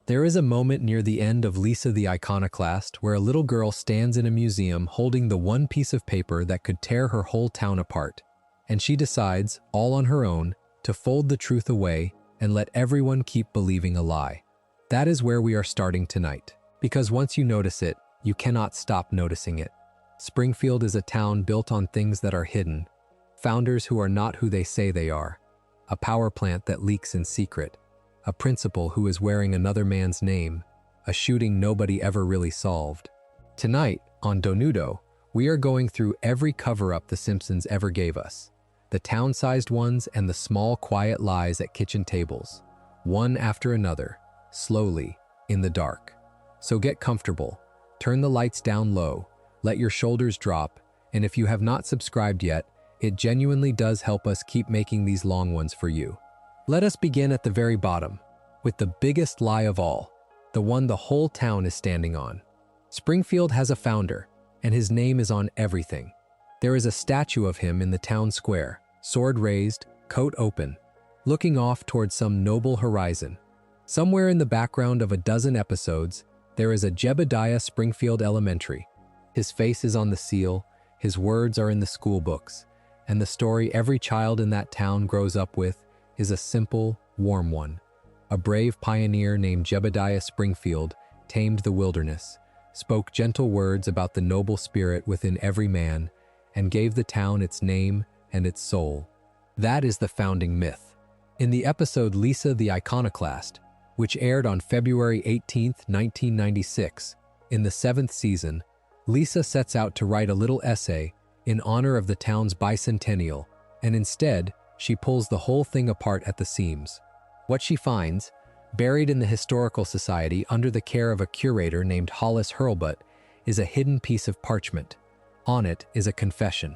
There is a moment near the end of Lisa the Iconoclast where a little girl stands in a museum holding the one piece of paper that could tear her whole town apart, and she decides, all on her own, to fold the truth away and let everyone keep believing a lie. That is where we are starting tonight, because once you notice it, you cannot stop noticing it. Springfield is a town built on things that are hidden, founders who are not who they say they are, a power plant that leaks in secret, a principal who is wearing another man's name, a shooting nobody ever really solved. Tonight, on Donudo, we are going through every cover-up the Simpsons ever gave us, the town-sized ones and the small, quiet lies at kitchen tables, one after another, slowly, in the dark. So get comfortable, turn the lights down low, let your shoulders drop, and if you have not subscribed yet, it genuinely does help us keep making these long ones for you. Let us begin at the very bottom, with the biggest lie of all, the one the whole town is standing on. Springfield has a founder, and his name is on everything. There is a statue of him in the town square, sword raised, coat open, looking off towards some noble horizon. Somewhere in the background of a dozen episodes, there is a Jebediah Springfield Elementary. His face is on the seal, his words are in the school books, and the story every child in that town grows up with is a simple, warm one. A brave pioneer named Jebediah Springfield tamed the wilderness, spoke gentle words about the noble spirit within every man, and gave the town its name and its soul. That is the founding myth. In the episode Lisa the Iconoclast, which aired on February 18, 1996, in the 7th season, Lisa sets out to write a little essay in honor of the town's bicentennial, and instead, she pulls the whole thing apart at the seams. What she finds, buried in the Historical Society under the care of a curator named Hollis Hurlbut, is a hidden piece of parchment. On it is a confession.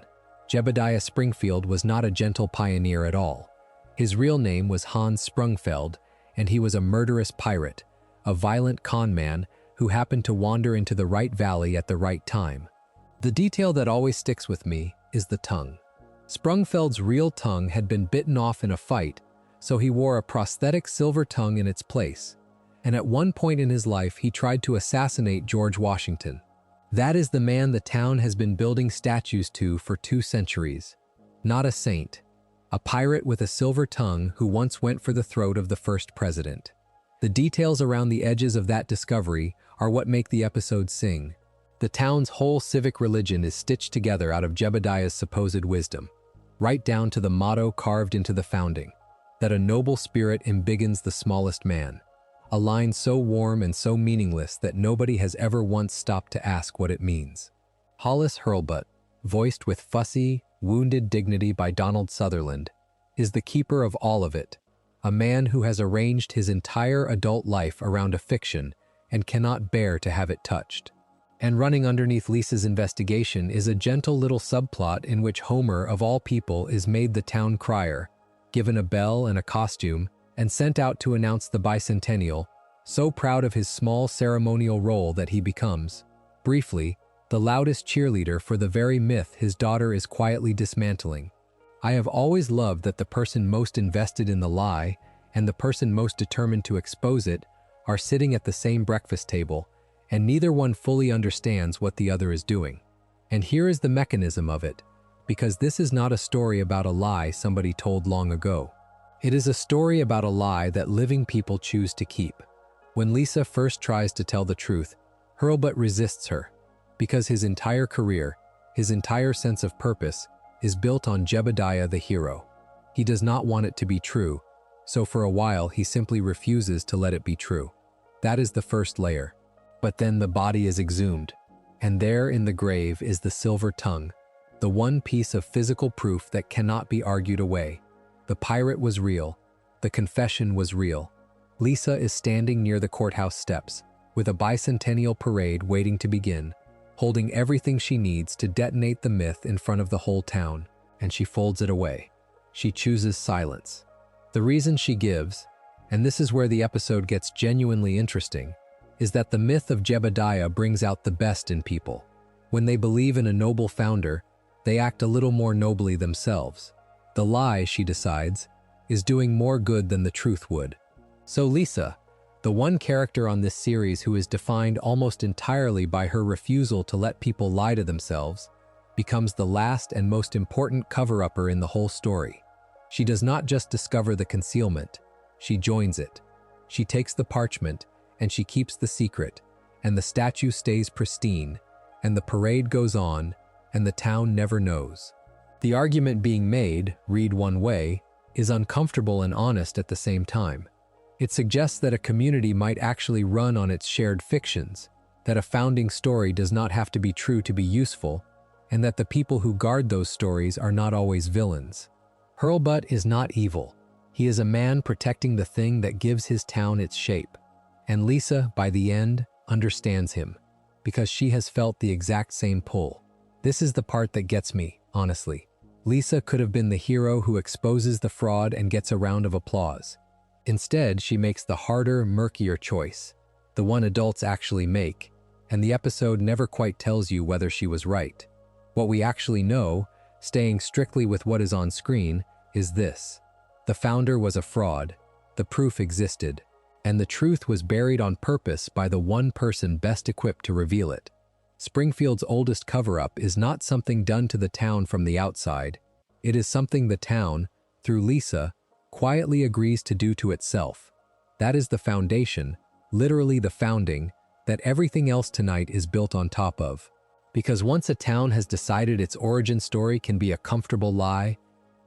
Jebediah Springfield was not a gentle pioneer at all. His real name was Hans Sprungfeld, and he was a murderous pirate, a violent con man who happened to wander into the right valley at the right time. The detail that always sticks with me is the tongue. Sprungfeld's real tongue had been bitten off in a fight, so he wore a prosthetic silver tongue in its place. And at one point in his life, he tried to assassinate George Washington. That is the man the town has been building statues to for 2 centuries. Not a saint. A pirate with a silver tongue who once went for the throat of the first president. The details around the edges of that discovery are what make the episode sing. The town's whole civic religion is stitched together out of Jebediah's supposed wisdom, right down to the motto carved into the founding, that a noble spirit embiggens the smallest man, a line so warm and so meaningless that nobody has ever once stopped to ask what it means. Hollis Hurlbut, voiced with fussy, wounded dignity by Donald Sutherland, is the keeper of all of it, a man who has arranged his entire adult life around a fiction and cannot bear to have it touched. And running underneath Lisa's investigation is a gentle little subplot in which Homer, of all people, is made the town crier, given a bell and a costume, and sent out to announce the bicentennial, so proud of his small ceremonial role that he becomes, briefly, the loudest cheerleader for the very myth his daughter is quietly dismantling. I have always loved that the person most invested in the lie and the person most determined to expose it are sitting at the same breakfast table, and neither one fully understands what the other is doing. And here is the mechanism of it, because this is not a story about a lie somebody told long ago. It is a story about a lie that living people choose to keep. When Lisa first tries to tell the truth, Hurlbut resists her, because his entire career, his entire sense of purpose, is built on Jebediah the hero. He does not want it to be true, so for a while he simply refuses to let it be true. That is the first layer. But then the body is exhumed, and there in the grave is the silver tongue, the one piece of physical proof that cannot be argued away. The pirate was real. The confession was real. Lisa is standing near the courthouse steps, with a bicentennial parade waiting to begin, holding everything she needs to detonate the myth in front of the whole town, and she folds it away. She chooses silence. The reason she gives, and this is where the episode gets genuinely interesting, is that the myth of Jebediah brings out the best in people. When they believe in a noble founder, they act a little more nobly themselves. The lie, she decides, is doing more good than the truth would. So Lisa, The one character on this series who is defined almost entirely by her refusal to let people lie to themselves becomes the last and most important cover-upper in the whole story. She does not just discover the concealment, she joins it. She takes the parchment, and she keeps the secret, and the statue stays pristine, and the parade goes on, and the town never knows. The argument being made, read one way, is uncomfortable and honest at the same time. It suggests that a community might actually run on its shared fictions, that a founding story does not have to be true to be useful, and that the people who guard those stories are not always villains. Hurlbut is not evil. He is a man protecting the thing that gives his town its shape. And Lisa, by the end, understands him, because she has felt the exact same pull. This is the part that gets me, honestly. Lisa could have been the hero who exposes the fraud and gets a round of applause. Instead, she makes the harder, murkier choice, the one adults actually make, and the episode never quite tells you whether she was right. What we actually know, staying strictly with what is on screen, is this. The founder was a fraud, the proof existed, and the truth was buried on purpose by the one person best equipped to reveal it. Springfield's oldest cover-up is not something done to the town from the outside. It is something the town, through Lisa, quietly agrees to do to itself. That is the foundation, literally the founding, that everything else tonight is built on top of. Because once a town has decided its origin story can be a comfortable lie,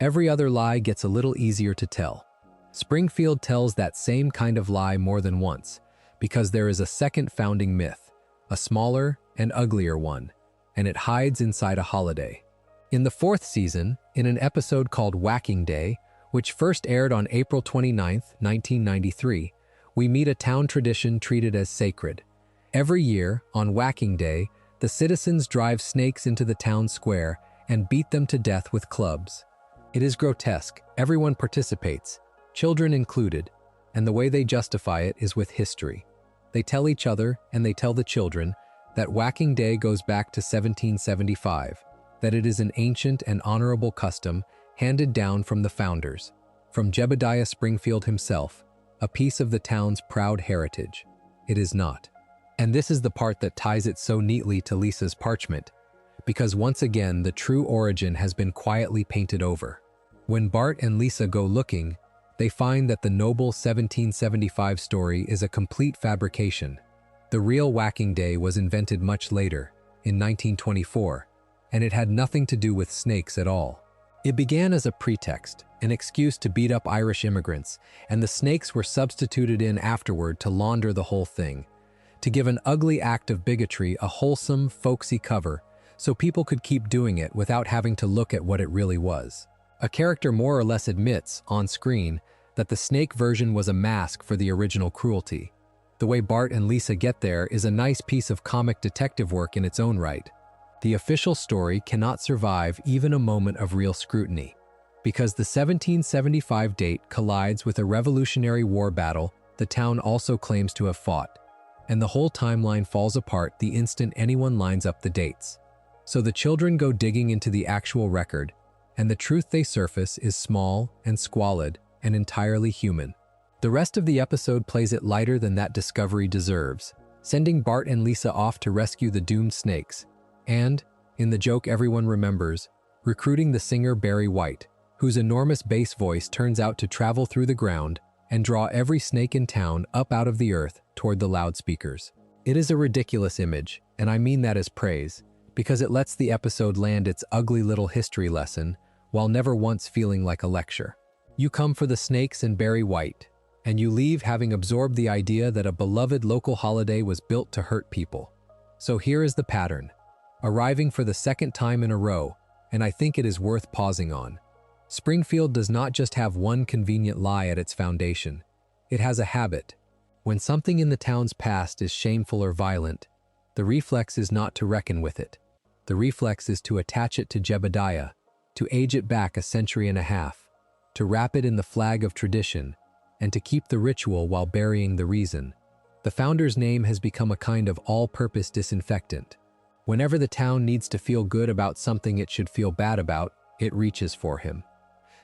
every other lie gets a little easier to tell. Springfield tells that same kind of lie more than once, because there is a second founding myth, a smaller and uglier one, and it hides inside a holiday. In the 4th season, in an episode called Whacking Day, which first aired on April 29, 1993, we meet a town tradition treated as sacred. Every year, on Whacking Day, the citizens drive snakes into the town square and beat them to death with clubs. It is grotesque, everyone participates, children included, and the way they justify it is with history. They tell each other, and they tell the children, that Whacking Day goes back to 1775, that it is an ancient and honorable custom handed down from the founders, from Jebediah Springfield himself, a piece of the town's proud heritage. It is not. And this is the part that ties it so neatly to Lisa's parchment, because once again the true origin has been quietly painted over. When Bart and Lisa go looking, they find that the noble 1775 story is a complete fabrication. The real Whacking Day was invented much later, in 1924, and it had nothing to do with snakes at all. It began as a pretext, an excuse to beat up Irish immigrants, and the snakes were substituted in afterward to launder the whole thing, to give an ugly act of bigotry a wholesome, folksy cover, so people could keep doing it without having to look at what it really was. A character more or less admits, on screen, that the snake version was a mask for the original Cruelty. The way Bart and Lisa get there is a nice piece of comic detective work in its own right. The official story cannot survive even a moment of real scrutiny, because the 1775 date collides with a Revolutionary War battle the town also claims to have fought, and the whole timeline falls apart the instant anyone lines up the dates. So the children go digging into the actual record, and the truth they surface is small and squalid and entirely human. The rest of the episode plays it lighter than that discovery deserves, sending Bart and Lisa off to rescue the doomed snakes, and, in the joke everyone remembers, recruiting the singer Barry White, whose enormous bass voice turns out to travel through the ground and draw every snake in town up out of the earth toward the loudspeakers. It is a ridiculous image, and I mean that as praise, because it lets the episode land its ugly little history lesson while never once feeling like a lecture. You come for the snakes and Barry White, and you leave having absorbed the idea that a beloved local holiday was built to hurt people. So here is the pattern, arriving for the second time in a row, and I think it is worth pausing on. Springfield does not just have one convenient lie at its foundation. It has a habit. When something in the town's past is shameful or violent, the reflex is not to reckon with it. The reflex is to attach it to Jebediah, to age it back a century and a half, to wrap it in the flag of tradition, and to keep the ritual while burying the reason. The founder's name has become a kind of all-purpose disinfectant. Whenever the town needs to feel good about something it should feel bad about, it reaches for him.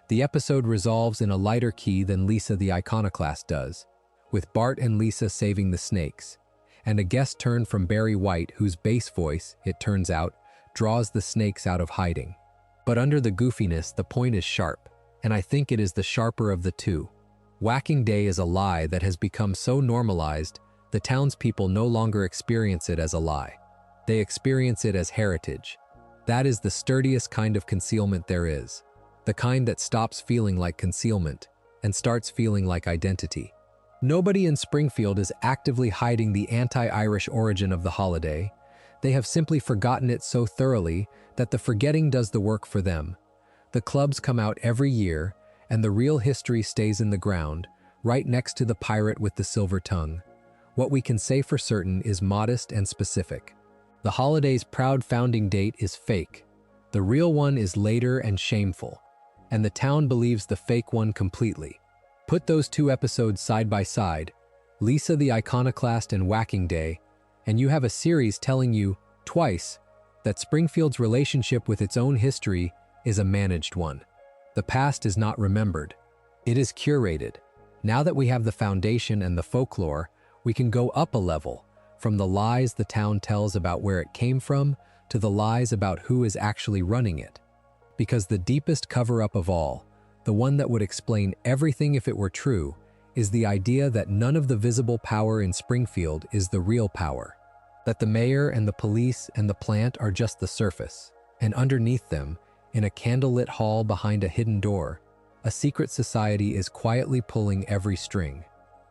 The episode resolves in a lighter key than Lisa the Iconoclast does. with Bart and Lisa saving the snakes, and a guest turn from Barry White whose bass voice, it turns out, draws the snakes out of hiding. But under the goofiness, the point is sharp, and I think it is the sharper of the two. Whacking Day is a lie that has become so normalized, the townspeople no longer experience it as a lie. They experience it as heritage. That is the sturdiest kind of concealment there is, the kind that stops feeling like concealment and starts feeling like identity. Nobody in Springfield is actively hiding the anti-Irish origin of the holiday. They have simply forgotten it so thoroughly that the forgetting does the work for them. The clubs come out every year, and the real history stays in the ground, right next to the pirate with the silver tongue. What we can say for certain is modest and specific. The holiday's proud founding date is fake. The real one is later and shameful, and the town believes the fake one completely. Put those two episodes side by side, Lisa the Iconoclast and Whacking Day, and you have a series telling you, twice, that Springfield's relationship with its own history is a managed one. The past is not remembered. It is curated. Now that we have the foundation and the folklore, we can go up a level, from the lies the town tells about where it came from to the lies about who is actually running it. Because the deepest cover-up of all, the one that would explain everything if it were true, is the idea that none of the visible power in Springfield is the real power. That the mayor and the police and the plant are just the surface, and underneath them, in a candlelit hall behind a hidden door, a secret society is quietly pulling every string.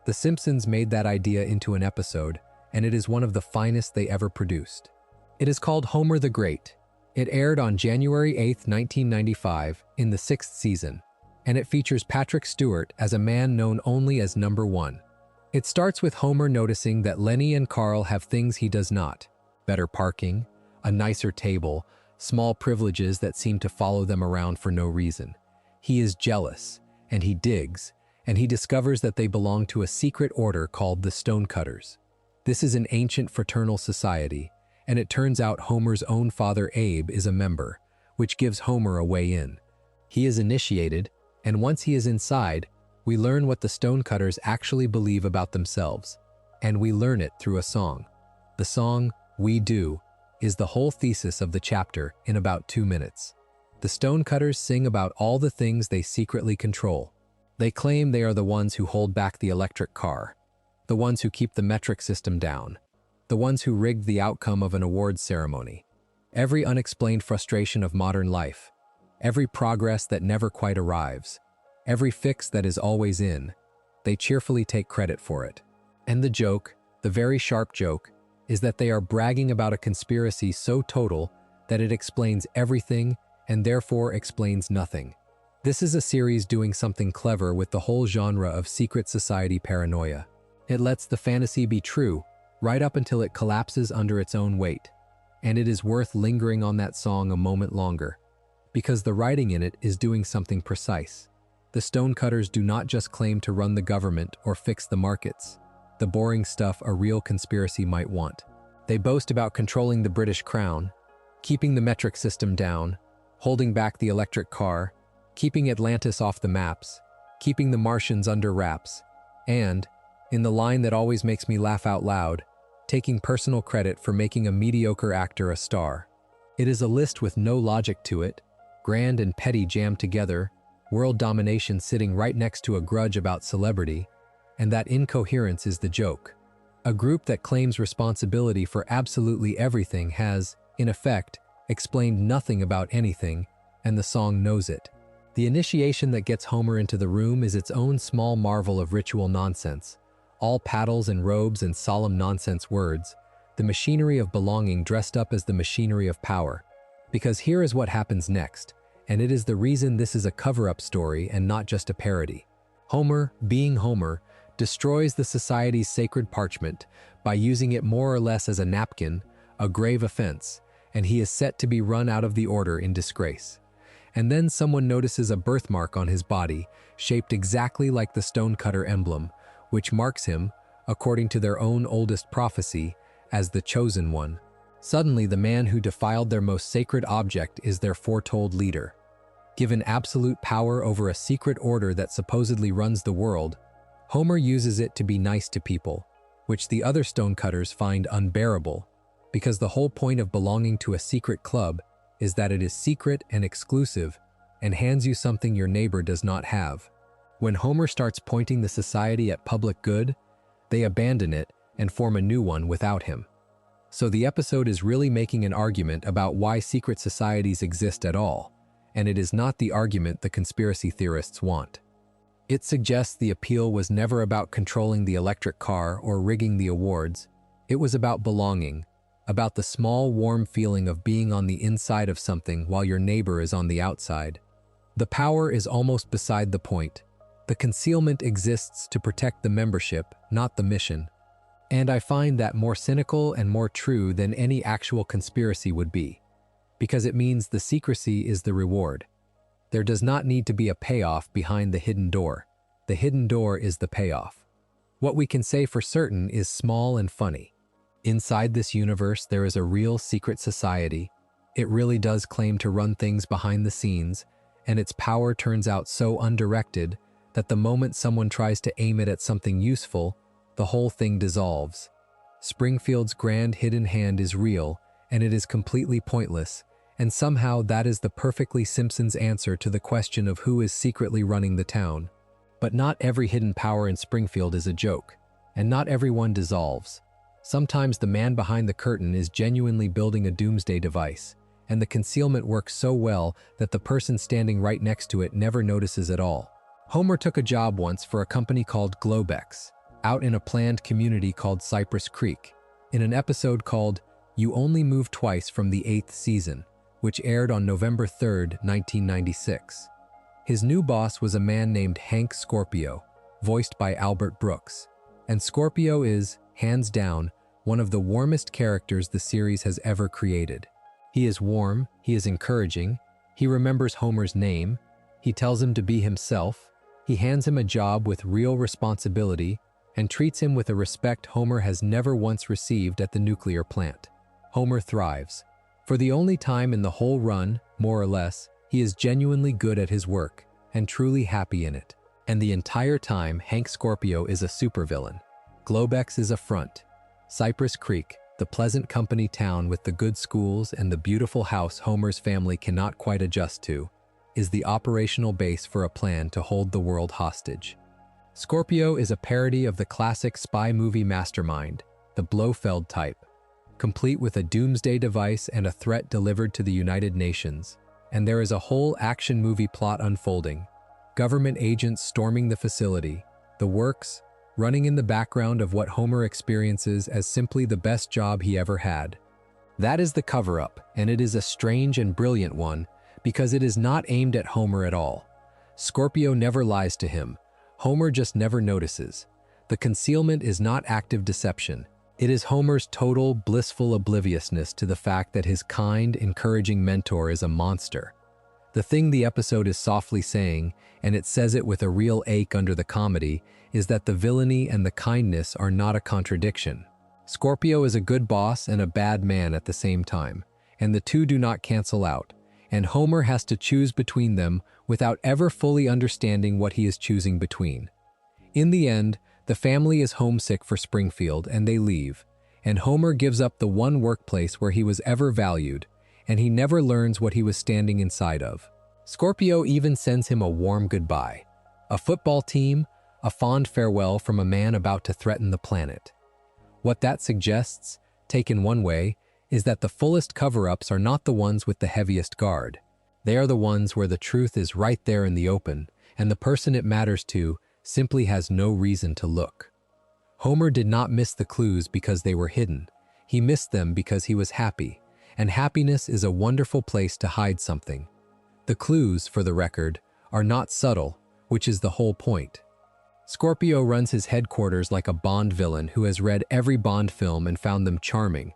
The Simpsons made that idea into an episode, and it is one of the finest they ever produced. It is called Homer the Great. It aired on January 8, 1995, in the 6th season, and it features Patrick Stewart as a man known only as Number One. It starts with Homer noticing that Lenny and Carl have things he does not: better parking, a nicer table, small privileges that seem to follow them around for no reason. He is jealous, and he digs, and he discovers that they belong to a secret order called the Stonecutters. This is an ancient fraternal society, and it turns out Homer's own father Abe is a member, which gives Homer a way in. He is initiated, and once he is inside, we learn what the Stonecutters actually believe about themselves, and we learn it through a song. The song, We Do, is the whole thesis of the chapter in about 2 minutes. The Stonecutters sing about all the things they secretly control. They claim they are the ones who hold back the electric car, the ones who keep the metric system down, the ones who rigged the outcome of an awards ceremony. Every unexplained frustration of modern life, every progress that never quite arrives, every fix that is always in, they cheerfully take credit for it. And the joke, the very sharp joke, is that they are bragging about a conspiracy so total that it explains everything and therefore explains nothing. This is a series doing something clever with the whole genre of secret society paranoia. It lets the fantasy be true, right up until it collapses under its own weight. And it is worth lingering on that song a moment longer, because the writing in it is doing something precise. The Stonecutters do not just claim to run the government or fix the markets, the boring stuff a real conspiracy might want. They boast about controlling the British crown, keeping the metric system down, holding back the electric car, keeping Atlantis off the maps, keeping the Martians under wraps, and, in the line that always makes me laugh out loud, taking personal credit for making a mediocre actor a star. It is a list with no logic to it, grand and petty jammed together, world domination sitting right next to a grudge about celebrity, and that incoherence is the joke. A group that claims responsibility for absolutely everything has, in effect, explained nothing about anything, and the song knows it. The initiation that gets Homer into the room is its own small marvel of ritual nonsense, all paddles and robes and solemn nonsense words, the machinery of belonging dressed up as the machinery of power. Because here is what happens next, and it is the reason this is a cover-up story and not just a parody. Homer, being Homer, destroys the society's sacred parchment by using it more or less as a napkin, a grave offense, and he is set to be run out of the order in disgrace. And then someone notices a birthmark on his body, shaped exactly like the stonecutter emblem, which marks him, according to their own oldest prophecy, as the chosen one. Suddenly, the man who defiled their most sacred object is their foretold leader. Given absolute power over a secret order that supposedly runs the world, Homer uses it to be nice to people, which the other Stonecutters find unbearable, because the whole point of belonging to a secret club is that it is secret and exclusive and hands you something your neighbor does not have. When Homer starts pointing the society at public good, they abandon it and form a new one without him. So the episode is really making an argument about why secret societies exist at all, and it is not the argument the conspiracy theorists want. It suggests the appeal was never about controlling the electric car or rigging the awards. It was about belonging, about the small, warm feeling of being on the inside of something while your neighbor is on the outside. The power is almost beside the point. The concealment exists to protect the membership, not the mission. And I find that more cynical and more true than any actual conspiracy would be, because it means the secrecy is the reward. There does not need to be a payoff behind the hidden door. The hidden door is the payoff. What we can say for certain is small and funny. Inside this universe, there is a real secret society. It really does claim to run things behind the scenes, and its power turns out so undirected that the moment someone tries to aim it at something useful, the whole thing dissolves. Springfield's grand hidden hand is real, and it is completely pointless, and somehow that is the perfectly Simpsons answer to the question of who is secretly running the town. But not every hidden power in Springfield is a joke, and not everyone dissolves. Sometimes the man behind the curtain is genuinely building a doomsday device, and the concealment works so well that the person standing right next to it never notices at all. Homer took a job once for a company called Globex, out in a planned community called Cypress Creek, in an episode called You Only Move Twice from the 8th season, which aired on November 3rd, 1996. His new boss was a man named Hank Scorpio, voiced by Albert Brooks. And Scorpio is, hands down, one of the warmest characters the series has ever created. He is warm, he is encouraging, he remembers Homer's name, he tells him to be himself, he hands him a job with real responsibility, and treats him with a respect Homer has never once received at the nuclear plant. Homer thrives. For the only time in the whole run, more or less, he is genuinely good at his work, and truly happy in it. And the entire time, Hank Scorpio is a supervillain. Globex is a front. Cypress Creek, the pleasant company town with the good schools and the beautiful house Homer's family cannot quite adjust to, is the operational base for a plan to hold the world hostage. Scorpio is a parody of the classic spy movie mastermind, the Blofeld type, complete with a doomsday device and a threat delivered to the United Nations. And there is a whole action movie plot unfolding. Government agents storming the facility, the works, running in the background of what Homer experiences as simply the best job he ever had. That is the cover-up, and it is a strange and brilliant one because it is not aimed at Homer at all. Scorpio never lies to him. Homer just never notices. The concealment is not active deception. It is Homer's total, blissful obliviousness to the fact that his kind, encouraging mentor is a monster. The thing the episode is softly saying, and it says it with a real ache under the comedy, is that the villainy and the kindness are not a contradiction. Scorpio is a good boss and a bad man at the same time, and the two do not cancel out, and Homer has to choose between them without ever fully understanding what he is choosing between. In the end, the family is homesick for Springfield and they leave, and Homer gives up the one workplace where he was ever valued, and he never learns what he was standing inside of. Scorpio even sends him a warm goodbye, a football team, a fond farewell from a man about to threaten the planet. What that suggests, taken one way, is that the fullest cover-ups are not the ones with the heaviest guard. They are the ones where the truth is right there in the open, and the person it matters to simply has no reason to look. Homer did not miss the clues because they were hidden. He missed them because he was happy, and happiness is a wonderful place to hide something. The clues, for the record, are not subtle, which is the whole point. Scorpio runs his headquarters like a Bond villain who has read every Bond film and found them charming,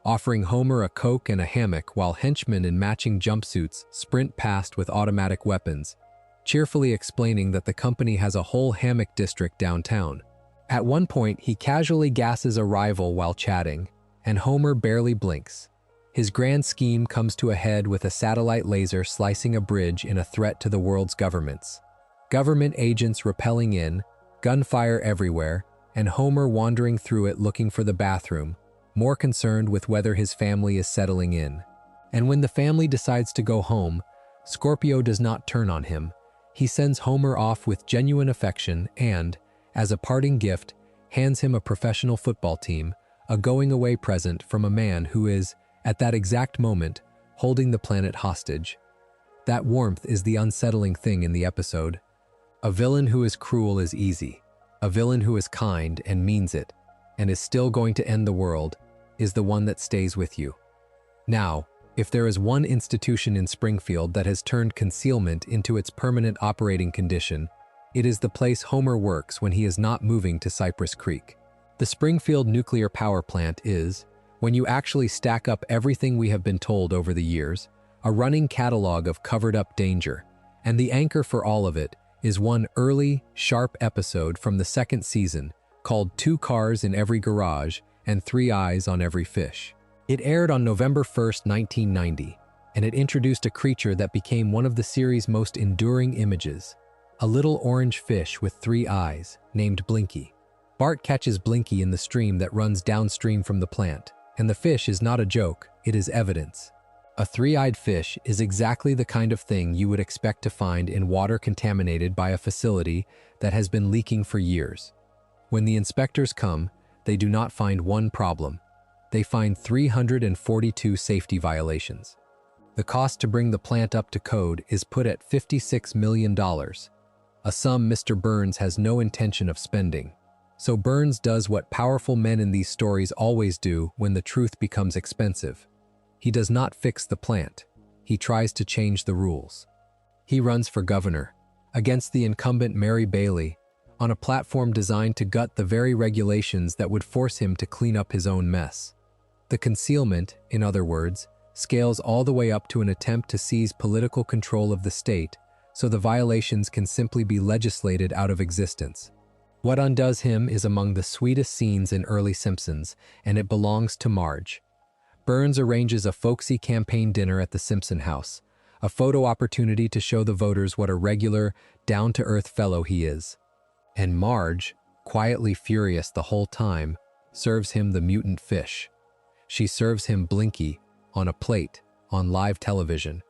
offering Homer a Coke and a hammock while henchmen in matching jumpsuits sprint past with automatic weapons, cheerfully explaining that the company has a whole hammock district downtown. At one point, he casually gasses a rival while chatting, and Homer barely blinks. His grand scheme comes to a head with a satellite laser slicing a bridge in a threat to the world's governments. Government agents rappelling in, gunfire everywhere, and Homer wandering through it looking for the bathroom, more concerned with whether his family is settling in. And when the family decides to go home, Scorpio does not turn on him. He sends Homer off with genuine affection and, as a parting gift, hands him a professional football team, a going-away present from a man who is, at that exact moment, holding the planet hostage. That warmth is the unsettling thing in the episode. A villain who is cruel is easy. A villain who is kind and means it, and is still going to end the world, is the one that stays with you. Now, if there is one institution in Springfield that has turned concealment into its permanent operating condition, it is the place Homer works when he is not moving to Cypress Creek. The Springfield Nuclear Power Plant is, when you actually stack up everything we have been told over the years, a running catalog of covered-up danger, and the anchor for all of it is one early, sharp episode from the second season called 2 Cars in Every Garage and 3 Eyes on Every Fish. It aired on November 1st, 1990, and it introduced a creature that became one of the series' most enduring images, a little orange fish with 3 eyes, named Blinky. Bart catches Blinky in the stream that runs downstream from the plant, and the fish is not a joke, it is evidence. A 3-eyed fish is exactly the kind of thing you would expect to find in water contaminated by a facility that has been leaking for years. When the inspectors come, they do not find one problem. They find 342 safety violations. The cost to bring the plant up to code is put at $56 million, a sum Mr. Burns has no intention of spending. So Burns does what powerful men in these stories always do when the truth becomes expensive. He does not fix the plant. He tries to change the rules. He runs for governor, against the incumbent Mary Bailey, on a platform designed to gut the very regulations that would force him to clean up his own mess. The concealment, in other words, scales all the way up to an attempt to seize political control of the state so the violations can simply be legislated out of existence. What undoes him is among the sweetest scenes in early Simpsons, and it belongs to Marge. Burns arranges a folksy campaign dinner at the Simpson house, a photo opportunity to show the voters what a regular, down-to-earth fellow he is. And Marge, quietly furious the whole time, serves him the mutant fish. She serves him Blinky, on a plate, on live television.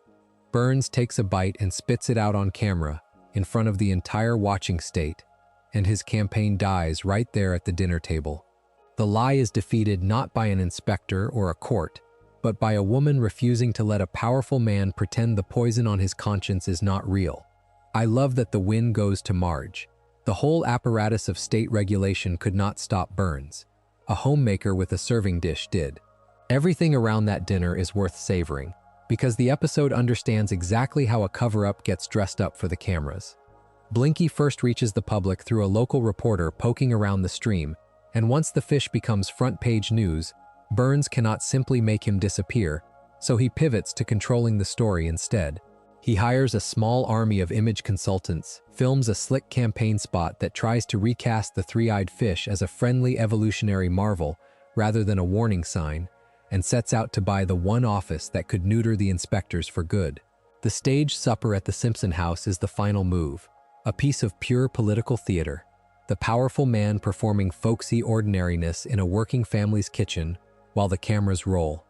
Burns takes a bite and spits it out on camera, in front of the entire watching state, and his campaign dies right there at the dinner table. The lie is defeated not by an inspector or a court, but by a woman refusing to let a powerful man pretend the poison on his conscience is not real. I love that the win goes to Marge. The whole apparatus of state regulation could not stop Burns. A homemaker with a serving dish did. Everything around that dinner is worth savoring, because the episode understands exactly how a cover-up gets dressed up for the cameras. Blinky first reaches the public through a local reporter poking around the stream, and once the fish becomes front-page news, Burns cannot simply make him disappear, so he pivots to controlling the story instead. He hires a small army of image consultants, films a slick campaign spot that tries to recast the 3-eyed fish as a friendly evolutionary marvel rather than a warning sign, and sets out to buy the one office that could neuter the inspectors for good. The staged supper at the Simpson house is the final move, a piece of pure political theater, the powerful man performing folksy ordinariness in a working family's kitchen while the cameras roll.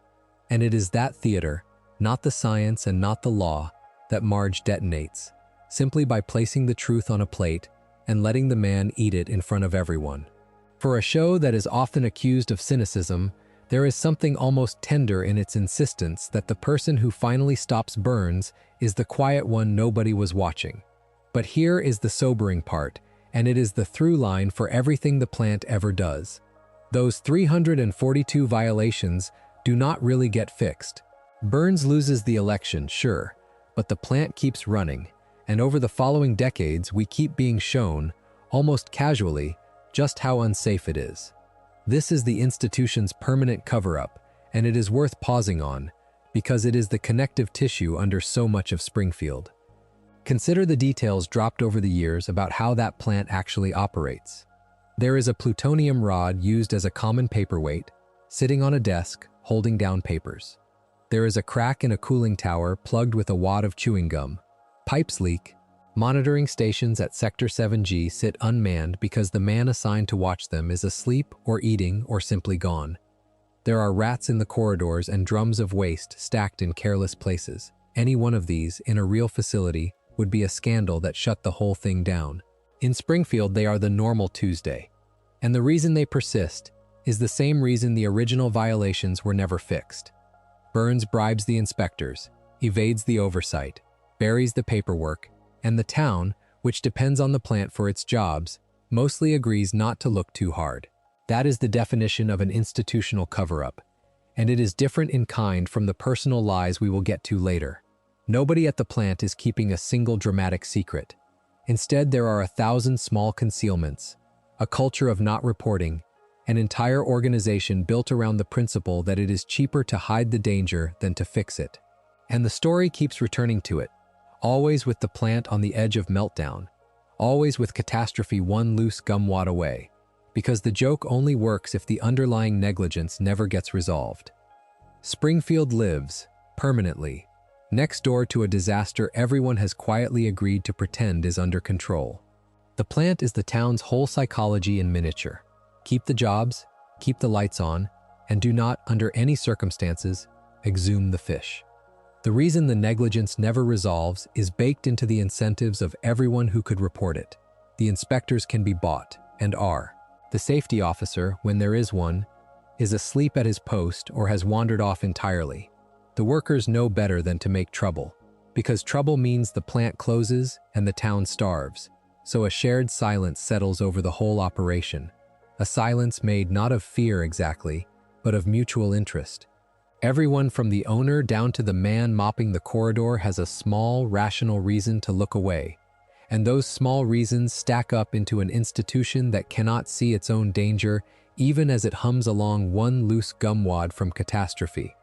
And it is that theater, not the science and not the law, that Marge detonates, simply by placing the truth on a plate and letting the man eat it in front of everyone. For a show that is often accused of cynicism, there is something almost tender in its insistence that the person who finally stops Burns is the quiet one nobody was watching. But here is the sobering part, and it is the through line for everything the plant ever does. Those 342 violations do not really get fixed. Burns loses the election, sure, but the plant keeps running, and over the following decades we keep being shown, almost casually, just how unsafe it is. This is the institution's permanent cover-up, and it is worth pausing on, because it is the connective tissue under so much of Springfield. Consider the details dropped over the years about how that plant actually operates. There is a plutonium rod used as a common paperweight, sitting on a desk, holding down papers. There is a crack in a cooling tower plugged with a wad of chewing gum. Pipes leak, Monitoring stations at Sector 7G sit unmanned because the man assigned to watch them is asleep or eating or simply gone. There are rats in the corridors and drums of waste stacked in careless places. Any one of these, in a real facility, would be a scandal that shut the whole thing down. In Springfield, they are the normal Tuesday. And the reason they persist is the same reason the original violations were never fixed. Burns bribes the inspectors, evades the oversight, buries the paperwork, and the town, which depends on the plant for its jobs, mostly agrees not to look too hard. That is the definition of an institutional cover-up, and it is different in kind from the personal lies we will get to later. Nobody at the plant is keeping a single dramatic secret. Instead, there are 1,000 small concealments, a culture of not reporting, an entire organization built around the principle that it is cheaper to hide the danger than to fix it. And the story keeps returning to it, always with the plant on the edge of meltdown, always with catastrophe one loose gumwad away, because the joke only works if the underlying negligence never gets resolved. Springfield lives, permanently, next door to a disaster everyone has quietly agreed to pretend is under control. The plant is the town's whole psychology in miniature. Keep the jobs, keep the lights on, and do not, under any circumstances, exhume the fish. The reason the negligence never resolves is baked into the incentives of everyone who could report it. The inspectors can be bought, and are. The safety officer, when there is one, is asleep at his post or has wandered off entirely. The workers know better than to make trouble, because trouble means the plant closes and the town starves, so a shared silence settles over the whole operation. A silence made not of fear exactly, but of mutual interest. Everyone from the owner down to the man mopping the corridor has a small, rational reason to look away, and those small reasons stack up into an institution that cannot see its own danger even as it hums along one loose gumwad from catastrophe.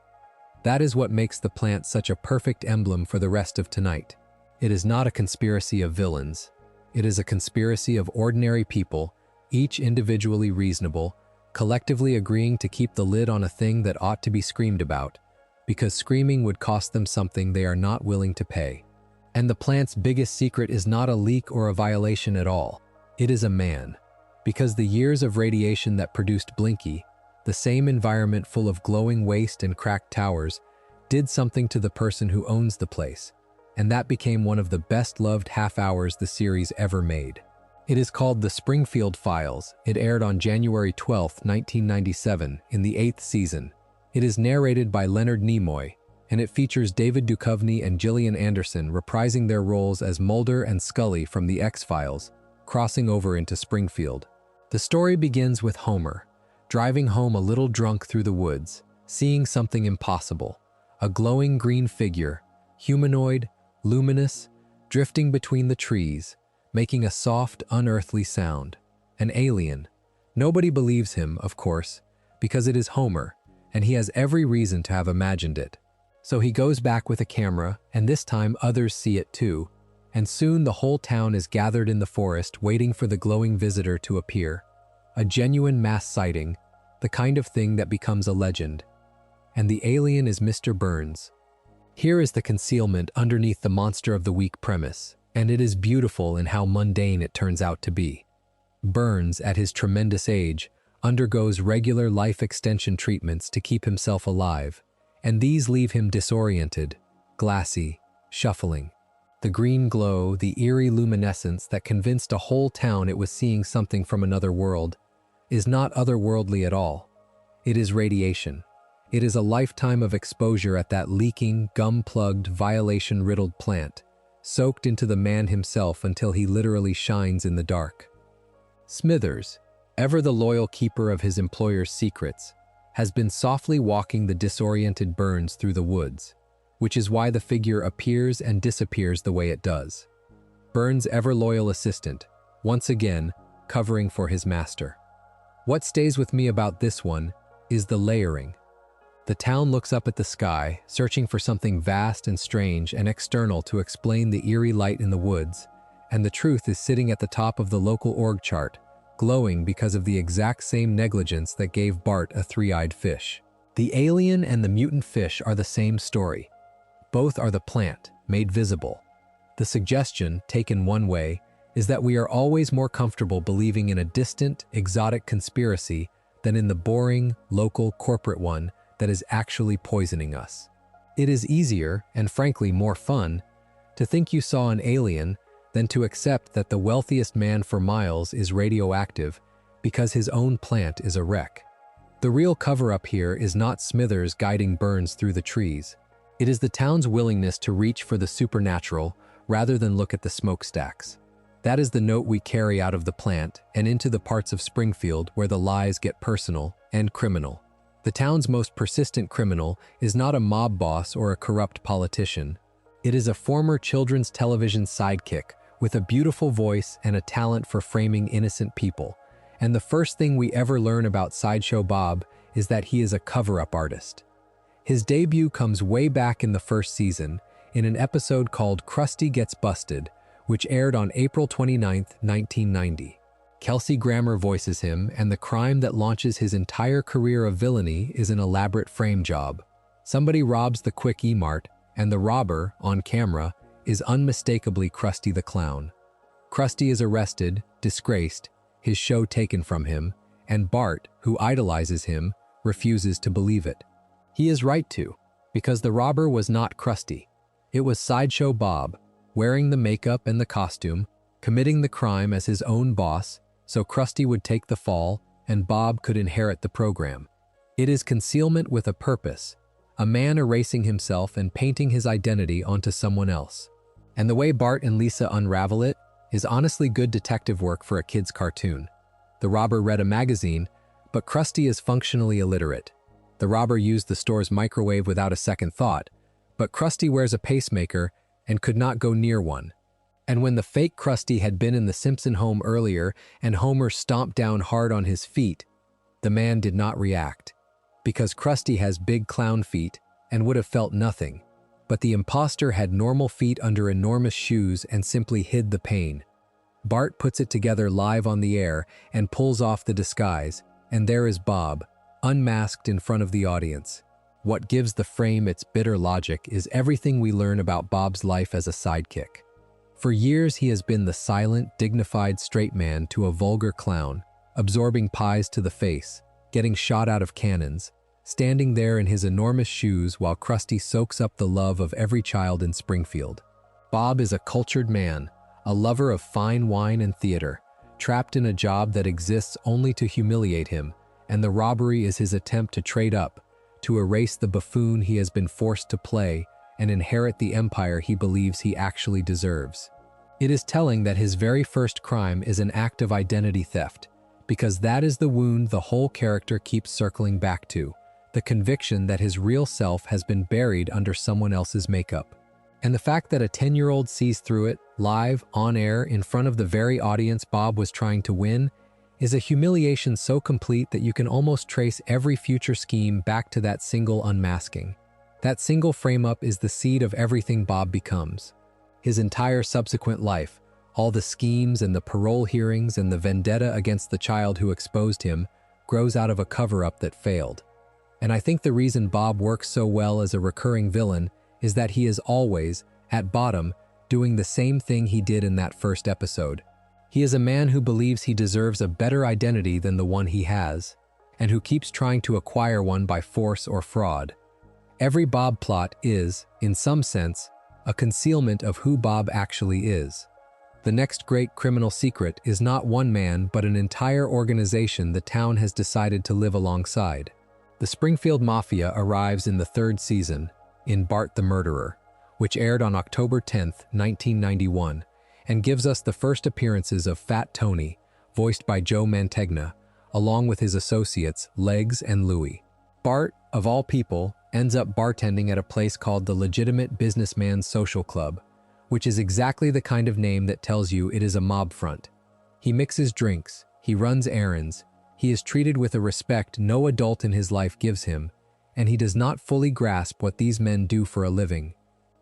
That is what makes the plant such a perfect emblem for the rest of tonight. It is not a conspiracy of villains. It is a conspiracy of ordinary people, each individually reasonable, collectively agreeing to keep the lid on a thing that ought to be screamed about, because screaming would cost them something they are not willing to pay. And the plant's biggest secret is not a leak or a violation at all. It is a man. Because the years of radiation that produced Blinky, the same environment full of glowing waste and cracked towers, did something to the person who owns the place, and that became one of the best-loved half-hours the series ever made. It is called The Springfield Files. It aired on January 12, 1997, in the 8th season. It is narrated by Leonard Nimoy, and it features David Duchovny and Gillian Anderson reprising their roles as Mulder and Scully from The X-Files, crossing over into Springfield. The story begins with Homer, driving home a little drunk through the woods, seeing something impossible. A glowing green figure, humanoid, luminous, drifting between the trees, making a soft, unearthly sound. An alien. Nobody believes him, of course, because it is Homer, and he has every reason to have imagined it. So he goes back with a camera, and this time others see it too, and soon the whole town is gathered in the forest waiting for the glowing visitor to appear. A genuine mass sighting, the kind of thing that becomes a legend. And the alien is Mr. Burns. Here is the concealment underneath the Monster of the Week premise, and it is beautiful in how mundane it turns out to be. Burns, at his tremendous age, undergoes regular life extension treatments to keep himself alive, and these leave him disoriented, glassy, shuffling. The green glow, the eerie luminescence that convinced a whole town it was seeing something from another world, is not otherworldly at all. It is radiation. It is a lifetime of exposure at that leaking, gum-plugged, violation-riddled plant, soaked into the man himself until he literally shines in the dark. Smithers, ever the loyal keeper of his employer's secrets, has been softly walking the disoriented Burns through the woods, which is why the figure appears and disappears the way it does. Burns' ever-loyal assistant, once again, covering for his master. What stays with me about this one is the layering. The town looks up at the sky, searching for something vast and strange and external to explain the eerie light in the woods, and the truth is sitting at the top of the local org chart, glowing because of the exact same negligence that gave Bart a three-eyed fish. The alien and the mutant fish are the same story. Both are the plant, made visible. The suggestion, taken one way, is that we are always more comfortable believing in a distant, exotic conspiracy than in the boring, local, corporate one that is actually poisoning us. It is easier, and frankly more fun, to think you saw an alien than to accept that the wealthiest man for miles is radioactive because his own plant is a wreck. The real cover-up here is not Smithers guiding Burns through the trees. It is the town's willingness to reach for the supernatural rather than look at the smokestacks. That is the note we carry out of the plant and into the parts of Springfield where the lies get personal and criminal. The town's most persistent criminal is not a mob boss or a corrupt politician. It is a former children's television sidekick with a beautiful voice and a talent for framing innocent people. And the first thing we ever learn about Sideshow Bob is that he is a cover-up artist. His debut comes way back in the first season, in an episode called Krusty Gets Busted, which aired on April 29, 1990. Kelsey Grammer voices him, and the crime that launches his entire career of villainy is an elaborate frame job. Somebody robs the Quick E-Mart, and the robber, on camera, is unmistakably Krusty the Clown. Krusty is arrested, disgraced, his show taken from him, and Bart, who idolizes him, refuses to believe it. He is right to, because the robber was not Krusty. It was Sideshow Bob, wearing the makeup and the costume, committing the crime as his own boss, so Krusty would take the fall and Bob could inherit the program. It is concealment with a purpose, a man erasing himself and painting his identity onto someone else. And the way Bart and Lisa unravel it is honestly good detective work for a kid's cartoon. The robber read a magazine, but Krusty is functionally illiterate. The robber used the store's microwave without a second thought, but Krusty wears a pacemaker and could not go near one. And when the fake Krusty had been in the Simpson home earlier and Homer stomped down hard on his feet, the man did not react, because Krusty has big clown feet and would have felt nothing. But the impostor had normal feet under enormous shoes and simply hid the pain. Bart puts it together live on the air and pulls off the disguise, and there is Bob, unmasked in front of the audience. What gives the frame its bitter logic is everything we learn about Bob's life as a sidekick. For years he has been the silent, dignified straight man to a vulgar clown, absorbing pies to the face, getting shot out of cannons, standing there in his enormous shoes while Krusty soaks up the love of every child in Springfield. Bob is a cultured man, a lover of fine wine and theater, trapped in a job that exists only to humiliate him, and the robbery is his attempt to trade up, to erase the buffoon he has been forced to play and inherit the empire he believes he actually deserves. It is telling that his very first crime is an act of identity theft, because that is the wound the whole character keeps circling back to, the conviction that his real self has been buried under someone else's makeup. And the fact that a 10-year-old sees through it, live, on air, in front of the very audience Bob was trying to win, is a humiliation so complete that you can almost trace every future scheme back to that single unmasking. That single frame-up is the seed of everything Bob becomes. His entire subsequent life, all the schemes and the parole hearings and the vendetta against the child who exposed him, grows out of a cover-up that failed. And I think the reason Bob works so well as a recurring villain is that he is always, at bottom, doing the same thing he did in that first episode. He is a man who believes he deserves a better identity than the one he has, and who keeps trying to acquire one by force or fraud. Every Bob plot is, in some sense, a concealment of who Bob actually is. The next great criminal secret is not one man but an entire organization the town has decided to live alongside. The Springfield Mafia arrives in the third season, in Bart the Murderer, which aired on October 10, 1991, and gives us the first appearances of Fat Tony, voiced by Joe Mantegna, along with his associates Legs and Louie. Bart, of all people, ends up bartending at a place called the Legitimate Businessman's Social Club, which is exactly the kind of name that tells you it is a mob front. He mixes drinks, he runs errands, he is treated with a respect no adult in his life gives him, and he does not fully grasp what these men do for a living.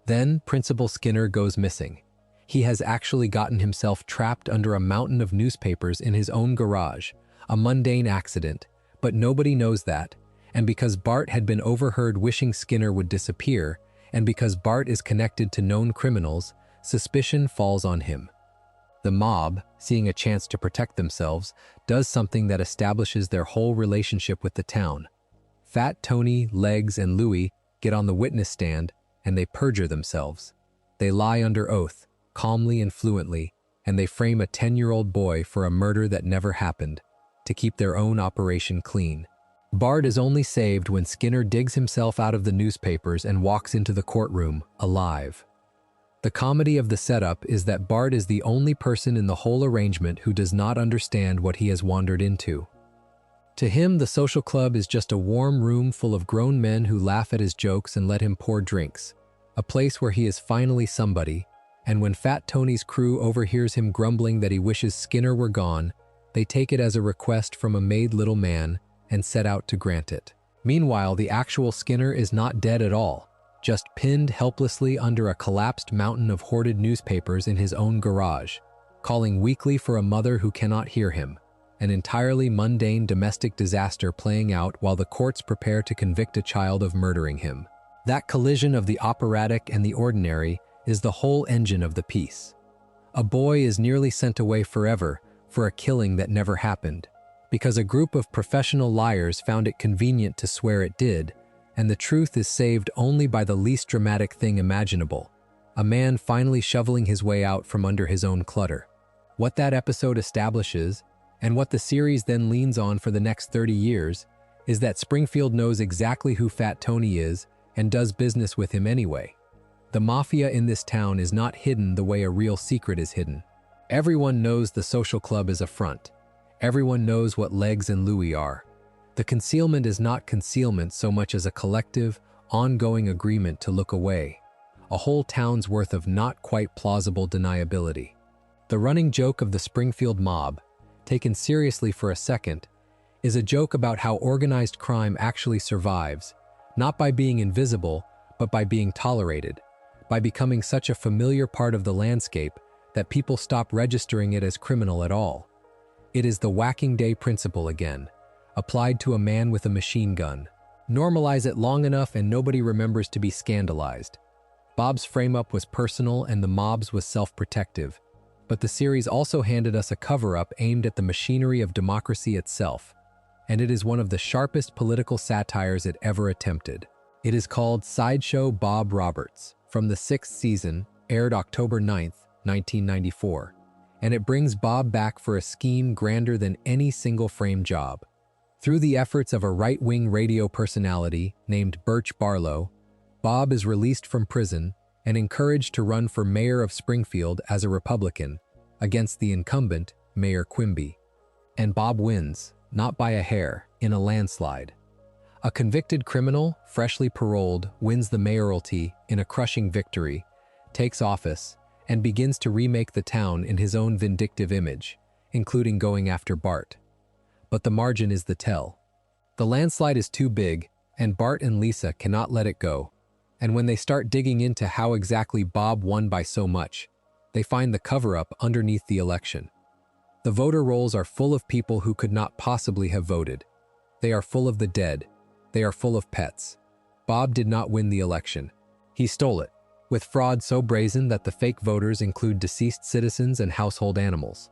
Then Principal Skinner goes missing. He has actually gotten himself trapped under a mountain of newspapers in his own garage, a mundane accident, but nobody knows that, and because Bart had been overheard wishing Skinner would disappear, and because Bart is connected to known criminals, suspicion falls on him. The mob, seeing a chance to protect themselves, does something that establishes their whole relationship with the town. Fat Tony, Legs, and Louie get on the witness stand and they perjure themselves. They lie under oath, calmly and fluently, and they frame a 10-year-old boy for a murder that never happened, to keep their own operation clean. Bart is only saved when Skinner digs himself out of the newspapers and walks into the courtroom, alive. The comedy of the setup is that Bart is the only person in the whole arrangement who does not understand what he has wandered into. To him, the social club is just a warm room full of grown men who laugh at his jokes and let him pour drinks, a place where he is finally somebody, and when Fat Tony's crew overhears him grumbling that he wishes Skinner were gone, they take it as a request from a made little man and set out to grant it. Meanwhile, the actual Skinner is not dead at all, just pinned helplessly under a collapsed mountain of hoarded newspapers in his own garage, calling weakly for a mother who cannot hear him, an entirely mundane domestic disaster playing out while the courts prepare to convict a child of murdering him. That collision of the operatic and the ordinary is the whole engine of the piece. A boy is nearly sent away forever for a killing that never happened, because a group of professional liars found it convenient to swear it did, and the truth is saved only by the least dramatic thing imaginable, a man finally shoveling his way out from under his own clutter. What that episode establishes, and what the series then leans on for the next 30 years, is that Springfield knows exactly who Fat Tony is and does business with him anyway. The mafia in this town is not hidden the way a real secret is hidden. Everyone knows the social club is a front. Everyone knows what Legs and Louie are. The concealment is not concealment so much as a collective, ongoing agreement to look away, a whole town's worth of not quite plausible deniability. The running joke of the Springfield mob, taken seriously for a second, is a joke about how organized crime actually survives, not by being invisible, but by being tolerated, by becoming such a familiar part of the landscape that people stop registering it as criminal at all. It is the whacking day principle again, applied to a man with a machine gun. Normalize it long enough and nobody remembers to be scandalized. Bob's frame-up was personal and the mob's was self-protective, but the series also handed us a cover-up aimed at the machinery of democracy itself, and it is one of the sharpest political satires it ever attempted. It is called Sideshow Bob Roberts, from the 6th season, aired October 9th, 1994. And it brings Bob back for a scheme grander than any single-frame job. Through the efforts of a right-wing radio personality named Birch Barlow, Bob is released from prison and encouraged to run for mayor of Springfield as a Republican against the incumbent, Mayor Quimby. And Bob wins, not by a hair, in a landslide. A convicted criminal, freshly paroled, wins the mayoralty in a crushing victory, takes office, and begins to remake the town in his own vindictive image, including going after Bart. But the margin is the tell. The landslide is too big, and Bart and Lisa cannot let it go, and when they start digging into how exactly Bob won by so much, they find the cover-up underneath the election. The voter rolls are full of people who could not possibly have voted. They are full of the dead. They are full of pets. Bob did not win the election. He stole it, with fraud so brazen that the fake voters include deceased citizens and household animals.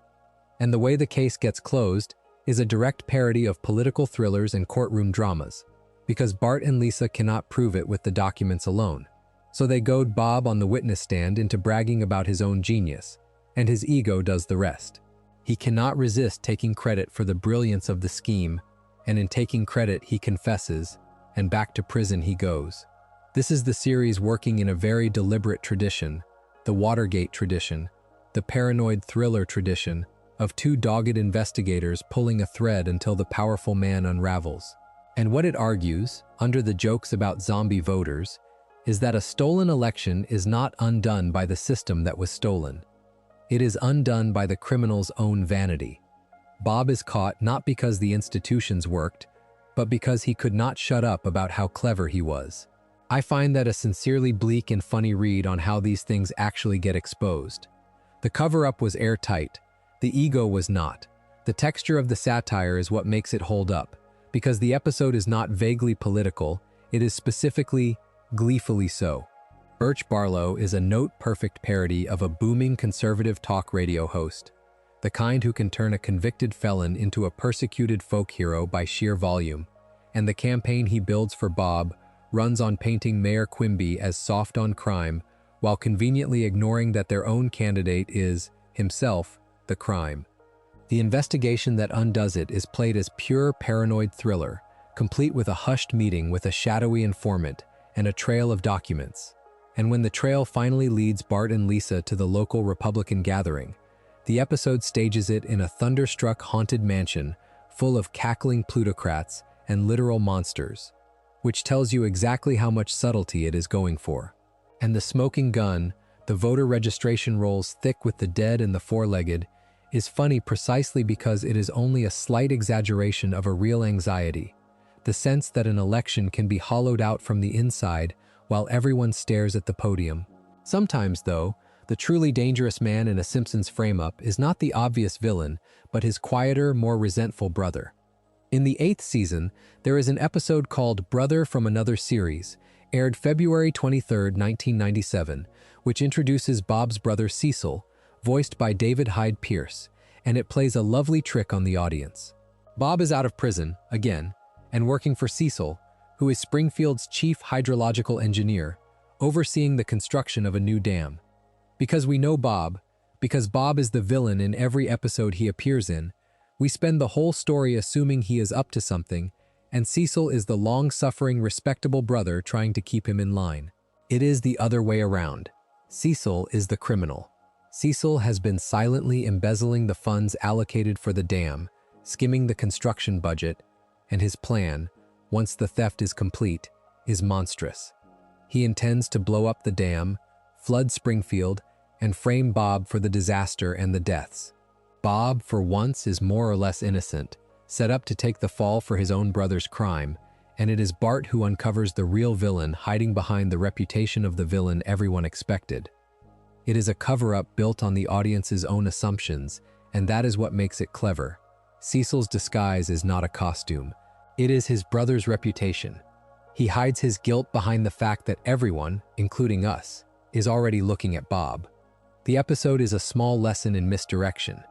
And the way the case gets closed is a direct parody of political thrillers and courtroom dramas, because Bart and Lisa cannot prove it with the documents alone. So they goad Bob on the witness stand into bragging about his own genius, and his ego does the rest. He cannot resist taking credit for the brilliance of the scheme, and in taking credit he confesses, and back to prison he goes. This is the series working in a very deliberate tradition, the Watergate tradition, the paranoid thriller tradition, of two dogged investigators pulling a thread until the powerful man unravels. And what it argues, under the jokes about zombie voters, is that a stolen election is not undone by the system that was stolen. It is undone by the criminal's own vanity. Bob is caught not because the institutions worked, but because he could not shut up about how clever he was. I find that a sincerely bleak and funny read on how these things actually get exposed. The cover-up was airtight. The ego was not. The texture of the satire is what makes it hold up, because the episode is not vaguely political, it is specifically, gleefully so. Birch Barlow is a note-perfect parody of a booming conservative talk radio host, the kind who can turn a convicted felon into a persecuted folk hero by sheer volume, and the campaign he builds for Bob runs on painting Mayor Quimby as soft on crime while conveniently ignoring that their own candidate is, himself, the crime. The investigation that undoes it is played as pure paranoid thriller, complete with a hushed meeting with a shadowy informant and a trail of documents. And when the trail finally leads Bart and Lisa to the local Republican gathering, the episode stages it in a thunderstruck haunted mansion full of cackling plutocrats and literal monsters, which tells you exactly how much subtlety it is going for. And the smoking gun, the voter registration rolls thick with the dead and the four-legged, is funny precisely because it is only a slight exaggeration of a real anxiety, the sense that an election can be hollowed out from the inside while everyone stares at the podium. Sometimes, though, the truly dangerous man in a Simpsons frame-up is not the obvious villain, but his quieter, more resentful brother. In the 8th season, there is an episode called Brother from Another Series, aired February 23, 1997, which introduces Bob's brother Cecil, voiced by David Hyde Pierce, and it plays a lovely trick on the audience. Bob is out of prison, again, and working for Cecil, who is Springfield's chief hydrological engineer, overseeing the construction of a new dam. Because we know Bob, because Bob is the villain in every episode he appears in, we spend the whole story assuming he is up to something, and Cecil is the long-suffering, respectable brother trying to keep him in line. It is the other way around. Cecil is the criminal. Cecil has been silently embezzling the funds allocated for the dam, skimming the construction budget, and his plan, once the theft is complete, is monstrous. He intends to blow up the dam, flood Springfield, and frame Bob for the disaster and the deaths. Bob, for once, is more or less innocent, set up to take the fall for his own brother's crime, and it is Bart who uncovers the real villain hiding behind the reputation of the villain everyone expected. It is a cover-up built on the audience's own assumptions, and that is what makes it clever. Cecil's disguise is not a costume. It is his brother's reputation. He hides his guilt behind the fact that everyone, including us, is already looking at Bob. The episode is a small lesson in misdirection.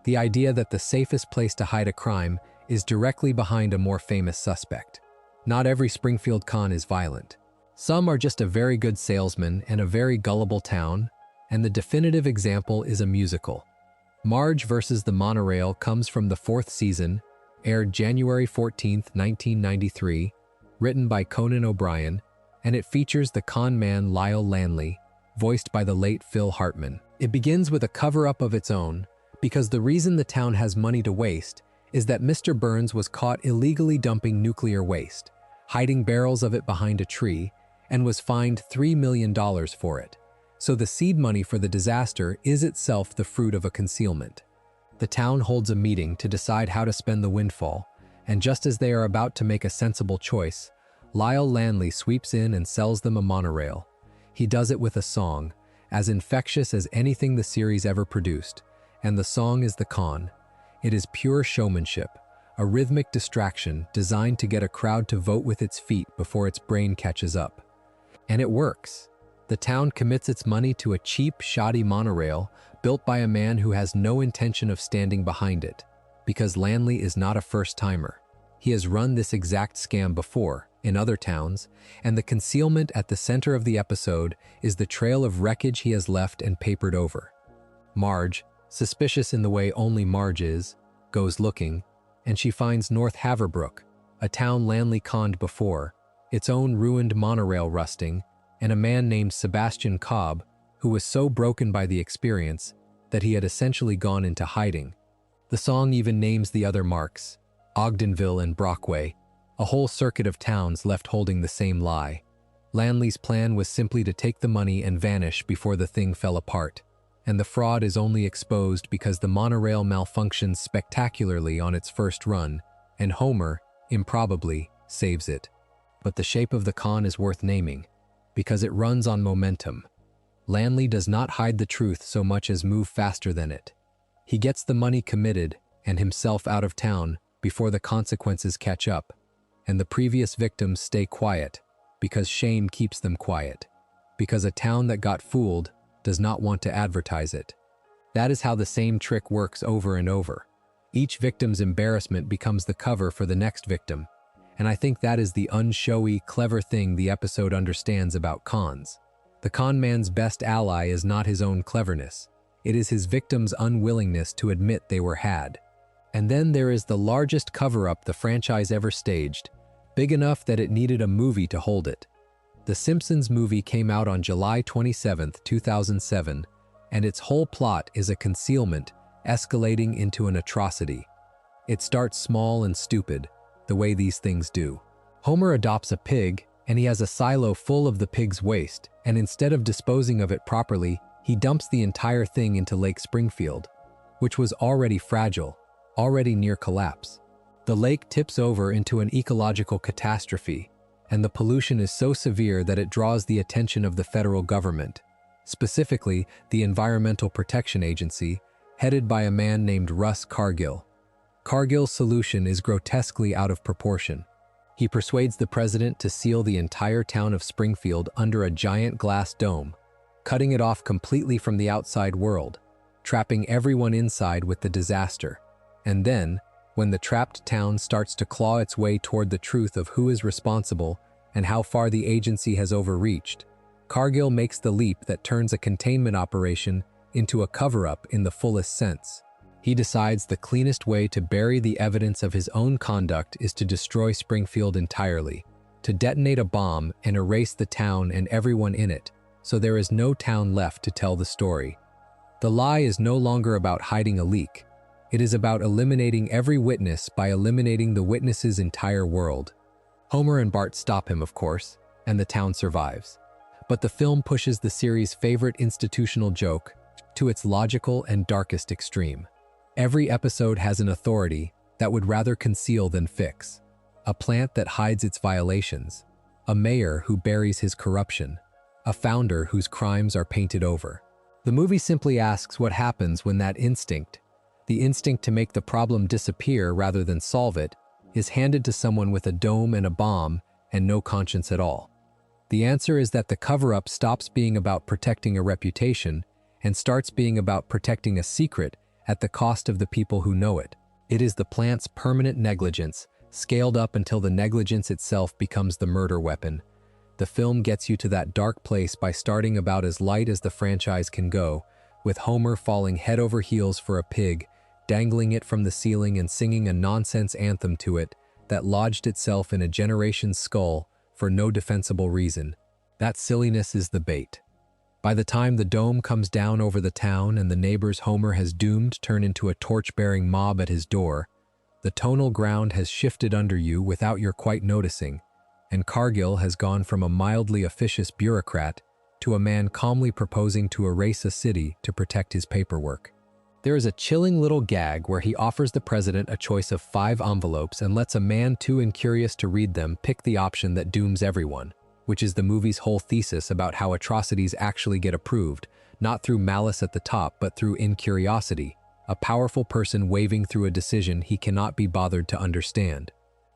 The idea that the safest place to hide a crime is directly behind a more famous suspect. Not every Springfield con is violent. Some are just a very good salesman and a very gullible town, and the definitive example is a musical. Marge vs. the Monorail comes from the 4th season, aired January 14, 1993, written by Conan O'Brien, and it features the con man Lyle Lanley, voiced by the late Phil Hartman. It begins with a cover-up of its own, because the reason the town has money to waste is that Mr. Burns was caught illegally dumping nuclear waste, hiding barrels of it behind a tree, and was fined $3 million for it. So the seed money for the disaster is itself the fruit of a concealment. The town holds a meeting to decide how to spend the windfall, and just as they are about to make a sensible choice, Lyle Lanley sweeps in and sells them a monorail. He does it with a song, as infectious as anything the series ever produced, and the song is the con. It is pure showmanship, a rhythmic distraction designed to get a crowd to vote with its feet before its brain catches up. And it works. The town commits its money to a cheap, shoddy monorail built by a man who has no intention of standing behind it, because Lanley is not a first-timer. He has run this exact scam before, in other towns, and the concealment at the center of the episode is the trail of wreckage he has left and papered over. Marge, suspicious in the way only Marge is, goes looking, and she finds North Haverbrook, a town Lanley conned before, its own ruined monorail rusting, and a man named Sebastian Cobb, who was so broken by the experience that he had essentially gone into hiding. The song even names the other marks, Ogdenville and Brockway, a whole circuit of towns left holding the same lie. Lanley's plan was simply to take the money and vanish before the thing fell apart, and the fraud is only exposed because the monorail malfunctions spectacularly on its first run, and Homer, improbably, saves it. But the shape of the con is worth naming, because it runs on momentum. Lanley does not hide the truth so much as move faster than it. He gets the money committed and himself out of town before the consequences catch up, and the previous victims stay quiet because shame keeps them quiet. because a town that got fooled does not want to advertise it. That is how the same trick works over and over. Each victim's embarrassment becomes the cover for the next victim, and I think that is the unshowy, clever thing the episode understands about cons. The con man's best ally is not his own cleverness. It is his victim's unwillingness to admit they were had. And then there is the largest cover-up the franchise ever staged, big enough that it needed a movie to hold it. The Simpsons movie came out on July 27, 2007, and its whole plot is a concealment escalating into an atrocity. It starts small and stupid, the way these things do. Homer adopts a pig, and he has a silo full of the pig's waste, and instead of disposing of it properly, he dumps the entire thing into Lake Springfield, which was already fragile, already near collapse. The lake tips over into an ecological catastrophe, and the pollution is so severe that it draws the attention of the federal government, specifically the Environmental Protection Agency, headed by a man named Russ Cargill. Cargill's solution is grotesquely out of proportion. He persuades the president to seal the entire town of Springfield under a giant glass dome, cutting it off completely from the outside world, trapping everyone inside with the disaster. And then, when the trapped town starts to claw its way toward the truth of who is responsible and how far the agency has overreached, Cargill makes the leap that turns a containment operation into a cover-up in the fullest sense. He decides the cleanest way to bury the evidence of his own conduct is to destroy Springfield entirely, to detonate a bomb and erase the town and everyone in it, so there is no town left to tell the story. The lie is no longer about hiding a leak. It is about eliminating every witness by eliminating the witness's entire world. Homer and Bart stop him, of course, and the town survives. But the film pushes the series' favorite institutional joke to its logical and darkest extreme. Every episode has an authority that would rather conceal than fix. A plant that hides its violations. A mayor who buries his corruption. A founder whose crimes are painted over. The movie simply asks what happens when that instinct, the instinct to make the problem disappear rather than solve it, is handed to someone with a dome and a bomb and no conscience at all. The answer is that the cover-up stops being about protecting a reputation and starts being about protecting a secret at the cost of the people who know it. It is the plant's permanent negligence, scaled up until the negligence itself becomes the murder weapon. The film gets you to that dark place by starting about as light as the franchise can go, with Homer falling head over heels for a pig, dangling it from the ceiling and singing a nonsense anthem to it that lodged itself in a generation's skull for no defensible reason. That silliness is the bait. By the time the dome comes down over the town and the neighbors Homer has doomed turn into a torch-bearing mob at his door, the tonal ground has shifted under you without your quite noticing, and Cargill has gone from a mildly officious bureaucrat to a man calmly proposing to erase a city to protect his paperwork. There is a chilling little gag where he offers the president a choice of 5 envelopes and lets a man too incurious to read them pick the option that dooms everyone, which is the movie's whole thesis about how atrocities actually get approved, not through malice at the top but through incuriosity, a powerful person waving through a decision he cannot be bothered to understand.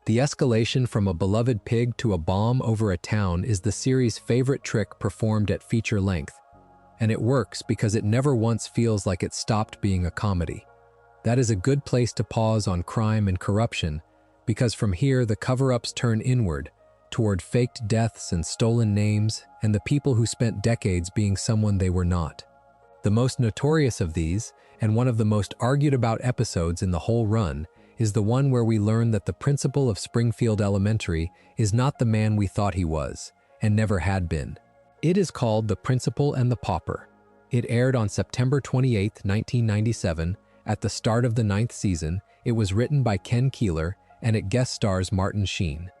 The escalation from a beloved pig to a bomb over a town is the series' favorite trick performed at feature length, and it works because it never once feels like it stopped being a comedy. That is a good place to pause on crime and corruption, because from here the cover-ups turn inward, toward faked deaths and stolen names and the people who spent decades being someone they were not. The most notorious of these, and one of the most argued about episodes in the whole run, is the one where we learn that the principal of Springfield Elementary is not the man we thought he was, and never had been. It is called The Principal and the Pauper. It aired on September 28, 1997, at the start of the 9th season. It was written by Ken Keeler, and it guest stars Martin Sheen.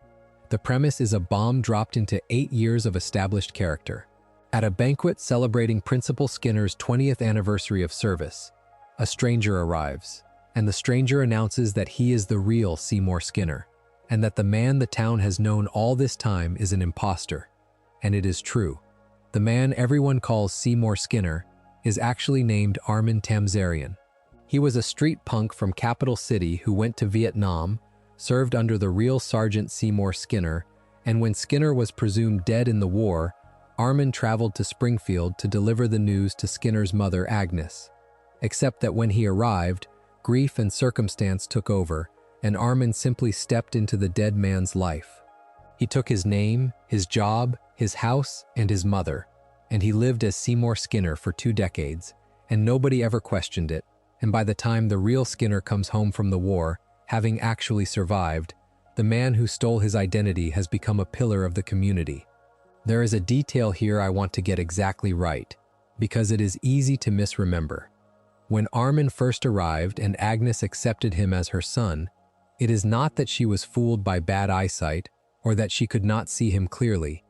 The premise is a bomb dropped into 8 years of established character. At a banquet celebrating Principal Skinner's 20th anniversary of service, a stranger arrives, and the stranger announces that he is the real Seymour Skinner, and that the man the town has known all this time is an impostor. And it is true. The man everyone calls Seymour Skinner is actually named Armin Tamzarian. He was a street punk from Capital City who went to Vietnam, served under the real Sergeant Seymour Skinner, and when Skinner was presumed dead in the war, Armin traveled to Springfield to deliver the news to Skinner's mother, Agnes. Except that when he arrived, grief and circumstance took over, and Armin simply stepped into the dead man's life. He took his name, his job, his house, and his mother, and he lived as Seymour Skinner for 2 decades, and nobody ever questioned it. And by the time the real Skinner comes home from the war, having actually survived, the man who stole his identity has become a pillar of the community. There is a detail here I want to get exactly right, because it is easy to misremember. When Armin first arrived and Agnes accepted him as her son, it is not that she was fooled by bad eyesight or that she could not see him clearly.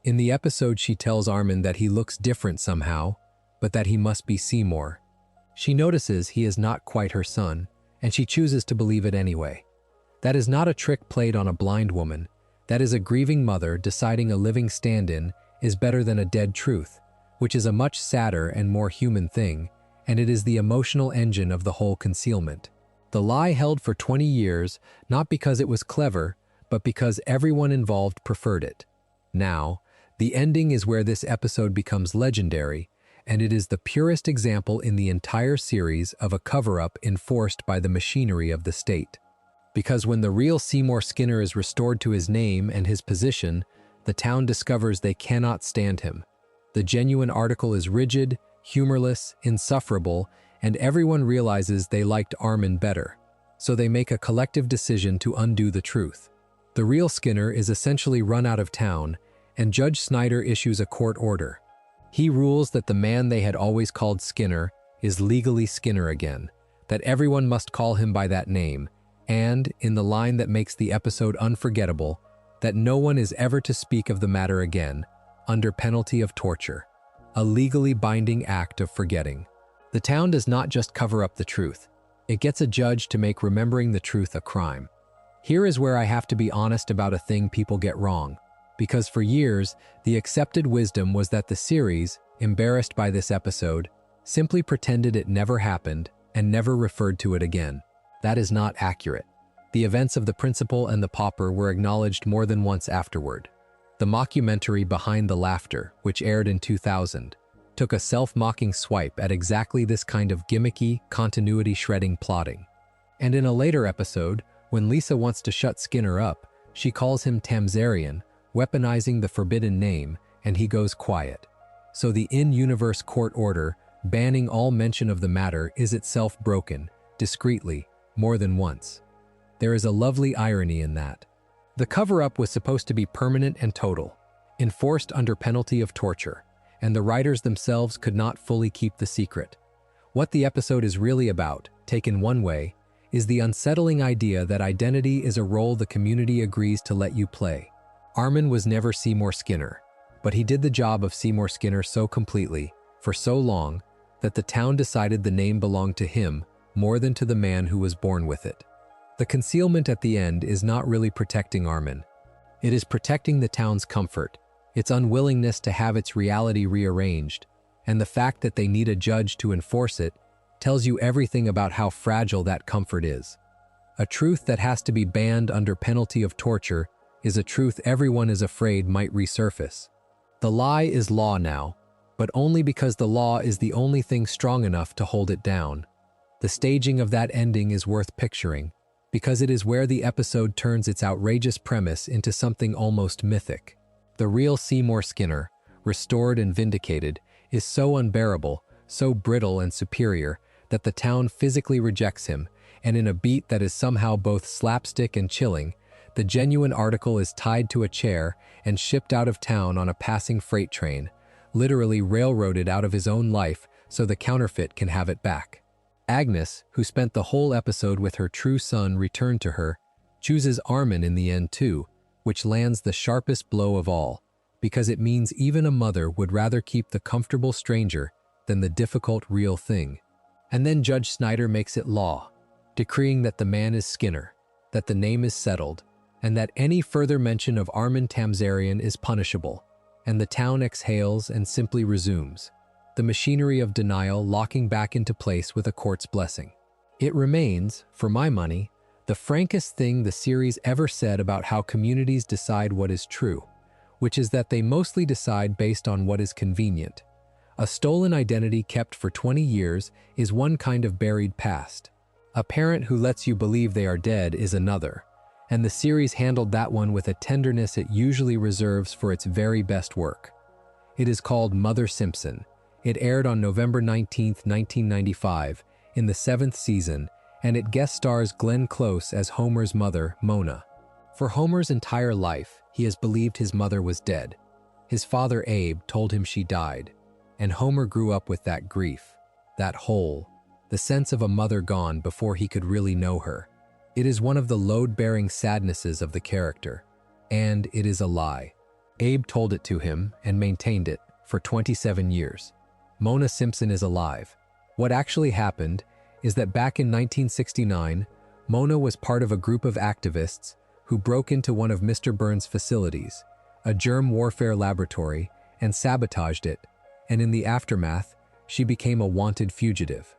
In the episode, she tells Armin that he looks different somehow, but that he must be Seymour. She notices he is not quite her son, and she chooses to believe it anyway. That is not a trick played on a blind woman. That is a grieving mother deciding a living stand-in is better than a dead truth, which is a much sadder and more human thing, and it is the emotional engine of the whole concealment. The lie held for 20 years, not because it was clever, but because everyone involved preferred it. Now, the ending is where this episode becomes legendary, and it is the purest example in the entire series of a cover-up enforced by the machinery of the state. Because when the real Seymour Skinner is restored to his name and his position, the town discovers they cannot stand him. The genuine article is rigid, humorless, insufferable, and everyone realizes they liked Armin better. So they make a collective decision to undo the truth. The real Skinner is essentially run out of town, and Judge Snyder issues a court order. He rules that the man they had always called Skinner is legally Skinner again, that everyone must call him by that name, and, in the line that makes the episode unforgettable, that no one is ever to speak of the matter again, under penalty of torture. A legally binding act of forgetting. The town does not just cover up the truth. It gets a judge to make remembering the truth a crime. Here is where I have to be honest about a thing people get wrong, because for years, the accepted wisdom was that the series, embarrassed by this episode, simply pretended it never happened and never referred to it again. That is not accurate. The events of the principal and the pauper were acknowledged more than once afterward. The mockumentary Behind the Laughter, which aired in 2000, took a self-mocking swipe at exactly this kind of gimmicky, continuity-shredding plotting. And in a later episode, when Lisa wants to shut Skinner up, she calls him Tamzarian, weaponizing the forbidden name, and he goes quiet. So the in-universe court order, banning all mention of the matter, is itself broken, discreetly, more than once. There is a lovely irony in that. The cover-up was supposed to be permanent and total, enforced under penalty of torture, and the writers themselves could not fully keep the secret. What the episode is really about, taken one way, is the unsettling idea that identity is a role the community agrees to let you play. Armin was never Seymour Skinner, but he did the job of Seymour Skinner so completely, for so long, that the town decided the name belonged to him more than to the man who was born with it. The concealment at the end is not really protecting Armin. It is protecting the town's comfort, its unwillingness to have its reality rearranged, and the fact that they need a judge to enforce it tells you everything about how fragile that comfort is. A truth that has to be banned under penalty of torture is a truth everyone is afraid might resurface. The lie is law now, but only because the law is the only thing strong enough to hold it down. The staging of that ending is worth picturing, because it is where the episode turns its outrageous premise into something almost mythic. The real Seymour Skinner, restored and vindicated, is so unbearable, so brittle and superior, that the town physically rejects him, and in a beat that is somehow both slapstick and chilling, the genuine article is tied to a chair and shipped out of town on a passing freight train, literally railroaded out of his own life so the counterfeit can have it back. Agnes, who spent the whole episode with her true son returned to her, chooses Armin in the end too, which lands the sharpest blow of all, because it means even a mother would rather keep the comfortable stranger than the difficult real thing. And then Judge Snyder makes it law, decreeing that the man is Skinner, that the name is settled, and that any further mention of Armin Tamzarian is punishable, and the town exhales and simply resumes, the machinery of denial locking back into place with a court's blessing. It remains, for my money, the frankest thing the series ever said about how communities decide what is true, which is that they mostly decide based on what is convenient. A stolen identity kept for 20 years is one kind of buried past. A parent who lets you believe they are dead is another, and the series handled that one with a tenderness it usually reserves for its very best work. It is called Mother Simpson. It aired on November 19, 1995, in the 7th season, and it guest stars Glenn Close as Homer's mother, Mona. For Homer's entire life, he has believed his mother was dead. His father, Abe, told him she died, and Homer grew up with that grief, that hole, the sense of a mother gone before he could really know her. It is one of the load-bearing sadnesses of the character, and it is a lie. Abe told it to him and maintained it for 27 years. Mona Simpson is alive. What actually happened is that back in 1969, Mona was part of a group of activists who broke into one of Mr. Burns' facilities, a germ warfare laboratory, and sabotaged it, and in the aftermath, she became a wanted fugitive.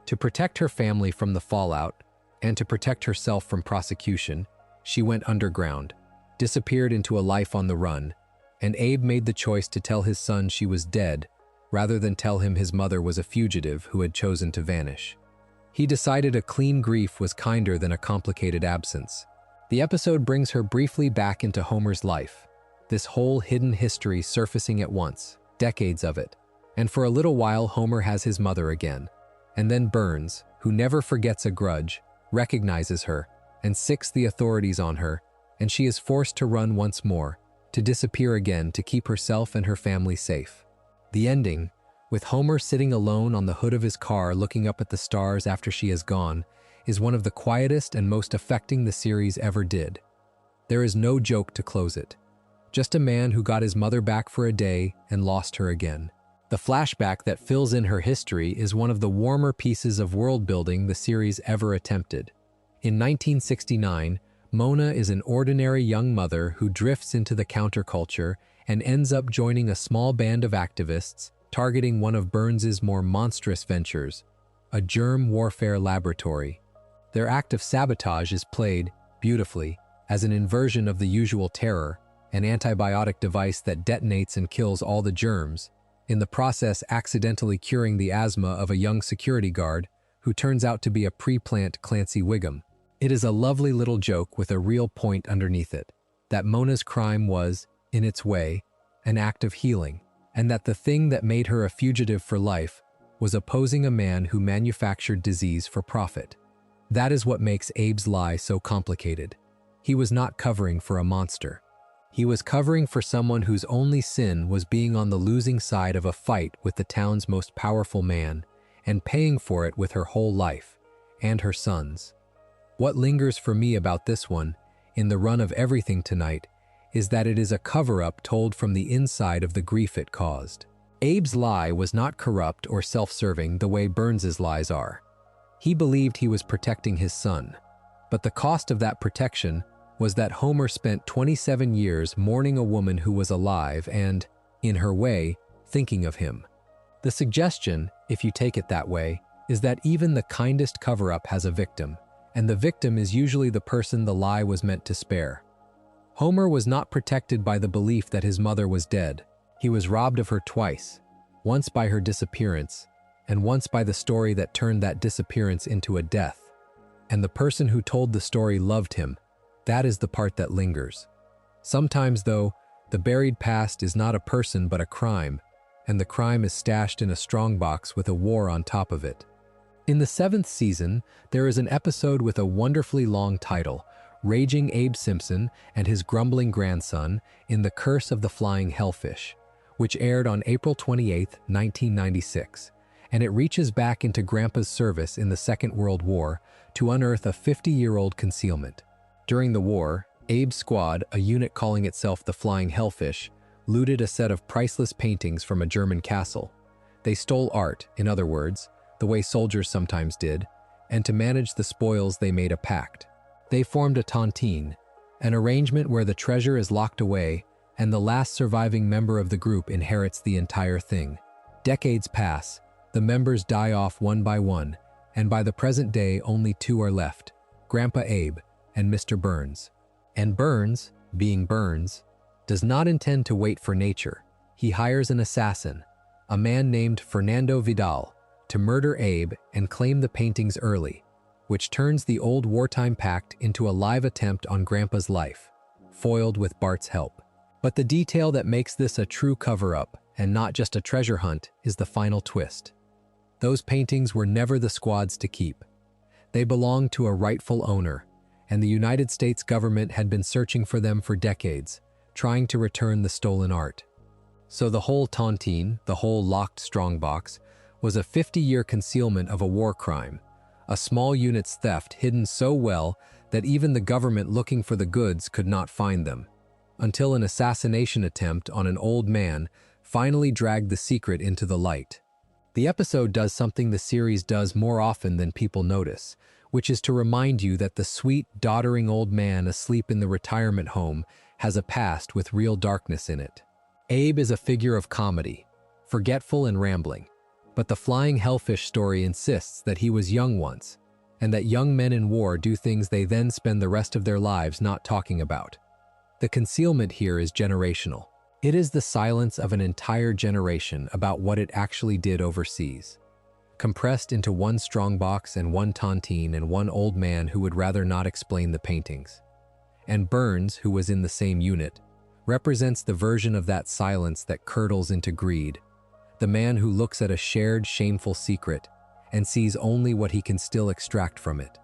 To protect her family from the fallout, and to protect herself from prosecution, she went underground, disappeared into a life on the run, and Abe made the choice to tell his son she was dead rather than tell him his mother was a fugitive who had chosen to vanish. He decided a clean grief was kinder than a complicated absence. The episode brings her briefly back into Homer's life, this whole hidden history surfacing at once, decades of it. And for a little while, Homer has his mother again. And then Burns, who never forgets a grudge, recognizes her and sicks the authorities on her, and she is forced to run once more, to disappear again to keep herself and her family safe. The ending, with Homer sitting alone on the hood of his car looking up at the stars after she is gone, is one of the quietest and most affecting the series ever did. There is no joke to close it. Just a man who got his mother back for a day and lost her again. The flashback that fills in her history is one of the warmer pieces of world-building the series ever attempted. In 1969, Mona is an ordinary young mother who drifts into the counterculture and ends up joining a small band of activists targeting one of Burns's more monstrous ventures, a germ warfare laboratory. Their act of sabotage is played, beautifully, as an inversion of the usual terror, an antibiotic device that detonates and kills all the germs, in the process accidentally curing the asthma of a young security guard who turns out to be a pre-plant Clancy Wiggum. It is a lovely little joke with a real point underneath it, that Mona's crime was, in its way, an act of healing, and that the thing that made her a fugitive for life was opposing a man who manufactured disease for profit. That is what makes Abe's lie so complicated. He was not covering for a monster. He was covering for someone whose only sin was being on the losing side of a fight with the town's most powerful man, and paying for it with her whole life, and her son's. What lingers for me about this one, in the run of everything tonight, is that it is a cover-up told from the inside of the grief it caused. Abe's lie was not corrupt or self-serving the way Burns's lies are. He believed he was protecting his son, but the cost of that protection was that Homer spent 27 years mourning a woman who was alive and, in her way, thinking of him. The suggestion, if you take it that way, is that even the kindest cover-up has a victim, and the victim is usually the person the lie was meant to spare. Homer was not protected by the belief that his mother was dead. He was robbed of her twice, once by her disappearance, and once by the story that turned that disappearance into a death. And the person who told the story loved him. That is the part that lingers. Sometimes, though, the buried past is not a person but a crime, and the crime is stashed in a strongbox with a war on top of it. In the 7th season, there is an episode with a wonderfully long title, Raging Abe Simpson and His Grumbling Grandson in The Curse of the Flying Hellfish, which aired on April 28, 1996, and it reaches back into Grandpa's service in the Second World War to unearth a 50-year-old concealment. During the war, Abe's squad, a unit calling itself the Flying Hellfish, looted a set of priceless paintings from a German castle. They stole art, in other words, the way soldiers sometimes did, and to manage the spoils they made a pact. They formed a tontine, an arrangement where the treasure is locked away and the last surviving member of the group inherits the entire thing. Decades pass, the members die off one by one, and by the present day only 2 are left, Grandpa Abe and Mr. Burns. And Burns, being Burns, does not intend to wait for nature. He hires an assassin, a man named Fernando Vidal, to murder Abe and claim the paintings early, which turns the old wartime pact into a live attempt on Grandpa's life, foiled with Bart's help. But the detail that makes this a true cover-up and not just a treasure hunt is the final twist. Those paintings were never the squad's to keep. They belonged to a rightful owner, and the United States government had been searching for them for decades, trying to return the stolen art. So the whole tontine, the whole locked strongbox, was a 50-year concealment of a war crime, a small unit's theft hidden so well that even the government looking for the goods could not find them, until an assassination attempt on an old man finally dragged the secret into the light. The episode does something the series does more often than people notice, which is to remind you that the sweet, doddering old man asleep in the retirement home has a past with real darkness in it. Abe is a figure of comedy, forgetful and rambling, but the flying hellfish story insists that he was young once, and that young men in war do things they then spend the rest of their lives not talking about. The concealment here is generational. It is the silence of an entire generation about what it actually did overseas, compressed into one strongbox and one tontine and one old man who would rather not explain the paintings. And Burns, who was in the same unit, represents the version of that silence that curdles into greed, the man who looks at a shared, shameful secret and sees only what he can still extract from it.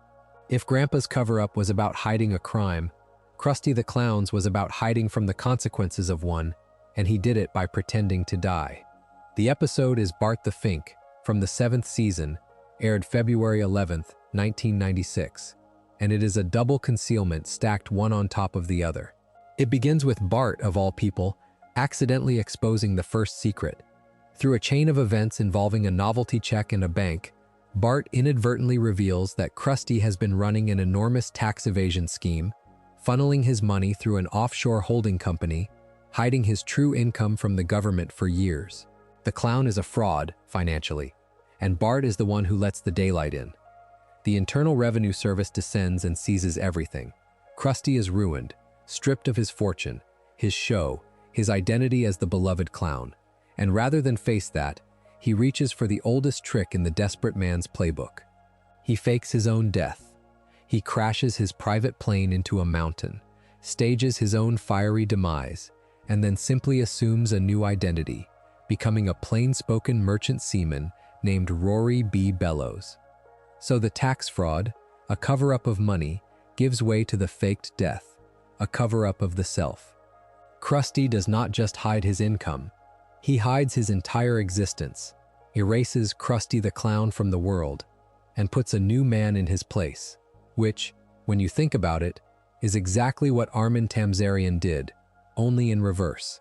If Grandpa's cover-up was about hiding a crime, Krusty the Clown's was about hiding from the consequences of one, and he did it by pretending to die. The episode is Bart the Fink, from the 7th season, aired February 11th, 1996, and it is a double concealment stacked one on top of the other. It begins with Bart, of all people, accidentally exposing the first secret. Through a chain of events involving a novelty check and a bank, Bart inadvertently reveals that Krusty has been running an enormous tax evasion scheme, funneling his money through an offshore holding company, hiding his true income from the government for years. The clown is a fraud, financially, and Bart is the one who lets the daylight in. The Internal Revenue Service descends and seizes everything. Krusty is ruined, stripped of his fortune, his show, his identity as the beloved clown. And rather than face that, he reaches for the oldest trick in the desperate man's playbook. He fakes his own death. He crashes his private plane into a mountain, stages his own fiery demise, and then simply assumes a new identity, becoming a plain-spoken merchant seaman named Rory B. Bellows. So the tax fraud, a cover-up of money, gives way to the faked death, a cover-up of the self. Krusty does not just hide his income. He hides his entire existence, erases Krusty the Clown from the world, and puts a new man in his place, which, when you think about it, is exactly what Armin Tamzarian did, only in reverse.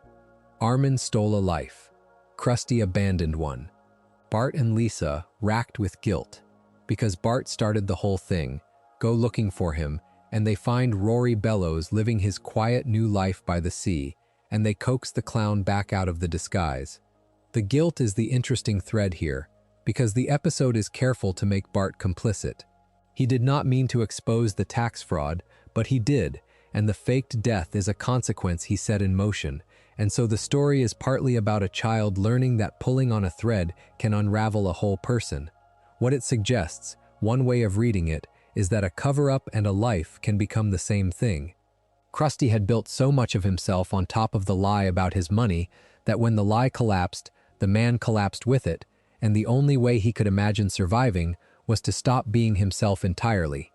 Armin stole a life. Krusty abandoned one. Bart and Lisa, racked with guilt, because Bart started the whole thing, go looking for him, and they find Rory Bellows living his quiet new life by the sea, and they coax the clown back out of the disguise. The guilt is the interesting thread here, because the episode is careful to make Bart complicit. He did not mean to expose the tax fraud, but he did, and the faked death is a consequence he set in motion, and so the story is partly about a child learning that pulling on a thread can unravel a whole person. What it suggests, one way of reading it, is that a cover-up and a life can become the same thing. Krusty had built so much of himself on top of the lie about his money that when the lie collapsed, the man collapsed with it, and the only way he could imagine surviving was to stop being himself entirely.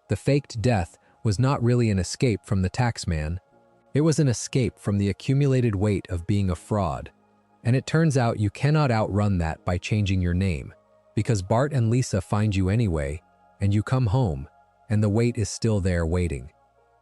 The faked death was not really an escape from the tax man. It was an escape from the accumulated weight of being a fraud. And it turns out you cannot outrun that by changing your name, because Bart and Lisa find you anyway, and you come home, and the weight is still there waiting.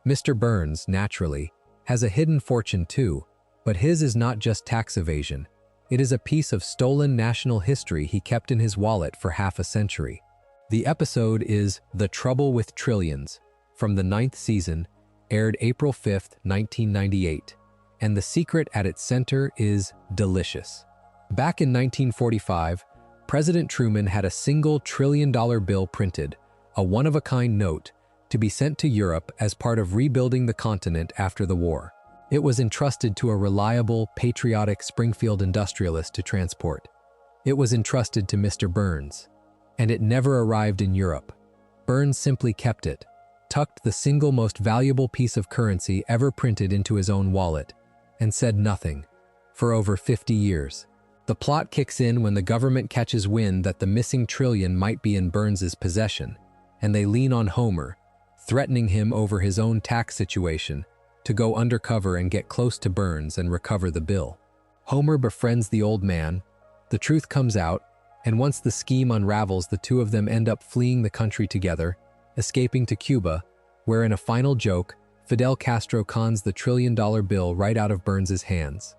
Mr. Burns, naturally, has a hidden fortune too, but his is not just tax evasion. It is a piece of stolen national history he kept in his wallet for half a century. The episode is The Trouble with Trillions, from the 9th season, aired April 5th, 1998, and the secret at its center is delicious. Back in 1945, President Truman had a single $1 trillion bill printed, a one-of-a-kind note, to be sent to Europe as part of rebuilding the continent after the war. It was entrusted to a reliable, patriotic Springfield industrialist to transport. It was entrusted to Mr. Burns, and it never arrived in Europe. Burns simply kept it, tucked the single most valuable piece of currency ever printed into his own wallet, and said nothing for over 50 years. The plot kicks in when the government catches wind that the missing trillion might be in Burns's possession, and they lean on Homer, threatening him over his own tax situation to go undercover and get close to Burns and recover the bill. Homer befriends the old man, the truth comes out, and once the scheme unravels, the two of them end up fleeing the country together, escaping to Cuba, where in a final joke, Fidel Castro cons the trillion-dollar bill right out of Burns's hands.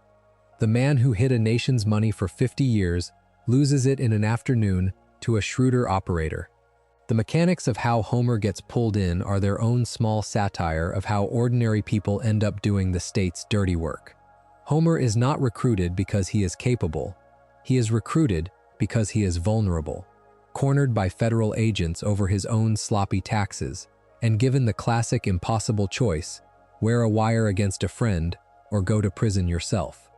The man who hid a nation's money for 50 years loses it in an afternoon to a shrewder operator. The mechanics of how Homer gets pulled in are their own small satire of how ordinary people end up doing the state's dirty work. Homer is not recruited because he is capable. He is recruited because he is vulnerable, cornered by federal agents over his own sloppy taxes, and given the classic impossible choice, wear a wire against a friend or go to prison yourself.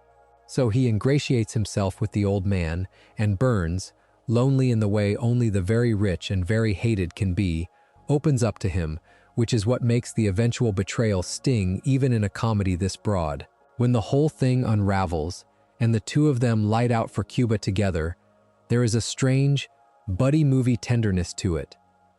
So he ingratiates himself with the old man, and Burns, lonely in the way only the very rich and very hated can be, opens up to him, which is what makes the eventual betrayal sting even in a comedy this broad. When the whole thing unravels, and the two of them light out for Cuba together, there is a strange, buddy movie tenderness to it.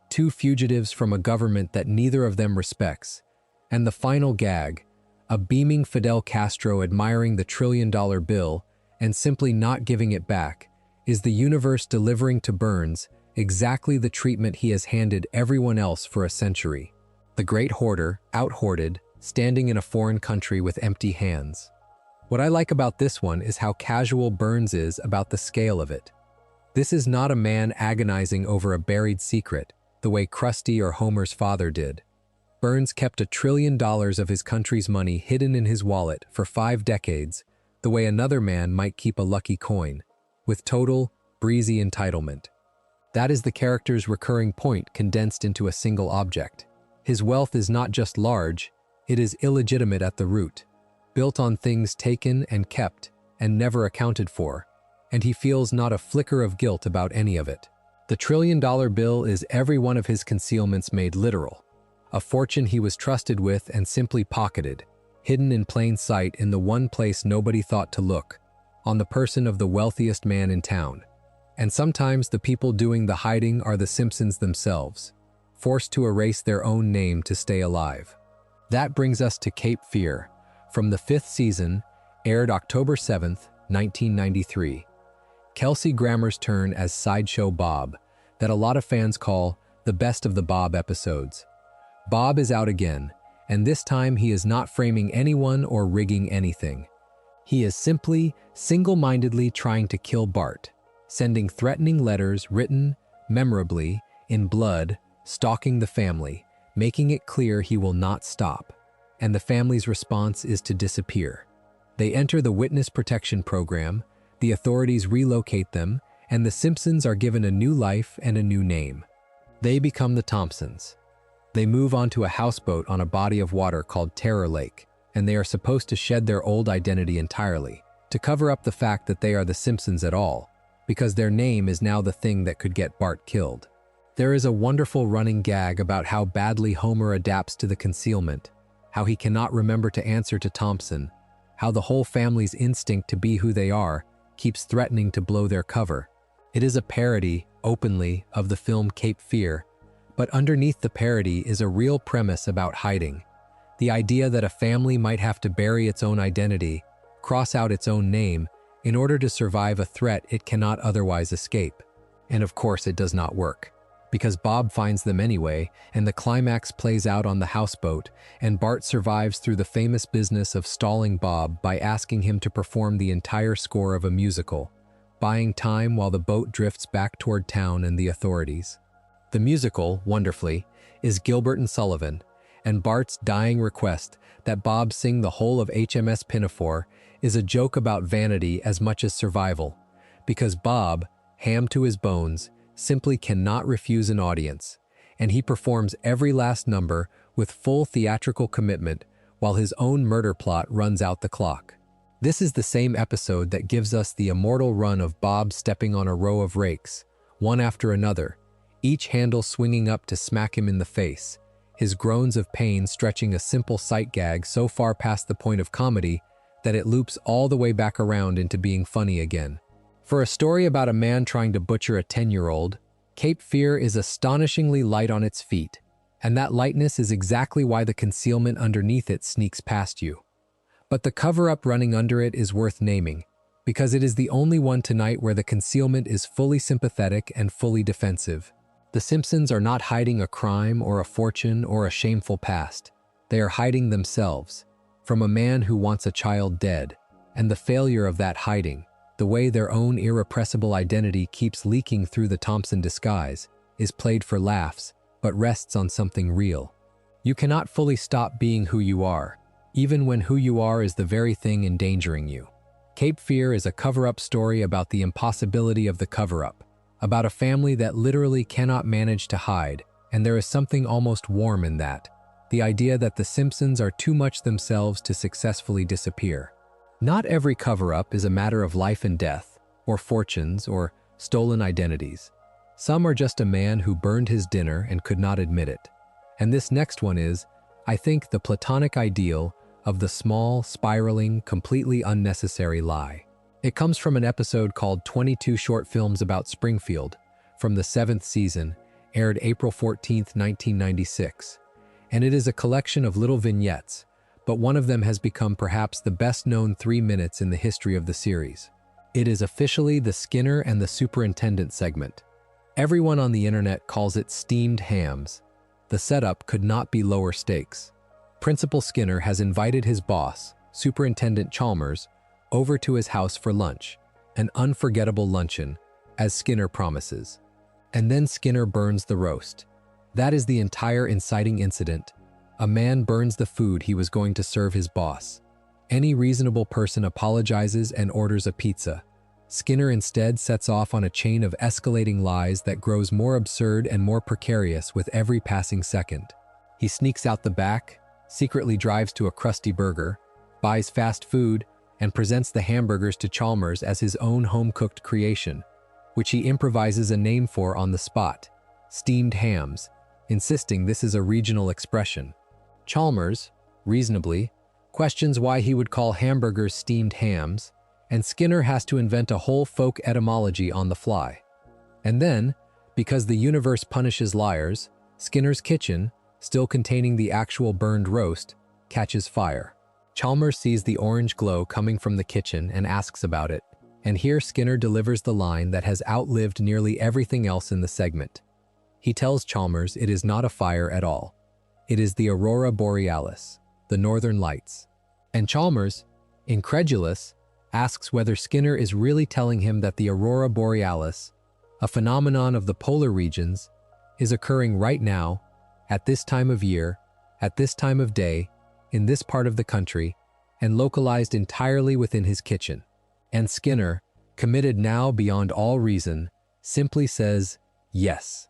Two fugitives from a government that neither of them respects, and the final gag, a beaming Fidel Castro admiring the trillion-dollar bill and simply not giving it back, is the universe delivering to Burns exactly the treatment he has handed everyone else for a century. The great hoarder, out-hoarded, standing in a foreign country with empty hands. What I like about this one is how casual Burns is about the scale of it. This is not a man agonizing over a buried secret, the way Krusty or Homer's father did. Burns kept $1 trillion of his country's money hidden in his wallet for 5 decades, the way another man might keep a lucky coin, with total, breezy entitlement. That is the character's recurring point condensed into a single object. His wealth is not just large, it is illegitimate at the root, built on things taken and kept and never accounted for, and he feels not a flicker of guilt about any of it. The $1 trillion bill is every one of his concealments made literal, a fortune he was trusted with and simply pocketed, hidden in plain sight in the one place nobody thought to look, on the person of the wealthiest man in town. And sometimes the people doing the hiding are the Simpsons themselves, forced to erase their own name to stay alive. That brings us to Cape Fear, from the 5th season, aired October 7th, 1993. Kelsey Grammer's turn as Sideshow Bob, that a lot of fans call the best of the Bob episodes. Bob is out again, and this time he is not framing anyone or rigging anything. He is simply, single-mindedly trying to kill Bart, sending threatening letters written, memorably, in blood, stalking the family, making it clear he will not stop, and the family's response is to disappear. They enter the witness protection program, the authorities relocate them, and the Simpsons are given a new life and a new name. They become the Thompsons. They move onto a houseboat on a body of water called Terror Lake, and they are supposed to shed their old identity entirely, to cover up the fact that they are the Simpsons at all, because their name is now the thing that could get Bart killed. There is a wonderful running gag about how badly Homer adapts to the concealment, how he cannot remember to answer to Thompson, how the whole family's instinct to be who they are keeps threatening to blow their cover. It is a parody, openly, of the film Cape Fear, but underneath the parody is a real premise about hiding. The idea that a family might have to bury its own identity, cross out its own name, in order to survive a threat it cannot otherwise escape. And of course it does not work, because Bob finds them anyway, and the climax plays out on the houseboat, and Bart survives through the famous business of stalling Bob by asking him to perform the entire score of a musical, buying time while the boat drifts back toward town and the authorities. The musical, wonderfully, is Gilbert and Sullivan, and Bart's dying request that Bob sing the whole of HMS Pinafore is a joke about vanity as much as survival, because Bob, ham to his bones, simply cannot refuse an audience, and he performs every last number with full theatrical commitment, while his own murder plot runs out the clock. This is the same episode that gives us the immortal run of Bob stepping on a row of rakes, one after another, each handle swinging up to smack him in the face, his groans of pain stretching a simple sight gag so far past the point of comedy that it loops all the way back around into being funny again. For a story about a man trying to butcher a 10-year-old, Cape Fear is astonishingly light on its feet, and that lightness is exactly why the concealment underneath it sneaks past you. But the cover-up running under it is worth naming, because it is the only one tonight where the concealment is fully sympathetic and fully defensive. The Simpsons are not hiding a crime or a fortune or a shameful past. They are hiding themselves, from a man who wants a child dead, and the failure of that hiding, the way their own irrepressible identity keeps leaking through the Thompson disguise, is played for laughs, but rests on something real. You cannot fully stop being who you are, even when who you are is the very thing endangering you. Cape Fear is a cover-up story about the impossibility of the cover-up, about a family that literally cannot manage to hide, and there is something almost warm in that, the idea that the Simpsons are too much themselves to successfully disappear. Not every cover-up is a matter of life and death, or fortunes, or stolen identities. Some are just a man who burned his dinner and could not admit it. And this next one is, I think, the platonic ideal of the small, spiraling, completely unnecessary lie. It comes from an episode called 22 Short Films About Springfield, from the 7th season, aired April 14, 1996. And it is a collection of little vignettes, but one of them has become perhaps the best-known 3 minutes in the history of the series. It is officially the Skinner and the Superintendent segment. Everyone on the internet calls it steamed hams. The setup could not be lower stakes. Principal Skinner has invited his boss, Superintendent Chalmers, over to his house for lunch, an unforgettable luncheon, as Skinner promises. And then Skinner burns the roast. That is the entire inciting incident. A man burns the food he was going to serve his boss. Any reasonable person apologizes and orders a pizza. Skinner instead sets off on a chain of escalating lies that grows more absurd and more precarious with every passing second. He sneaks out the back, secretly drives to a Krusty burger, buys fast food, and presents the hamburgers to Chalmers as his own home-cooked creation, which he improvises a name for on the spot, steamed hams, insisting this is a regional expression. Chalmers, reasonably, questions why he would call hamburgers steamed hams, and Skinner has to invent a whole folk etymology on the fly. And then, because the universe punishes liars, Skinner's kitchen, still containing the actual burned roast, catches fire. Chalmers sees the orange glow coming from the kitchen and asks about it, and here Skinner delivers the line that has outlived nearly everything else in the segment. He tells Chalmers it is not a fire at all. It is the aurora borealis, the northern lights. And Chalmers, incredulous, asks whether Skinner is really telling him that the aurora borealis, a phenomenon of the polar regions, is occurring right now, at this time of year, at this time of day, in this part of the country, and localized entirely within his kitchen. And Skinner, committed now beyond all reason, simply says, yes.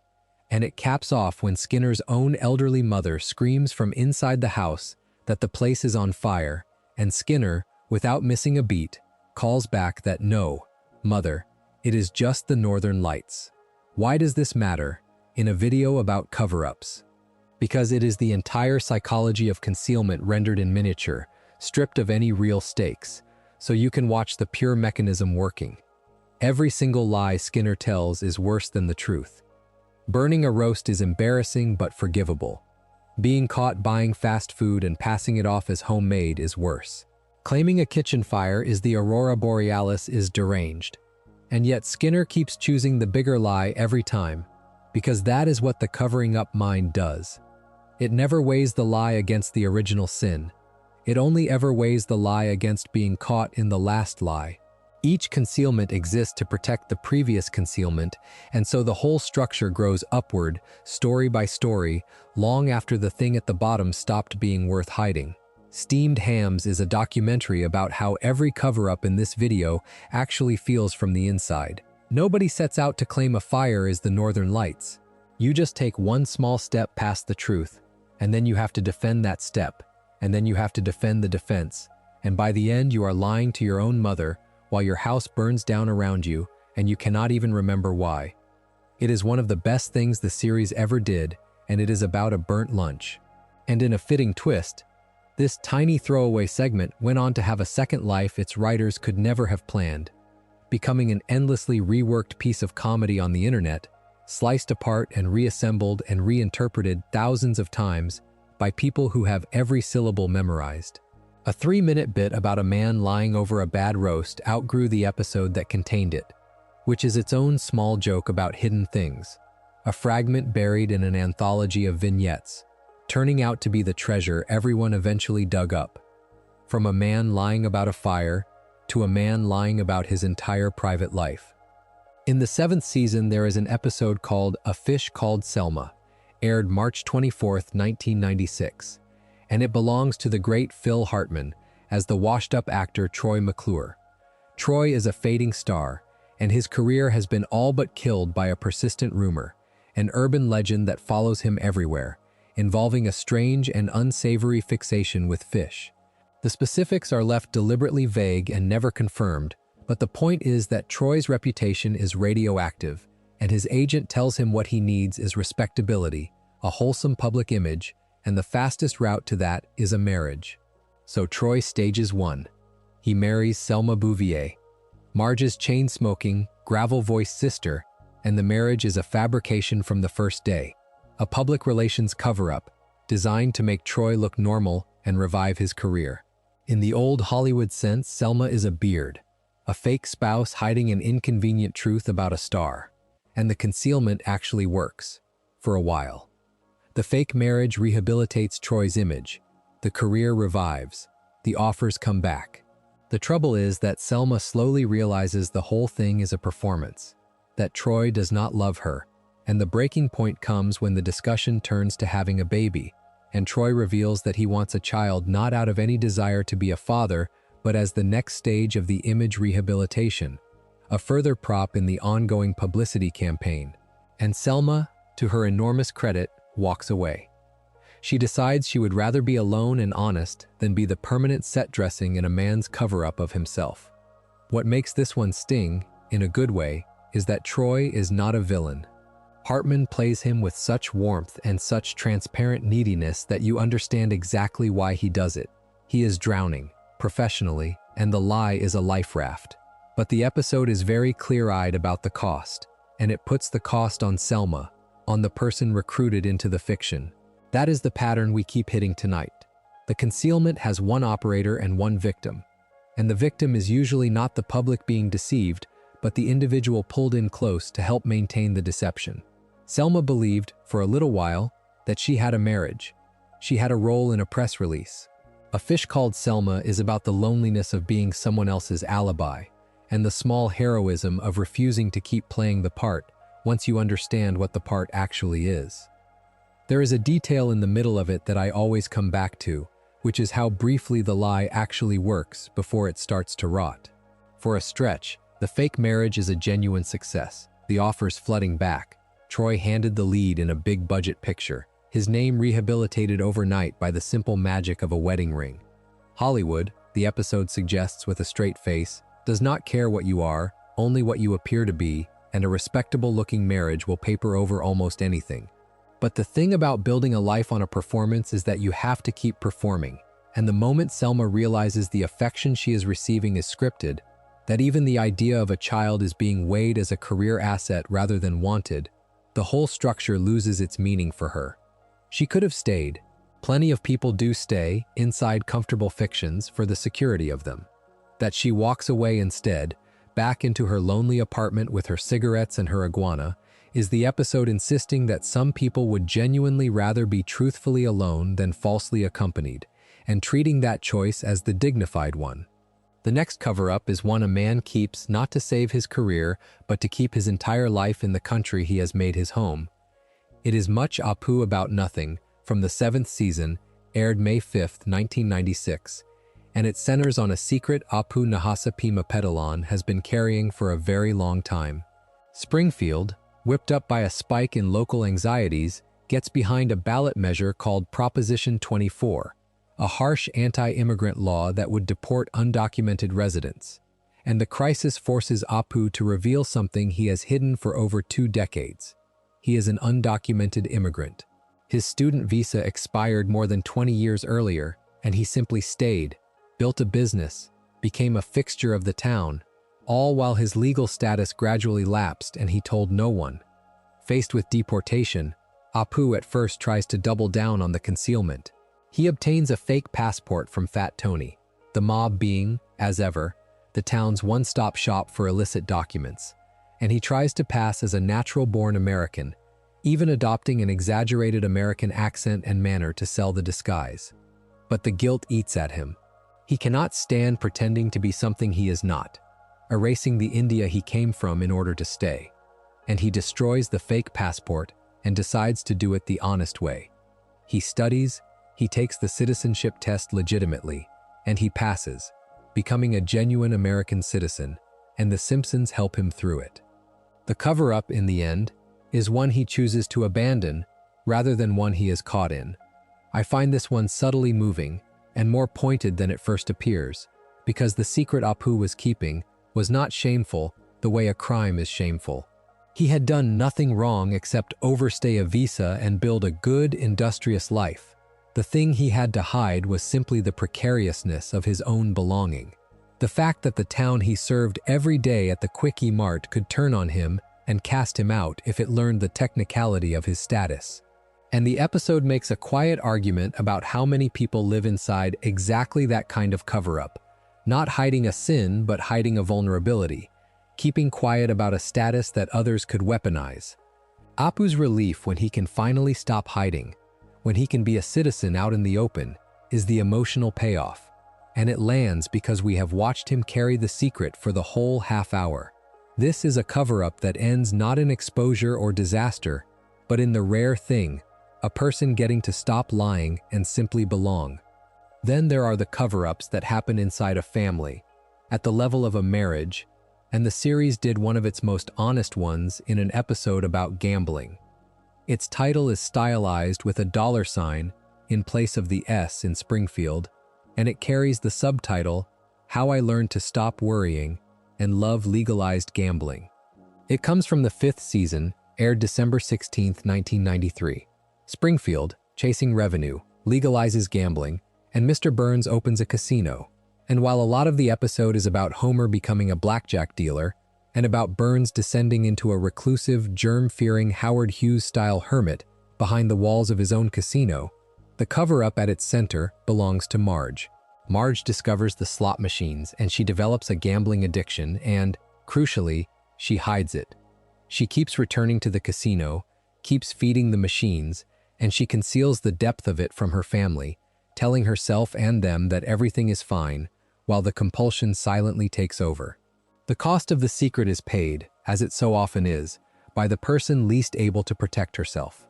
And it caps off when Skinner's own elderly mother screams from inside the house that the place is on fire, and Skinner, without missing a beat, calls back that no, mother, it is just the northern lights. Why does this matter in a video about cover-ups? Because it is the entire psychology of concealment rendered in miniature, stripped of any real stakes, so you can watch the pure mechanism working. Every single lie Skinner tells is worse than the truth. Burning a roast is embarrassing but forgivable. Being caught buying fast food and passing it off as homemade is worse. Claiming a kitchen fire is the aurora borealis is deranged. And yet Skinner keeps choosing the bigger lie every time, because that is what the covering up mind does. It never weighs the lie against the original sin. It only ever weighs the lie against being caught in the last lie. Each concealment exists to protect the previous concealment, and so the whole structure grows upward, story by story, long after the thing at the bottom stopped being worth hiding. Steamed Hams is a documentary about how every cover-up in this video actually feels from the inside. Nobody sets out to claim a fire is the northern lights. You just take one small step past the truth, and then you have to defend that step, and then you have to defend the defense, and by the end you are lying to your own mother while your house burns down around you and you cannot even remember why. It is one of the best things the series ever did, and it is about a burnt lunch. And in a fitting twist, this tiny throwaway segment went on to have a second life its writers could never have planned, becoming an endlessly reworked piece of comedy on the internet, sliced apart and reassembled and reinterpreted thousands of times by people who have every syllable memorized. A 3-minute bit about a man lying over a bad roast outgrew the episode that contained it, which is its own small joke about hidden things, a fragment buried in an anthology of vignettes, turning out to be the treasure everyone eventually dug up. From a man lying about a fire to a man lying about his entire private life. In the 7th season, there is an episode called A Fish Called Selma, aired March 24, 1996, and it belongs to the great Phil Hartman as the washed-up actor Troy McClure. Troy is a fading star, and his career has been all but killed by a persistent rumor, an urban legend that follows him everywhere, involving a strange and unsavory fixation with fish. The specifics are left deliberately vague and never confirmed, but the point is that Troy's reputation is radioactive, and his agent tells him what he needs is respectability, a wholesome public image, and the fastest route to that is a marriage. So Troy stages 1. He marries Selma Bouvier, Marge's chain-smoking, gravel-voiced sister, and the marriage is a fabrication from the first day, a public relations cover-up designed to make Troy look normal and revive his career. In the old Hollywood sense, Selma is a beard, a fake spouse hiding an inconvenient truth about a star, and the concealment actually works, for a while. The fake marriage rehabilitates Troy's image, the career revives, the offers come back. The trouble is that Selma slowly realizes the whole thing is a performance, that Troy does not love her, and the breaking point comes when the discussion turns to having a baby, and Troy reveals that he wants a child not out of any desire to be a father, but as the next stage of the image rehabilitation, a further prop in the ongoing publicity campaign. And Selma, to her enormous credit, walks away. She decides she would rather be alone and honest than be the permanent set dressing in a man's cover-up of himself. What makes this one sting, in a good way, is that Troy is not a villain. Hartman plays him with such warmth and such transparent neediness that you understand exactly why he does it. He is drowning, professionally, and the lie is a life raft. But the episode is very clear-eyed about the cost, and it puts the cost on Selma, on the person recruited into the fiction. That is the pattern we keep hitting tonight. The concealment has one operator and one victim, and the victim is usually not the public being deceived, but the individual pulled in close to help maintain the deception. Selma believed, for a little while, that she had a marriage. She had a role in a press release. A Fish Called Selma is about the loneliness of being someone else's alibi, and the small heroism of refusing to keep playing the part once you understand what the part actually is. There is a detail in the middle of it that I always come back to, which is how briefly the lie actually works before it starts to rot. For a stretch, the fake marriage is a genuine success, the offers flooding back. Troy handed the lead in a big-budget picture, his name rehabilitated overnight by the simple magic of a wedding ring. Hollywood, the episode suggests with a straight face, does not care what you are, only what you appear to be, and a respectable-looking marriage will paper over almost anything. But the thing about building a life on a performance is that you have to keep performing, and the moment Selma realizes the affection she is receiving is scripted, that even the idea of a child is being weighed as a career asset rather than wanted, the whole structure loses its meaning for her. She could have stayed. Plenty of people do stay inside comfortable fictions for the security of them. That she walks away instead, back into her lonely apartment with her cigarettes and her iguana, is the episode insisting that some people would genuinely rather be truthfully alone than falsely accompanied, and treating that choice as the dignified one. The next cover-up is one a man keeps not to save his career, but to keep his entire life in the country he has made his home. It is much Apu About Nothing, from the 7th season, aired May 5, 1996, and it centers on a secret Apu Nahasa Pima Pedalon has been carrying for a very long time. Springfield, whipped up by a spike in local anxieties, gets behind a ballot measure called Proposition 24, a harsh anti-immigrant law that would deport undocumented residents. And the crisis forces Apu to reveal something he has hidden for over 2 decades. He is an undocumented immigrant. His student visa expired more than 20 years earlier, and he simply stayed, built a business, became a fixture of the town, all while his legal status gradually lapsed and he told no one. Faced with deportation, Apu at first tries to double down on the concealment. He obtains a fake passport from Fat Tony, the mob being, as ever, the town's one-stop shop for illicit documents, and he tries to pass as a natural-born American, even adopting an exaggerated American accent and manner to sell the disguise. But the guilt eats at him. He cannot stand pretending to be something he is not, erasing the India he came from in order to stay. And he destroys the fake passport and decides to do it the honest way. He studies, he takes the citizenship test legitimately, and he passes, becoming a genuine American citizen, and the Simpsons help him through it. The cover-up, in the end, is one he chooses to abandon rather than one he is caught in. I find this one subtly moving and more pointed than it first appears, because the secret Apu was keeping was not shameful the way a crime is shameful. He had done nothing wrong except overstay a visa and build a good, industrious life. The thing he had to hide was simply the precariousness of his own belonging. The fact that the town he served every day at the Quickie Mart could turn on him and cast him out if it learned the technicality of his status. And the episode makes a quiet argument about how many people live inside exactly that kind of cover-up, not hiding a sin but hiding a vulnerability, keeping quiet about a status that others could weaponize. Apu's relief when he can finally stop hiding, when he can be a citizen out in the open, is the emotional payoff. And it lands because we have watched him carry the secret for the whole half hour. This is a cover-up that ends not in exposure or disaster, but in the rare thing, a person getting to stop lying and simply belong. Then there are the cover-ups that happen inside a family, at the level of a marriage, and the series did one of its most honest ones in an episode about gambling. Its title is stylized with a $sign in place of the S in Springfield, and it carries the subtitle, How I Learned to Stop Worrying and Love Legalized Gambling. It comes from the 5th season, aired December 16, 1993. Springfield, chasing revenue, legalizes gambling, and Mr. Burns opens a casino. And while a lot of the episode is about Homer becoming a blackjack dealer, and about Burns descending into a reclusive, germ-fearing Howard Hughes-style hermit behind the walls of his own casino, the cover-up at its center belongs to Marge. Marge discovers the slot machines and she develops a gambling addiction and, crucially, she hides it. She keeps returning to the casino, keeps feeding the machines, and she conceals the depth of it from her family, telling herself and them that everything is fine, while the compulsion silently takes over. The cost of the secret is paid, as it so often is, by the person least able to protect herself.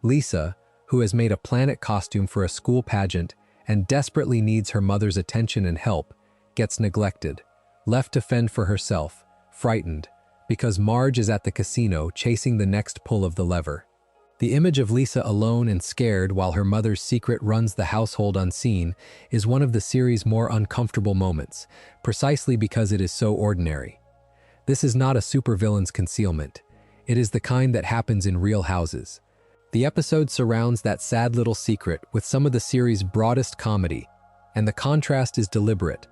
Lisa, who has made a planet costume for a school pageant and desperately needs her mother's attention and help, gets neglected, left to fend for herself, frightened, because Marge is at the casino chasing the next pull of the lever. The image of Lisa alone and scared while her mother's secret runs the household unseen is one of the series' more uncomfortable moments, precisely because it is so ordinary. This is not a supervillain's concealment. It is the kind that happens in real houses. The episode surrounds that sad little secret with some of the series' broadest comedy, and the contrast is deliberate.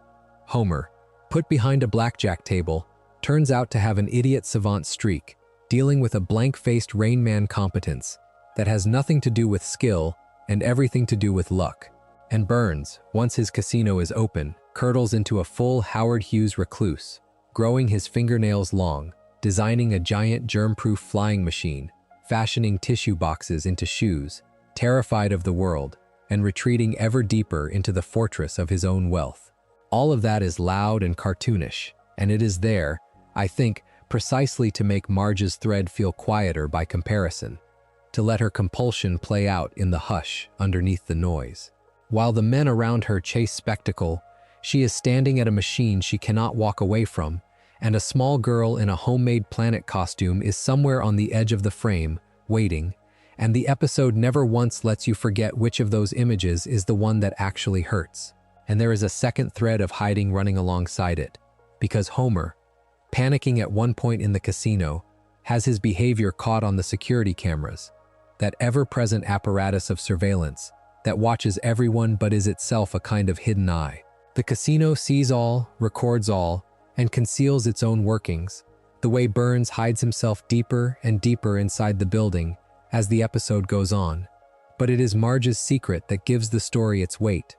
Homer, put behind a blackjack table, turns out to have an idiot savant streak, dealing with a blank-faced Rain Man competence that has nothing to do with skill and everything to do with luck. And Burns, once his casino is open, curdles into a full Howard Hughes recluse, growing his fingernails long, designing a giant germ-proof flying machine, fashioning tissue boxes into shoes, terrified of the world, and retreating ever deeper into the fortress of his own wealth. All of that is loud and cartoonish, and it is there, I think, precisely to make Marge's thread feel quieter by comparison, to let her compulsion play out in the hush underneath the noise. While the men around her chase spectacle, she is standing at a machine she cannot walk away from, and a small girl in a homemade planet costume is somewhere on the edge of the frame, waiting, and the episode never once lets you forget which of those images is the one that actually hurts. And there is a second thread of hiding running alongside it, because Homer, panicking at one point in the casino, has his behavior caught on the security cameras, that ever-present apparatus of surveillance that watches everyone but is itself a kind of hidden eye. The casino sees all, records all, and conceals its own workings, the way Burns hides himself deeper and deeper inside the building as the episode goes on. But it is Marge's secret that gives the story its weight.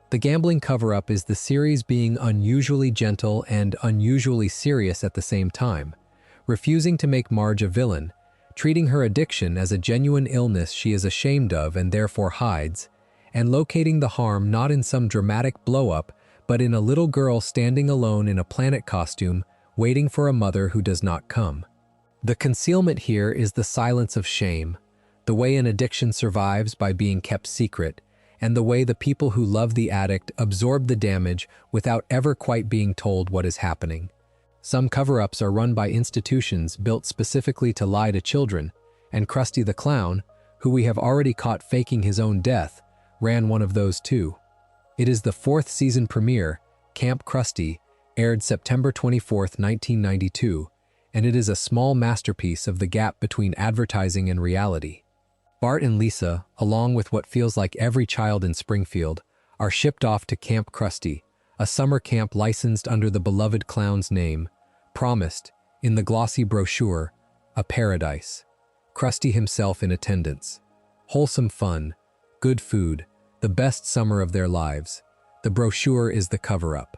The gambling cover-up is the series being unusually gentle and unusually serious at the same time, refusing to make Marge a villain, treating her addiction as a genuine illness she is ashamed of and therefore hides, and locating the harm not in some dramatic blow-up, but in a little girl standing alone in a planet costume, waiting for a mother who does not come. The concealment here is the silence of shame, the way an addiction survives by being kept secret, and the way the people who love the addict absorb the damage without ever quite being told what is happening. Some cover-ups are run by institutions built specifically to lie to children, and Krusty the Clown, who we have already caught faking his own death, ran one of those too. It is the 4th season premiere, Camp Krusty, aired September 24, 1992, and it is a small masterpiece of the gap between advertising and reality. Bart and Lisa, along with what feels like every child in Springfield, are shipped off to Camp Krusty, a summer camp licensed under the beloved clown's name, promised, in the glossy brochure, a paradise. Krusty himself in attendance. Wholesome fun, good food, the best summer of their lives. The brochure is the cover-up.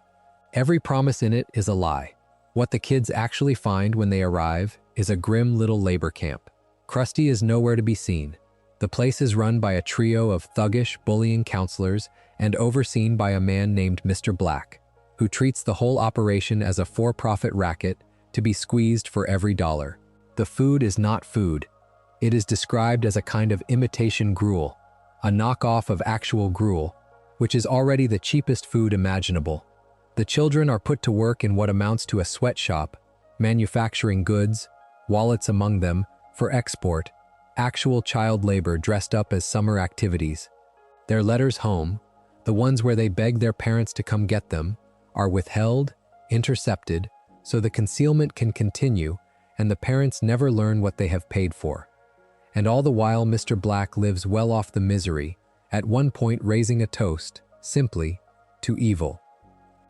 Every promise in it is a lie. What the kids actually find when they arrive is a grim little labor camp. Krusty is nowhere to be seen. The place is run by a trio of thuggish, bullying counselors and overseen by a man named Mr. Black, who treats the whole operation as a for-profit racket to be squeezed for every dollar. The food is not food. It is described as a kind of imitation gruel, a knockoff of actual gruel, which is already the cheapest food imaginable. The children are put to work in what amounts to a sweatshop, manufacturing goods, wallets among them, for export, actual child labor dressed up as summer activities. Their letters home, the ones where they beg their parents to come get them, are withheld, intercepted, so the concealment can continue and the parents never learn what they have paid for. And all the while Mr. Black lives well off the misery, at one point raising a toast, simply, to evil.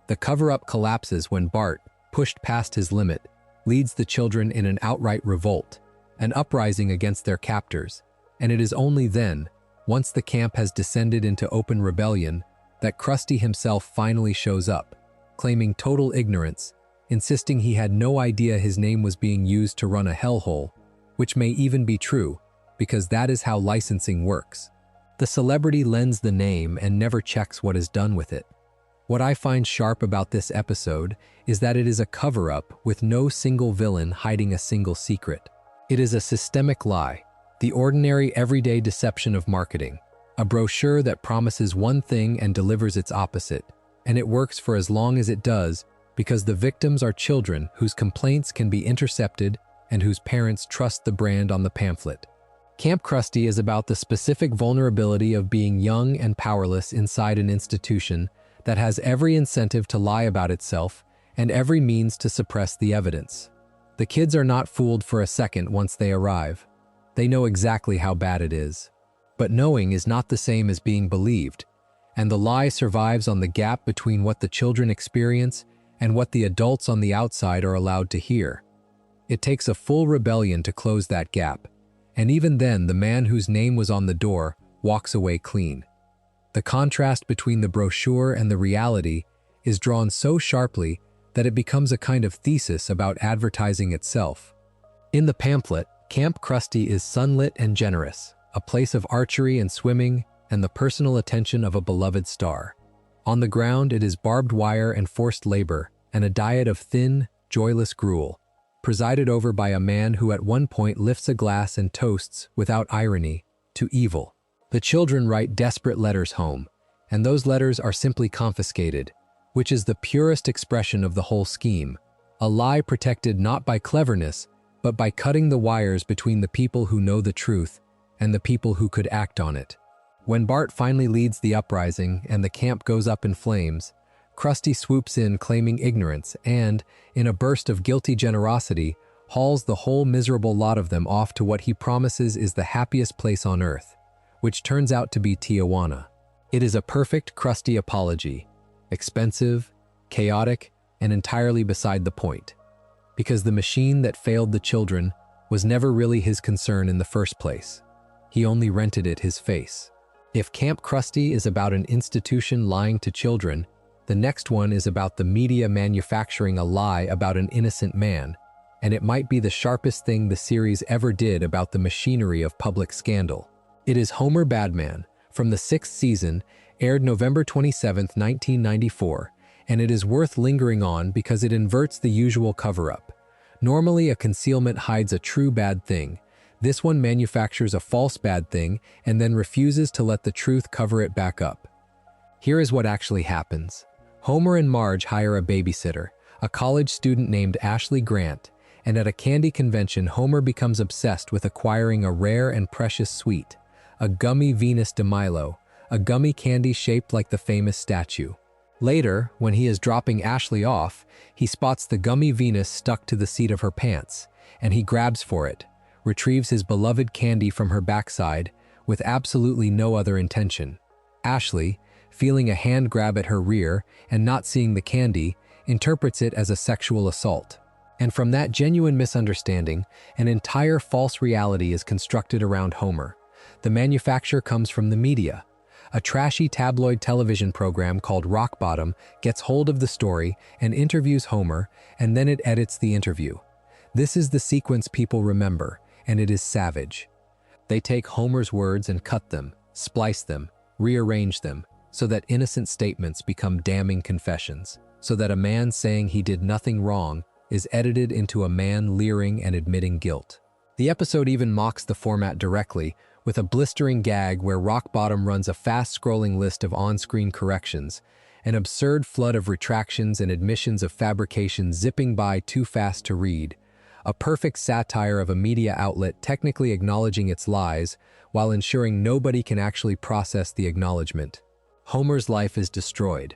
The cover-up collapses when Bart, pushed past his limit, leads the children in an outright revolt, an uprising against their captors, and it is only then, once the camp has descended into open rebellion, that Krusty himself finally shows up, claiming total ignorance, insisting he had no idea his name was being used to run a hellhole, which may even be true, because that is how licensing works. The celebrity lends the name and never checks what is done with it. What I find sharp about this episode is that it is a cover-up with no single villain hiding a single secret. It is a systemic lie, the ordinary everyday deception of marketing, a brochure that promises one thing and delivers its opposite, and it works for as long as it does because the victims are children whose complaints can be intercepted and whose parents trust the brand on the pamphlet. Camp Krusty is about the specific vulnerability of being young and powerless inside an institution that has every incentive to lie about itself and every means to suppress the evidence. The kids are not fooled for a second once they arrive. They know exactly how bad it is. But knowing is not the same as being believed, and the lie survives on the gap between what the children experience and what the adults on the outside are allowed to hear. It takes a full rebellion to close that gap, and even then the man whose name was on the door walks away clean. The contrast between the brochure and the reality is drawn so sharply that it becomes a kind of thesis about advertising itself. In the pamphlet, Camp Krusty is sunlit and generous, a place of archery and swimming and the personal attention of a beloved star. On the ground, it is barbed wire and forced labor, and a diet of thin, joyless gruel, presided over by a man who at one point lifts a glass and toasts, without irony, to evil. The children write desperate letters home, and those letters are simply confiscated, which is the purest expression of the whole scheme, a lie protected not by cleverness, but by cutting the wires between the people who know the truth and the people who could act on it. When Bart finally leads the uprising and the camp goes up in flames, Krusty swoops in claiming ignorance and, in a burst of guilty generosity, hauls the whole miserable lot of them off to what he promises is the happiest place on Earth, which turns out to be Tijuana. It is a perfect Krusty apology, expensive, chaotic, and entirely beside the point, because the machine that failed the children was never really his concern in the first place. He only rented it his face. If Camp Krusty is about an institution lying to children, the next one is about the media manufacturing a lie about an innocent man, and it might be the sharpest thing the series ever did about the machinery of public scandal. It is Homer Badman, from the 6th season, aired November 27, 1994, and it is worth lingering on because it inverts the usual cover-up. Normally, a concealment hides a true bad thing. This one manufactures a false bad thing and then refuses to let the truth cover it back up. Here is what actually happens. Homer and Marge hire a babysitter, a college student named Ashley Grant, and at a candy convention, Homer becomes obsessed with acquiring a rare and precious sweet, a gummy Venus de Milo, a gummy candy shaped like the famous statue. Later, when he is dropping Ashley off, he spots the gummy Venus stuck to the seat of her pants, and he grabs for it, retrieves his beloved candy from her backside, with absolutely no other intention. Ashley, feeling a hand grab at her rear and not seeing the candy, interprets it as a sexual assault. And from that genuine misunderstanding, an entire false reality is constructed around Homer. The manufacture comes from the media. A trashy tabloid television program called Rock Bottom gets hold of the story and interviews Homer, and then it edits the interview. This is the sequence people remember, and it is savage. They take Homer's words and cut them, splice them, rearrange them, so that innocent statements become damning confessions, so that a man saying he did nothing wrong is edited into a man leering and admitting guilt. The episode even mocks the format directly, with a blistering gag where Rock Bottom runs a fast-scrolling list of on-screen corrections, an absurd flood of retractions and admissions of fabrication zipping by too fast to read, a perfect satire of a media outlet technically acknowledging its lies while ensuring nobody can actually process the acknowledgement. Homer's life is destroyed.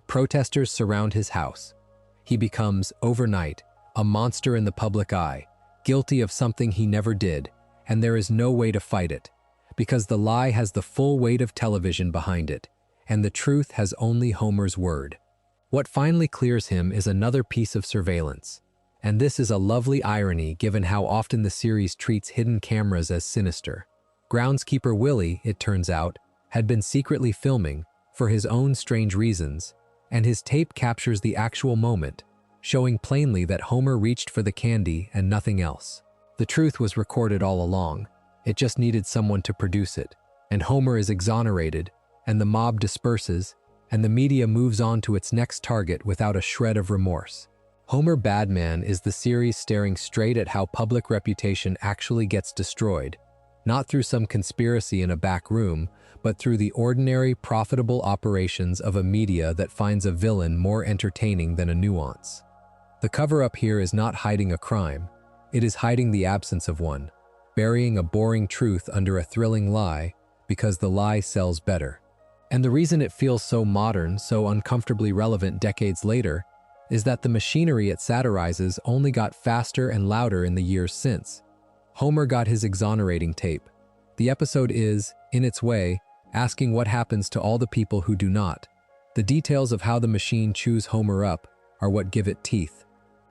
Protesters surround his house. He becomes, overnight, a monster in the public eye, guilty of something he never did, and there is no way to fight it, because the lie has the full weight of television behind it, and the truth has only Homer's word. What finally clears him is another piece of surveillance, and this is a lovely irony given how often the series treats hidden cameras as sinister. Groundskeeper Willie, it turns out, had been secretly filming, for his own strange reasons, and his tape captures the actual moment, showing plainly that Homer reached for the candy and nothing else. The truth was recorded all along. It just needed someone to produce it. And Homer is exonerated, and the mob disperses, and the media moves on to its next target without a shred of remorse. Homer Badman is the series staring straight at how public reputation actually gets destroyed, not through some conspiracy in a back room, but through the ordinary, profitable operations of a media that finds a villain more entertaining than a nuance. The cover-up here is not hiding a crime. It is hiding the absence of one, burying a boring truth under a thrilling lie because the lie sells better. And the reason it feels so modern, so uncomfortably relevant decades later, is that the machinery it satirizes only got faster and louder in the years since. Homer got his exonerating tape. The episode is, in its way, asking what happens to all the people who do not. The details of how the machine chews Homer up are what give it teeth.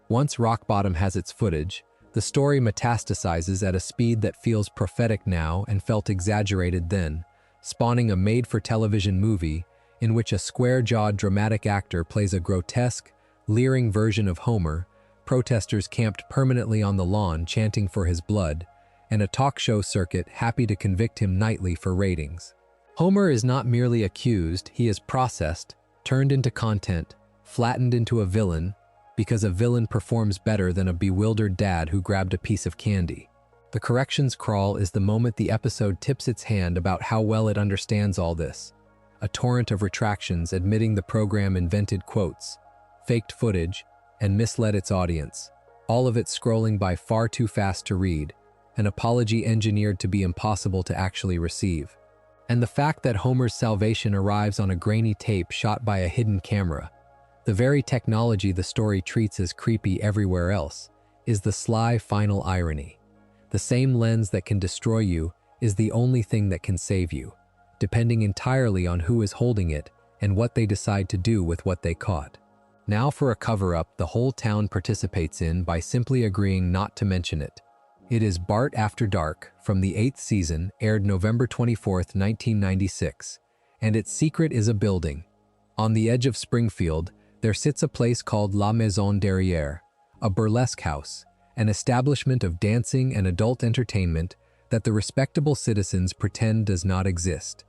Once Rock Bottom has its footage, the story metastasizes at a speed that feels prophetic now and felt exaggerated then, spawning a made-for-television movie in which a square-jawed dramatic actor plays a grotesque, leering version of Homer, protesters camped permanently on the lawn chanting for his blood, and a talk show circuit happy to convict him nightly for ratings. Homer is not merely accused, he is processed, turned into content, flattened into a villain, because a villain performs better than a bewildered dad who grabbed a piece of candy. The corrections crawl is the moment the episode tips its hand about how well it understands all this. A torrent of retractions admitting the program invented quotes, faked footage, and misled its audience, all of it scrolling by far too fast to read, an apology engineered to be impossible to actually receive. And the fact that Homer's salvation arrives on a grainy tape shot by a hidden camera, the very technology the story treats as creepy everywhere else, is the sly final irony. The same lens that can destroy you is the only thing that can save you, depending entirely on who is holding it and what they decide to do with what they caught. Now for a cover-up the whole town participates in by simply agreeing not to mention it. It is Bart After Dark from the 8th season, aired November 24, 1996, and its secret is a building. On the edge of Springfield, there sits a place called La Maison Derrière, a burlesque house, an establishment of dancing and adult entertainment that the respectable citizens pretend does not exist.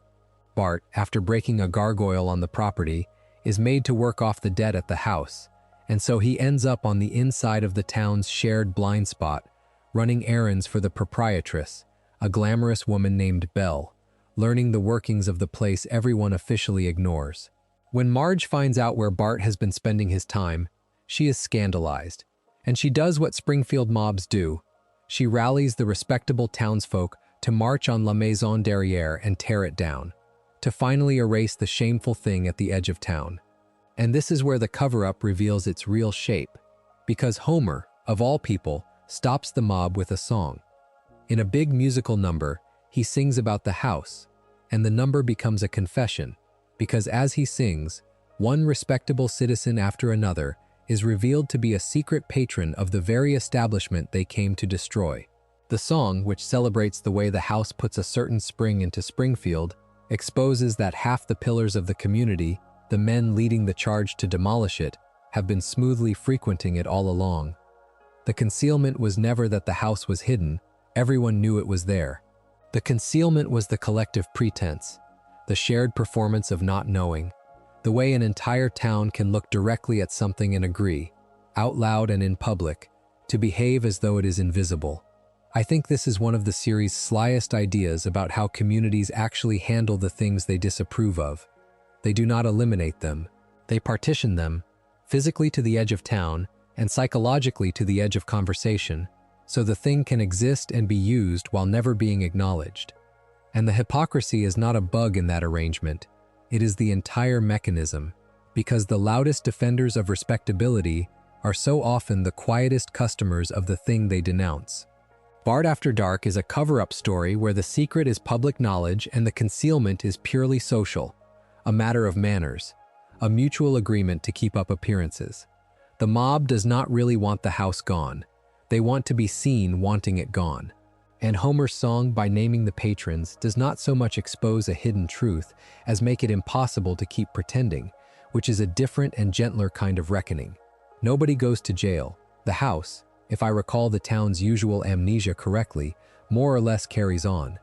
Bart, after breaking a gargoyle on the property, is made to work off the debt at the house, and so he ends up on the inside of the town's shared blind spot, running errands for the proprietress, a glamorous woman named Belle, learning the workings of the place everyone officially ignores. When Marge finds out where Bart has been spending his time, she is scandalized, and she does what Springfield mobs do. She rallies the respectable townsfolk to march on La Maison Derrière and tear it down, to finally erase the shameful thing at the edge of town. And this is where the cover-up reveals its real shape, because Homer, of all people, stops the mob with a song. In a big musical number, he sings about the house, and the number becomes a confession, because as he sings, one respectable citizen after another is revealed to be a secret patron of the very establishment they came to destroy. The song, which celebrates the way the house puts a certain spring into Springfield, exposes that half the pillars of the community, the men leading the charge to demolish it, have been smoothly frequenting it all along. The concealment was never that the house was hidden, everyone knew it was there. The concealment was the collective pretense, the shared performance of not knowing, the way an entire town can look directly at something and agree, out loud and in public, to behave as though it is invisible. I think this is one of the series' slyest ideas about how communities actually handle the things they disapprove of. They do not eliminate them. They partition them, physically to the edge of town and psychologically to the edge of conversation, so the thing can exist and be used while never being acknowledged. And the hypocrisy is not a bug in that arrangement. It is the entire mechanism, because the loudest defenders of respectability are so often the quietest customers of the thing they denounce. Bart After Dark is a cover-up story where the secret is public knowledge and the concealment is purely social, a matter of manners, a mutual agreement to keep up appearances. The mob does not really want the house gone. They want to be seen wanting it gone. And Homer's song, by naming the patrons, does not so much expose a hidden truth as make it impossible to keep pretending, which is a different and gentler kind of reckoning. Nobody goes to jail. The house, if I recall the town's usual amnesia correctly, more or less carries on.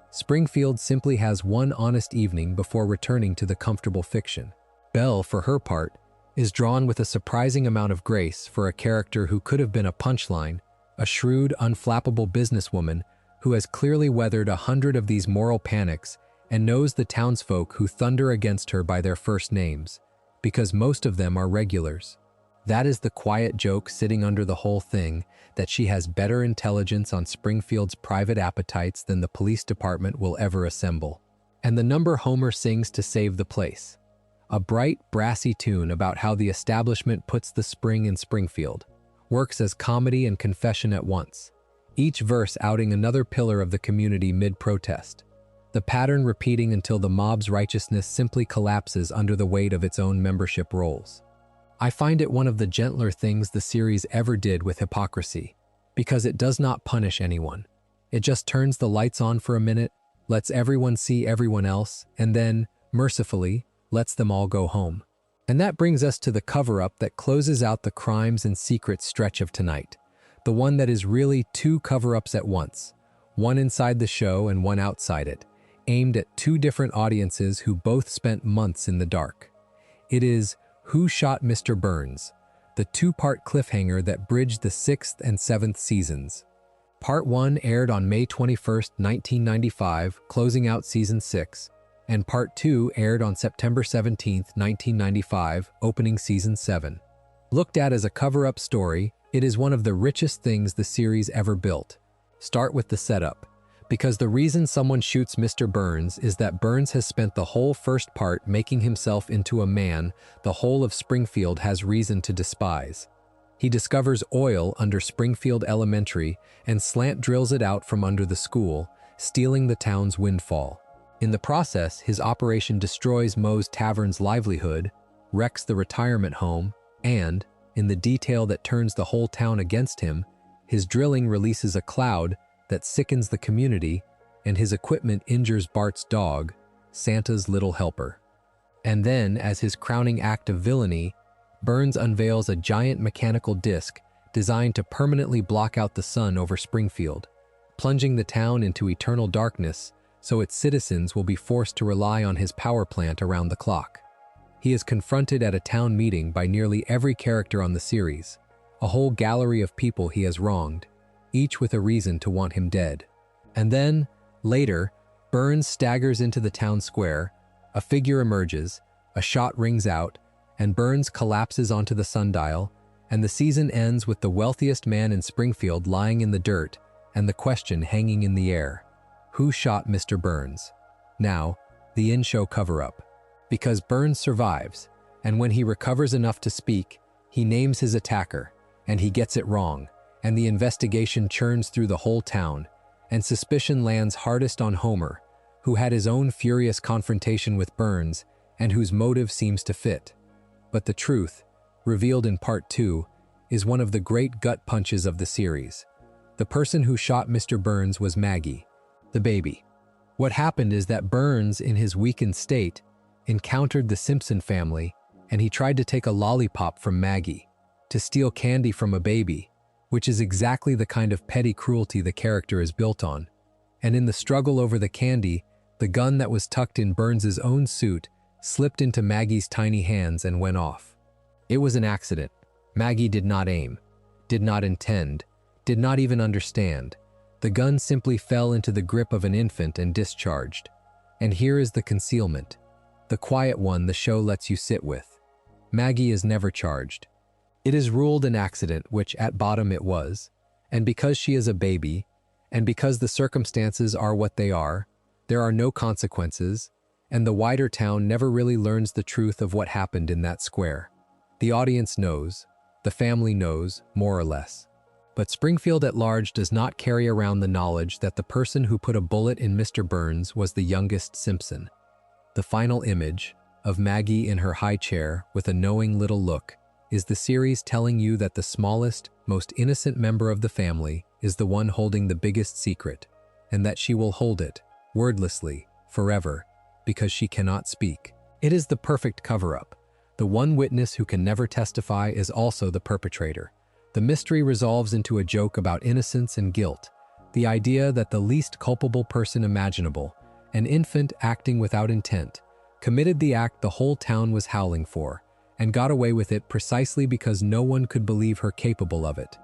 Springfield simply has one honest evening before returning to the comfortable fiction. Belle, for her part, is drawn with a surprising amount of grace for a character who could have been a punchline, a shrewd, unflappable businesswoman who has clearly weathered 100 of these moral panics and knows the townsfolk who thunder against her by their first names, because most of them are regulars. That is the quiet joke sitting under the whole thing, that she has better intelligence on Springfield's private appetites than the police department will ever assemble. And the number Homer sings to save the place. A bright, brassy tune about how the establishment puts the spring in Springfield, works as comedy and confession at once, each verse outing another pillar of the community mid-protest, the pattern repeating until the mob's righteousness simply collapses under the weight of its own membership rolls. I find it one of the gentler things the series ever did with hypocrisy, because it does not punish anyone. It just turns the lights on for a minute, lets everyone see everyone else, and then, mercifully, lets them all go home. And that brings us to the cover-up that closes out the crimes and secrets stretch of tonight, the one that is really two cover-ups at once, one inside the show and one outside it, aimed at two different audiences who both spent months in the dark. It is Who Shot Mr. Burns, the two-part cliffhanger that bridged the 6th and 7th seasons. Part 1 aired on May 21, 1995, closing out Season 6, and Part 2 aired on September 17, 1995, opening Season 7. Looked at as a cover-up story, it is one of the richest things the series ever built. Start with the setup. Because the reason someone shoots Mr. Burns is that Burns has spent the whole first part making himself into a man the whole of Springfield has reason to despise. He discovers oil under Springfield Elementary and slant drills it out from under the school, stealing the town's windfall. In the process, his operation destroys Moe's Tavern's livelihood, wrecks the retirement home, and, in the detail that turns the whole town against him, his drilling releases a cloud that sickens the community, and his equipment injures Bart's dog, Santa's little helper. And then, as his crowning act of villainy, Burns unveils a giant mechanical disc designed to permanently block out the sun over Springfield, plunging the town into eternal darkness so its citizens will be forced to rely on his power plant around the clock. He is confronted at a town meeting by nearly every character on the series, a whole gallery of people he has wronged, each with a reason to want him dead. And then, later, Burns staggers into the town square, a figure emerges, a shot rings out, and Burns collapses onto the sundial, and the season ends with the wealthiest man in Springfield lying in the dirt and the question hanging in the air: who shot Mr. Burns? Now, the in-show cover-up. Because Burns survives, and when he recovers enough to speak, he names his attacker, and he gets it wrong, and the investigation churns through the whole town, and suspicion lands hardest on Homer, who had his own furious confrontation with Burns and whose motive seems to fit. But the truth, revealed in Part 2, is one of the great gut punches of the series. The person who shot Mr. Burns was Maggie, the baby. What happened is that Burns, in his weakened state, encountered the Simpson family, and he tried to take a lollipop from Maggie, to steal candy from a baby, which is exactly the kind of petty cruelty the character is built on. And in the struggle over the candy, the gun that was tucked in Burns's own suit slipped into Maggie's tiny hands and went off. It was an accident. Maggie did not aim, did not intend, did not even understand. The gun simply fell into the grip of an infant and discharged. And here is the concealment, the quiet one the show lets you sit with. Maggie is never charged. It is ruled an accident, which at bottom it was, and because she is a baby, and because the circumstances are what they are, there are no consequences, and the wider town never really learns the truth of what happened in that square. The audience knows, the family knows, more or less. But Springfield at large does not carry around the knowledge that the person who put a bullet in Mr. Burns was the youngest Simpson. The final image, of Maggie in her high chair with a knowing little look, is the series telling you that the smallest, most innocent member of the family is the one holding the biggest secret, and that she will hold it, wordlessly, forever, because she cannot speak. It is the perfect cover-up. The one witness who can never testify is also the perpetrator. The mystery resolves into a joke about innocence and guilt, the idea that the least culpable person imaginable, an infant acting without intent, committed the act the whole town was howling for, and got away with it precisely because no one could believe her capable of it.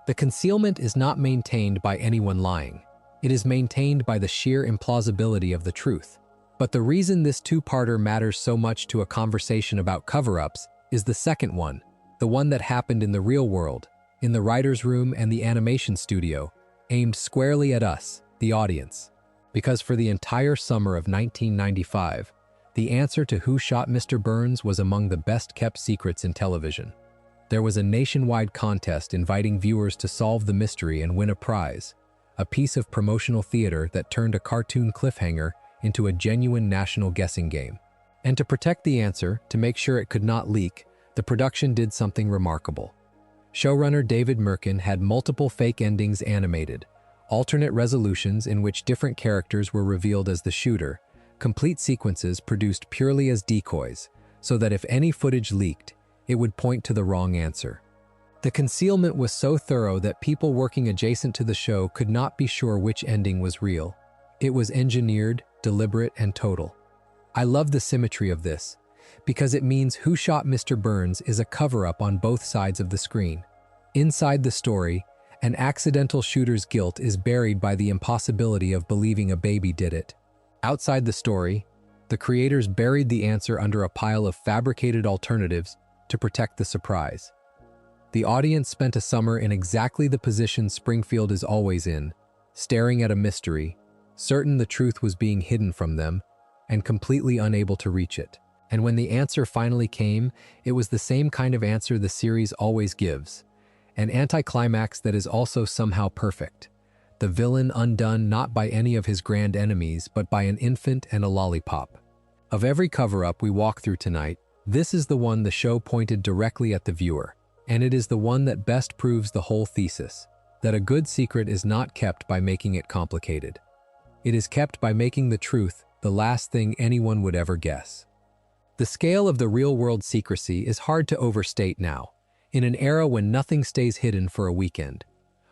The concealment is not maintained by anyone lying. It is maintained by the sheer implausibility of the truth. But the reason this two-parter matters so much to a conversation about cover-ups is the second one, the one that happened in the real world, in the writer's room and the animation studio, aimed squarely at us, the audience. Because for the entire summer of 1995, the answer to who shot Mr. Burns was among the best-kept secrets in television. There was a nationwide contest inviting viewers to solve the mystery and win a prize, a piece of promotional theater that turned a cartoon cliffhanger into a genuine national guessing game. And to protect the answer, to make sure it could not leak, the production did something remarkable. Showrunner David Merkin had multiple fake endings animated, alternate resolutions in which different characters were revealed as the shooter, complete sequences produced purely as decoys, so that if any footage leaked, it would point to the wrong answer. The concealment was so thorough that people working adjacent to the show could not be sure which ending was real. It was engineered, deliberate, and total. I love the symmetry of this, because it means Who Shot Mr. Burns is a cover-up on both sides of the screen. Inside the story, an accidental shooter's guilt is buried by the impossibility of believing a baby did it. Outside the story, the creators buried the answer under a pile of fabricated alternatives to protect the surprise. The audience spent a summer in exactly the position Springfield is always in, staring at a mystery, certain the truth was being hidden from them, and completely unable to reach it. And when the answer finally came, it was the same kind of answer the series always gives, an anticlimax that is also somehow perfect. The villain undone not by any of his grand enemies, but by an infant and a lollipop. Of every cover-up we walk through tonight, this is the one the show pointed directly at the viewer, and it is the one that best proves the whole thesis, that a good secret is not kept by making it complicated. It is kept by making the truth the last thing anyone would ever guess. The scale of the real-world secrecy is hard to overstate now, in an era when nothing stays hidden for a weekend.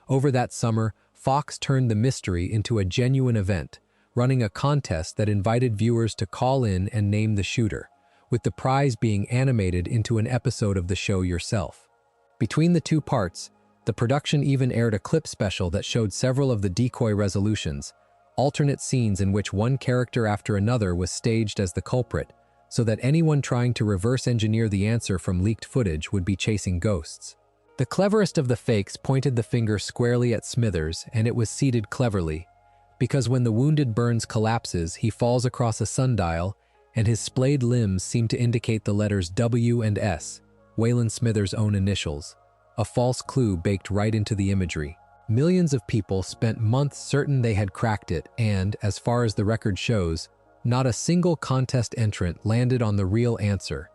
Over that summer, Fox turned the mystery into a genuine event, running a contest that invited viewers to call in and name the shooter, with the prize being animated into an episode of the show yourself. Between the two parts, the production even aired a clip special that showed several of the decoy resolutions, alternate scenes in which one character after another was staged as the culprit, so that anyone trying to reverse engineer the answer from leaked footage would be chasing ghosts. The cleverest of the fakes pointed the finger squarely at Smithers, and it was seated cleverly, because when the wounded Burns collapses, he falls across a sundial, and his splayed limbs seem to indicate the letters W and S, Waylon Smithers' own initials, a false clue baked right into the imagery. Millions of people spent months certain they had cracked it, and, as far as the record shows, not a single contest entrant landed on the real answer,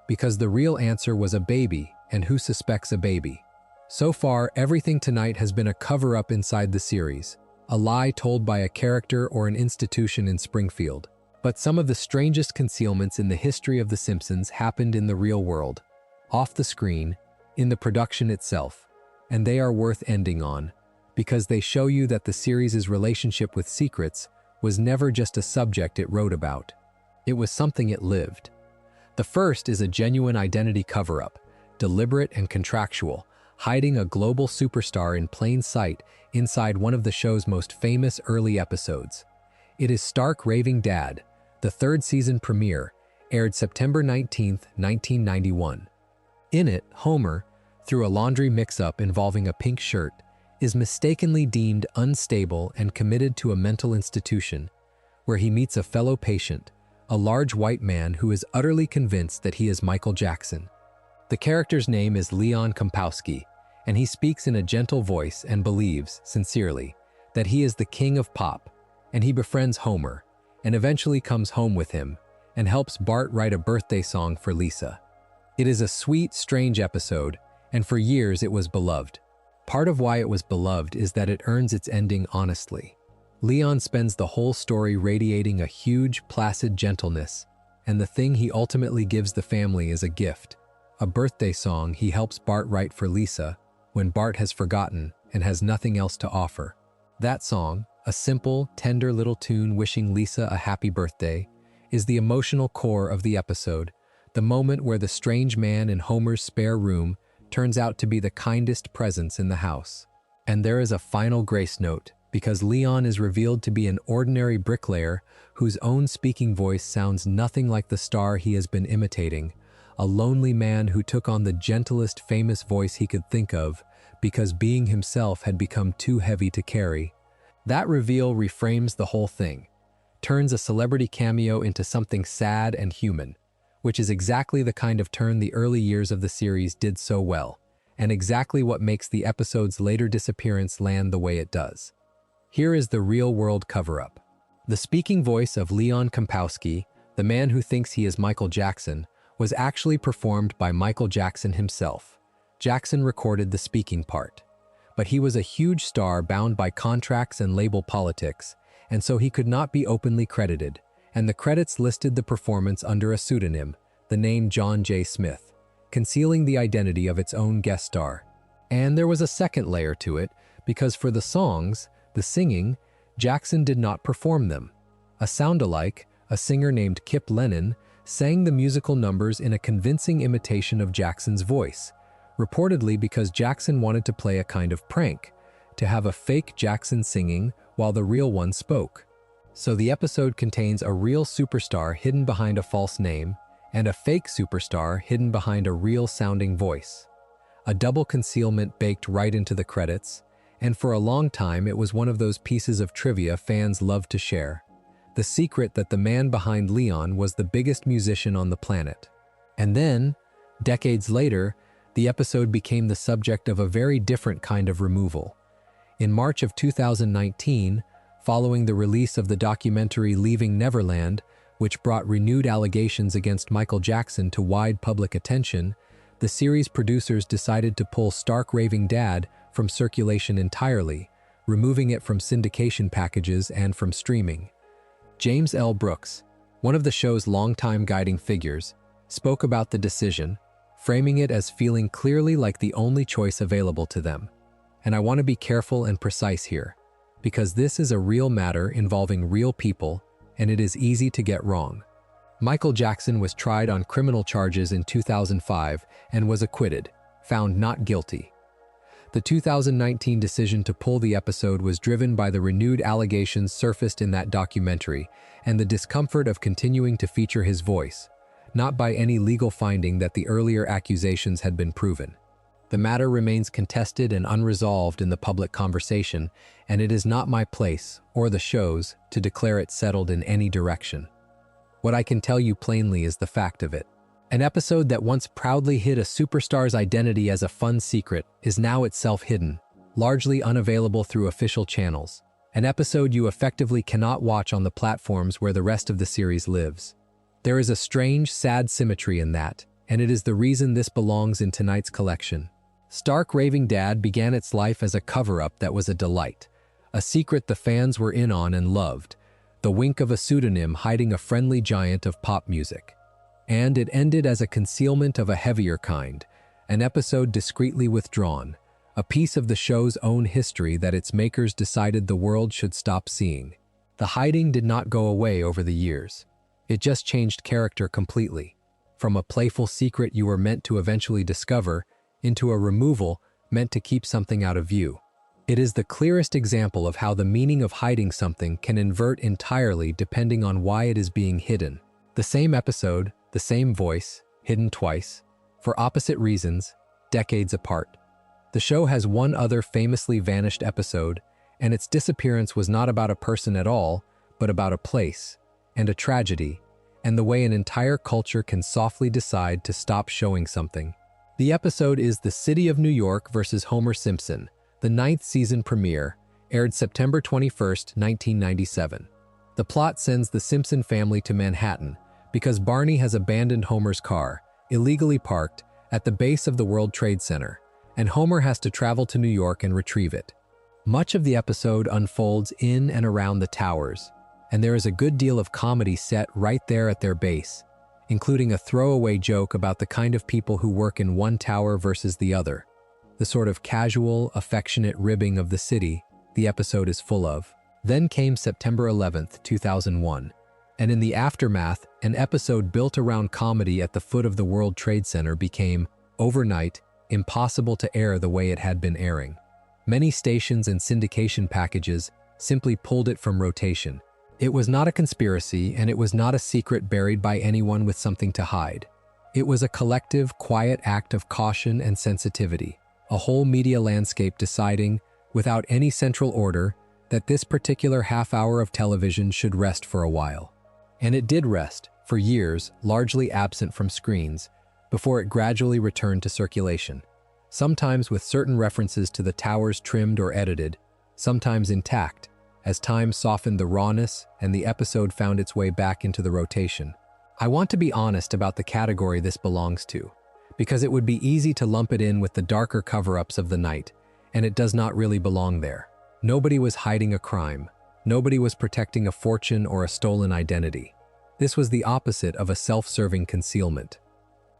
because the real answer was a baby, and who suspects a baby? So far, everything tonight has been a cover-up inside the series, a lie told by a character or an institution in Springfield. But some of the strangest concealments in the history of The Simpsons happened in the real world, off the screen, in the production itself, and they are worth ending on, because they show you that the series' relationship with secrets was never just a subject it wrote about. It was something it lived. The first is a genuine identity cover-up, deliberate and contractual, hiding a global superstar in plain sight inside one of the show's most famous early episodes. It is Stark Raving Dad, the third season premiere, aired September 19, 1991. In it, Homer, through a laundry mix-up involving a pink shirt, is mistakenly deemed unstable and committed to a mental institution, where he meets a fellow patient, a large white man who is utterly convinced that he is Michael Jackson. The character's name is Leon Kompowski, and he speaks in a gentle voice and believes, sincerely, that he is the king of pop, and he befriends Homer, and eventually comes home with him, and helps Bart write a birthday song for Lisa. It is a sweet, strange episode, and for years it was beloved. Part of why it was beloved is that it earns its ending honestly. Leon spends the whole story radiating a huge, placid gentleness, and the thing he ultimately gives the family is a gift, a birthday song he helps Bart write for Lisa when Bart has forgotten and has nothing else to offer. That song, a simple, tender little tune wishing Lisa a happy birthday, is the emotional core of the episode, the moment where the strange man in Homer's spare room turns out to be the kindest presence in the house. And there is a final grace note, because Leon is revealed to be an ordinary bricklayer whose own speaking voice sounds nothing like the star he has been imitating, a lonely man who took on the gentlest famous voice he could think of because being himself had become too heavy to carry. That reveal reframes the whole thing, turns a celebrity cameo into something sad and human, which is exactly the kind of turn the early years of the series did so well, and exactly what makes the episode's later disappearance land the way it does. Here is the real-world cover-up. The speaking voice of Leon Kompowski, the man who thinks he is Michael Jackson, was actually performed by Michael Jackson himself. Jackson recorded the speaking part. But he was a huge star bound by contracts and label politics, and so he could not be openly credited, and the credits listed the performance under a pseudonym, the name John J. Smith, concealing the identity of its own guest star. And there was a second layer to it, because for the songs, the singing, Jackson did not perform them. A sound-alike, a singer named Kip Lennon, sang the musical numbers in a convincing imitation of Jackson's voice, reportedly because Jackson wanted to play a kind of prank, to have a fake Jackson singing while the real one spoke. So the episode contains a real superstar hidden behind a false name, and a fake superstar hidden behind a real-sounding voice. A double concealment baked right into the credits, and for a long time it was one of those pieces of trivia fans loved to share. The secret that the man behind Leon was the biggest musician on the planet. And then, decades later, the episode became the subject of a very different kind of removal. In March of 2019, following the release of the documentary Leaving Neverland, which brought renewed allegations against Michael Jackson to wide public attention, the series producers decided to pull Stark Raving Dad from circulation entirely, removing it from syndication packages and from streaming. James L. Brooks, one of the show's longtime guiding figures, spoke about the decision, framing it as feeling clearly like the only choice available to them. And I want to be careful and precise here, because this is a real matter involving real people, and it is easy to get wrong. Michael Jackson was tried on criminal charges in 2005 and was acquitted, found not guilty. The 2019 decision to pull the episode was driven by the renewed allegations surfaced in that documentary and the discomfort of continuing to feature his voice, not by any legal finding that the earlier accusations had been proven. The matter remains contested and unresolved in the public conversation, and it is not my place, or the show's, to declare it settled in any direction. What I can tell you plainly is the fact of it. An episode that once proudly hid a superstar's identity as a fun secret is now itself hidden, largely unavailable through official channels. An episode you effectively cannot watch on the platforms where the rest of the series lives. There is a strange, sad symmetry in that, and it is the reason this belongs in tonight's collection. Stark Raving Dad began its life as a cover-up that was a delight, a secret the fans were in on and loved, the wink of a pseudonym hiding a friendly giant of pop music. And it ended as a concealment of a heavier kind, an episode discreetly withdrawn, a piece of the show's own history that its makers decided the world should stop seeing. The hiding did not go away over the years. It just changed character completely, from a playful secret you were meant to eventually discover into a removal meant to keep something out of view. It is the clearest example of how the meaning of hiding something can invert entirely depending on why it is being hidden. The same episode, the same voice, hidden twice, for opposite reasons, decades apart. The show has one other famously vanished episode, and its disappearance was not about a person at all, but about a place, and a tragedy, and the way an entire culture can softly decide to stop showing something. The episode is The City of New York vs. Homer Simpson, the 9th season premiere, aired September 21, 1997. The plot sends the Simpson family to Manhattan because Barney has abandoned Homer's car, illegally parked, at the base of the World Trade Center, and Homer has to travel to New York and retrieve it. Much of the episode unfolds in and around the towers, and there is a good deal of comedy set right there at their base, including a throwaway joke about the kind of people who work in one tower versus the other, the sort of casual, affectionate ribbing of the city the episode is full of. Then came September 11, 2001, and in the aftermath, an episode built around comedy at the foot of the World Trade Center became, overnight, impossible to air the way it had been airing. Many stations and syndication packages simply pulled it from rotation. It was not a conspiracy, and it was not a secret buried by anyone with something to hide. It was a collective, quiet act of caution and sensitivity, a whole media landscape deciding, without any central order, that this particular half-hour of television should rest for a while. And it did rest, for years, largely absent from screens, before it gradually returned to circulation, sometimes with certain references to the towers trimmed or edited, sometimes intact, as time softened the rawness and the episode found its way back into the rotation. I want to be honest about the category this belongs to, because it would be easy to lump it in with the darker cover-ups of the night, and it does not really belong there. Nobody was hiding a crime. Nobody was protecting a fortune or a stolen identity. This was the opposite of a self-serving concealment.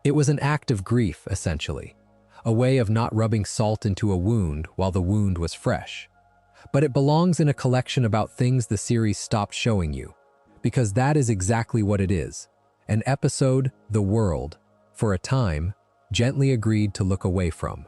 It was an act of grief, essentially, a way of not rubbing salt into a wound while the wound was fresh. But it belongs in a collection about things the series stopped showing you, because that is exactly what it is. An episode the world, for a time, gently agreed to look away from.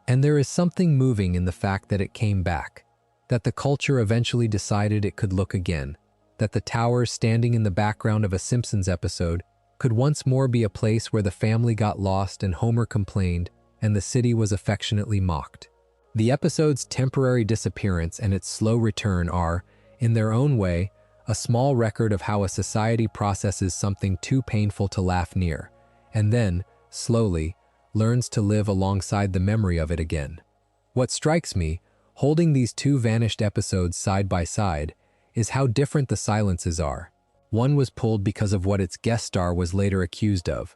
And there is something moving in the fact that it came back, that the culture eventually decided it could look again, that the towers standing in the background of a Simpsons episode could once more be a place where the family got lost and Homer complained and the city was affectionately mocked. The episode's temporary disappearance and its slow return are, in their own way, a small record of how a society processes something too painful to laugh near, and then, slowly, learns to live alongside the memory of it again. What strikes me, holding these two vanished episodes side by side, is how different the silences are. One was pulled because of what its guest star was later accused of,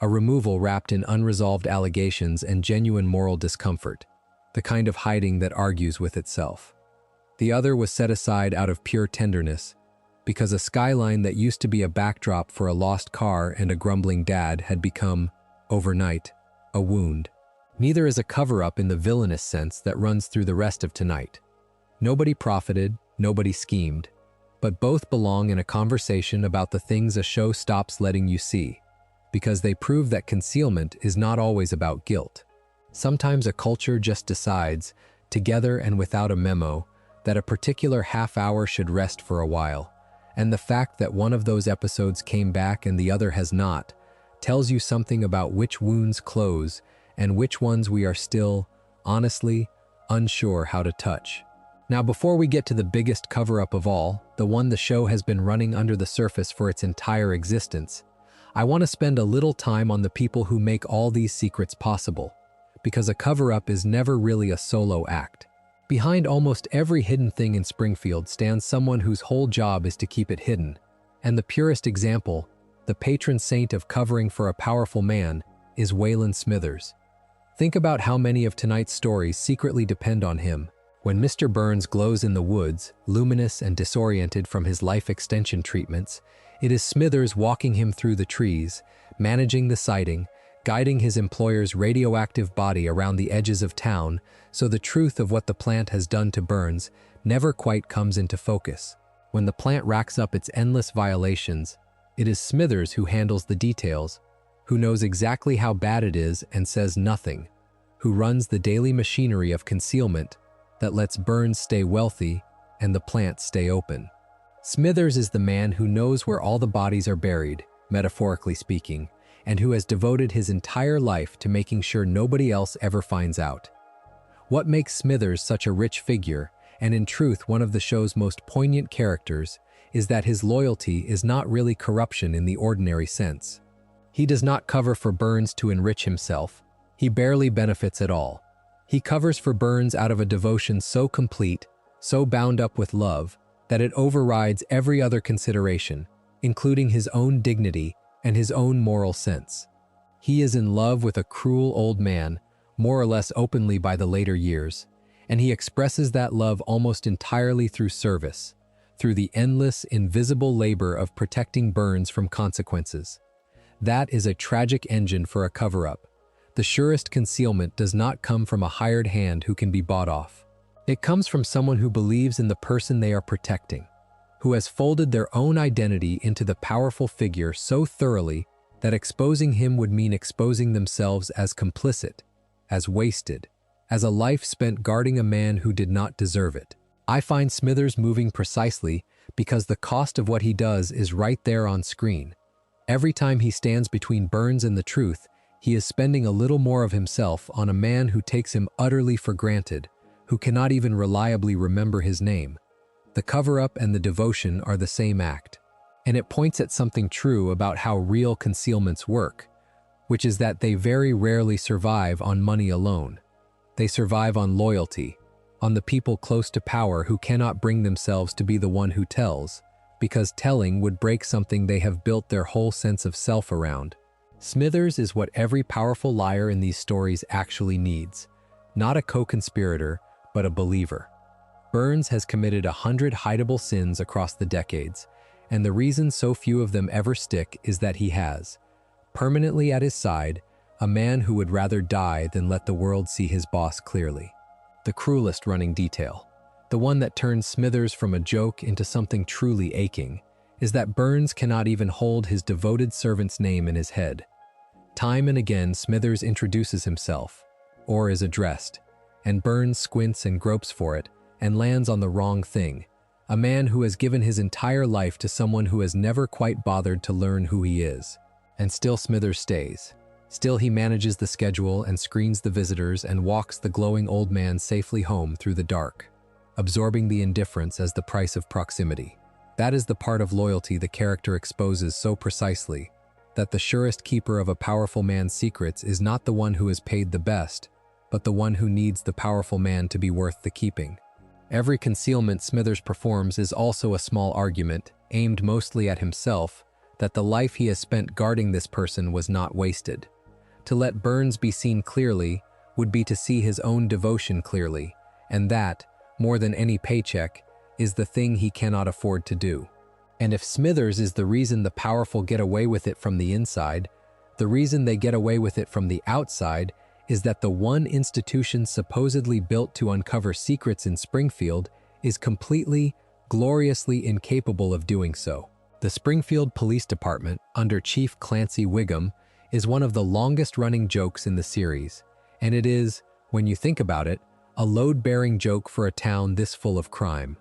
a removal wrapped in unresolved allegations and genuine moral discomfort, the kind of hiding that argues with itself. The other was set aside out of pure tenderness, because a skyline that used to be a backdrop for a lost car and a grumbling dad had become, overnight, a wound. Neither is a cover-up in the villainous sense that runs through the rest of tonight. Nobody profited, nobody schemed, but both belong in a conversation about the things a show stops letting you see, because they prove that concealment is not always about guilt. Sometimes a culture just decides, together and without a memo, that a particular half-hour should rest for a while, and the fact that one of those episodes came back and the other has not tells you something about which wounds close and which ones we are still, honestly, unsure how to touch. Now, before we get to the biggest cover-up of all, the one the show has been running under the surface for its entire existence, I want to spend a little time on the people who make all these secrets possible, because a cover-up is never really a solo act. Behind almost every hidden thing in Springfield stands someone whose whole job is to keep it hidden, and the purest example, the patron saint of covering for a powerful man, is Waylon Smithers. Think about how many of tonight's stories secretly depend on him. When Mr. Burns glows in the woods, luminous and disoriented from his life extension treatments, it is Smithers walking him through the trees, managing the sighting, guiding his employer's radioactive body around the edges of town so the truth of what the plant has done to Burns never quite comes into focus. When the plant racks up its endless violations, it is Smithers who handles the details, who knows exactly how bad it is and says nothing, who runs the daily machinery of concealment that lets Burns stay wealthy and the plant stay open. Smithers is the man who knows where all the bodies are buried, metaphorically speaking, and who has devoted his entire life to making sure nobody else ever finds out. What makes Smithers such a rich figure, and in truth one of the show's most poignant characters, is that his loyalty is not really corruption in the ordinary sense. He does not cover for Burns to enrich himself. He barely benefits at all. He covers for Burns out of a devotion so complete, so bound up with love, that it overrides every other consideration, including his own dignity and his own moral sense. He is in love with a cruel old man, more or less openly by the later years, and he expresses that love almost entirely through service, through the endless, invisible labor of protecting Burns from consequences. That is a tragic engine for a cover-up. The surest concealment does not come from a hired hand who can be bought off. It comes from someone who believes in the person they are protecting, who has folded their own identity into the powerful figure so thoroughly that exposing him would mean exposing themselves as complicit, as wasted, as a life spent guarding a man who did not deserve it. I find Smithers moving precisely because the cost of what he does is right there on screen. Every time he stands between Burns and the truth, he is spending a little more of himself on a man who takes him utterly for granted, who cannot even reliably remember his name. The cover-up and the devotion are the same act, and it points at something true about how real concealments work, which is that they very rarely survive on money alone. They survive on loyalty, on the people close to power who cannot bring themselves to be the one who tells, because telling would break something they have built their whole sense of self around. Smithers is what every powerful liar in these stories actually needs, not a co-conspirator, but a believer. Burns has committed 100 hideable sins across the decades, and the reason so few of them ever stick is that he has, permanently at his side, a man who would rather die than let the world see his boss clearly. The cruelest running detail, the one that turns Smithers from a joke into something truly aching, is that Burns cannot even hold his devoted servant's name in his head. Time and again, Smithers introduces himself, or is addressed, and Burns squints and gropes for it and lands on the wrong thing, a man who has given his entire life to someone who has never quite bothered to learn who he is. And still Smithers stays Still, he manages the schedule and screens the visitors and walks the glowing old man safely home through the dark, absorbing the indifference as the price of proximity. That is the part of loyalty the character exposes so precisely, that the surest keeper of a powerful man's secrets is not the one who is paid the best, but the one who needs the powerful man to be worth the keeping. Every concealment Smithers performs is also a small argument, aimed mostly at himself, that the life he has spent guarding this person was not wasted. To let Burns be seen clearly would be to see his own devotion clearly, and that, more than any paycheck, is the thing he cannot afford to do. And if Smithers is the reason the powerful get away with it from the inside, the reason they get away with it from the outside is that the one institution supposedly built to uncover secrets in Springfield is completely, gloriously incapable of doing so. The Springfield Police Department, under Chief Clancy Wiggum, is one of the longest-running jokes in the series, and it is, when you think about it, a load-bearing joke for a town this full of crime.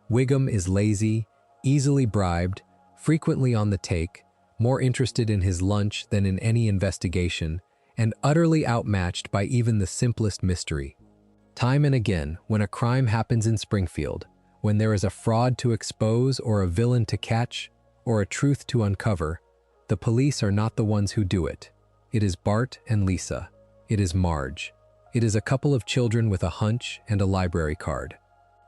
Wiggum is lazy, easily bribed, frequently on the take, more interested in his lunch than in any investigation, and utterly outmatched by even the simplest mystery. Time and again, when a crime happens in Springfield, when there is a fraud to expose or a villain to catch, or a truth to uncover, the police are not the ones who do it. It is Bart and Lisa. It is Marge. It is a couple of children with a hunch and a library card.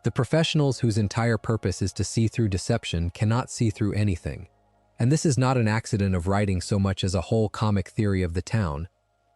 The professionals whose entire purpose is to see through deception cannot see through anything. And this is not an accident of writing so much as a whole comic theory of the town.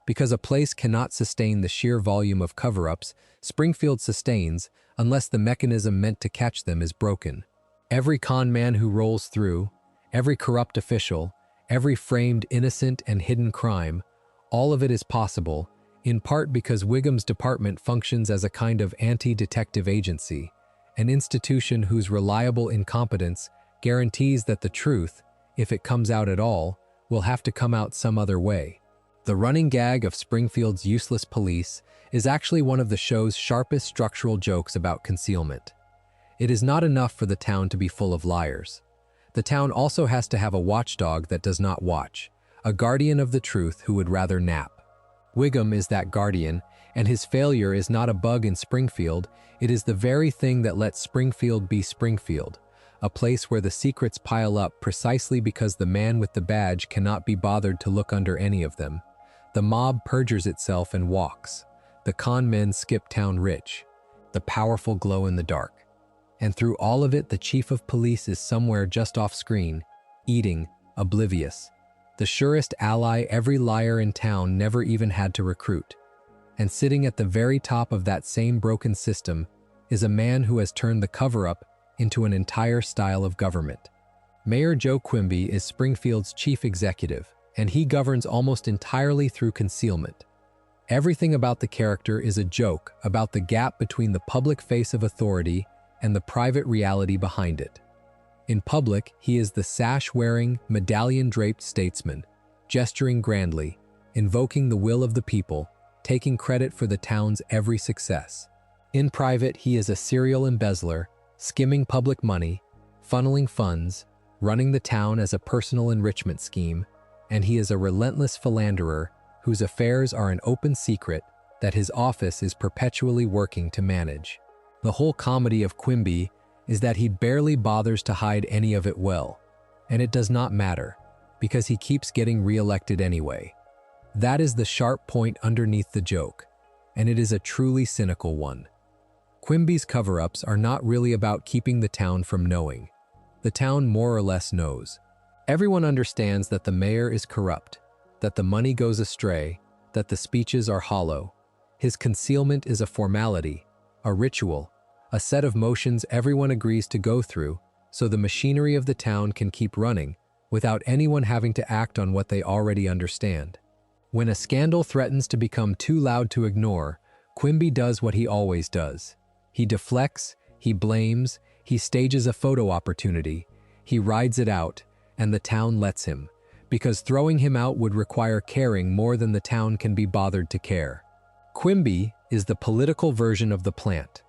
Because a place cannot sustain the sheer volume of cover-ups Springfield sustains unless the mechanism meant to catch them is broken. Every con man who rolls through, every corrupt official, every framed innocent and hidden crime, all of it is possible, in part because Wiggum's department functions as a kind of anti-detective agency, an institution whose reliable incompetence guarantees that the truth, if it comes out at all, will have to come out some other way. The running gag of Springfield's useless police is actually one of the show's sharpest structural jokes about concealment. It is not enough for the town to be full of liars. The town also has to have a watchdog that does not watch, a guardian of the truth who would rather nap. Wiggum is that guardian, and his failure is not a bug in Springfield, it is the very thing that lets Springfield be Springfield, a place where the secrets pile up precisely because the man with the badge cannot be bothered to look under any of them. The mob perjures itself and walks. The con men skip town rich. The powerful glow in the dark. And through all of it, the chief of police is somewhere just off screen, eating, oblivious. The surest ally every liar in town never even had to recruit. And sitting at the very top of that same broken system is a man who has turned the cover-up into an entire style of government. Mayor Joe Quimby is Springfield's chief executive, and he governs almost entirely through concealment. Everything about the character is a joke about the gap between the public face of authority and the private reality behind it. In public, he is the sash-wearing, medallion-draped statesman, gesturing grandly, invoking the will of the people, taking credit for the town's every success. In private, he is a serial embezzler, skimming public money, funneling funds, running the town as a personal enrichment scheme, and he is a relentless philanderer whose affairs are an open secret that his office is perpetually working to manage. The whole comedy of Quimby is that he barely bothers to hide any of it well, and it does not matter, because he keeps getting re-elected anyway. That is the sharp point underneath the joke, and it is a truly cynical one. Quimby's cover-ups are not really about keeping the town from knowing. The town more or less knows. Everyone understands that the mayor is corrupt, that the money goes astray, that the speeches are hollow. His concealment is a formality, a ritual, a set of motions everyone agrees to go through so the machinery of the town can keep running without anyone having to act on what they already understand. When a scandal threatens to become too loud to ignore, Quimby does what he always does. He deflects, he blames, he stages a photo opportunity, he rides it out, and the town lets him, because throwing him out would require caring more than the town can be bothered to care. Quimby is the political version of the plant,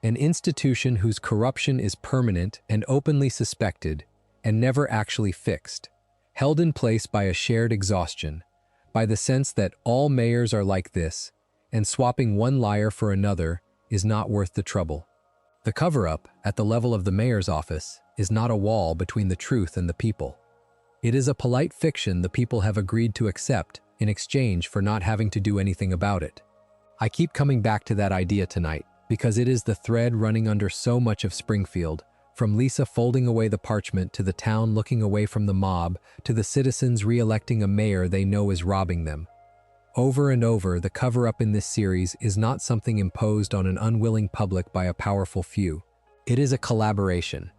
an institution whose corruption is permanent and openly suspected and never actually fixed, held in place by a shared exhaustion, by the sense that all mayors are like this, and swapping one liar for another is not worth the trouble. The cover-up, at the level of the mayor's office, is not a wall between the truth and the people. It is a polite fiction the people have agreed to accept in exchange for not having to do anything about it. I keep coming back to that idea tonight because it is the thread running under so much of Springfield, from Lisa folding away the parchment to the town looking away from the mob to the citizens re-electing a mayor they know is robbing them. Over and over, the cover-up in this series is not something imposed on an unwilling public by a powerful few. It is a collaboration.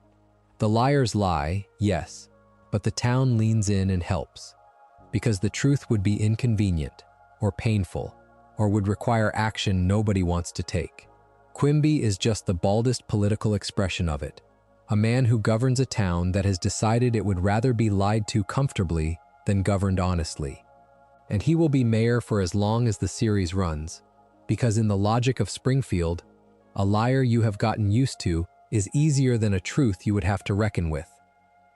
The liars lie, yes, but the town leans in and helps. Because the truth would be inconvenient, or painful, or would require action nobody wants to take. Quimby is just the baldest political expression of it. A man who governs a town that has decided it would rather be lied to comfortably than governed honestly. And he will be mayor for as long as the series runs, because in the logic of Springfield, a liar you have gotten used to is easier than a truth you would have to reckon with.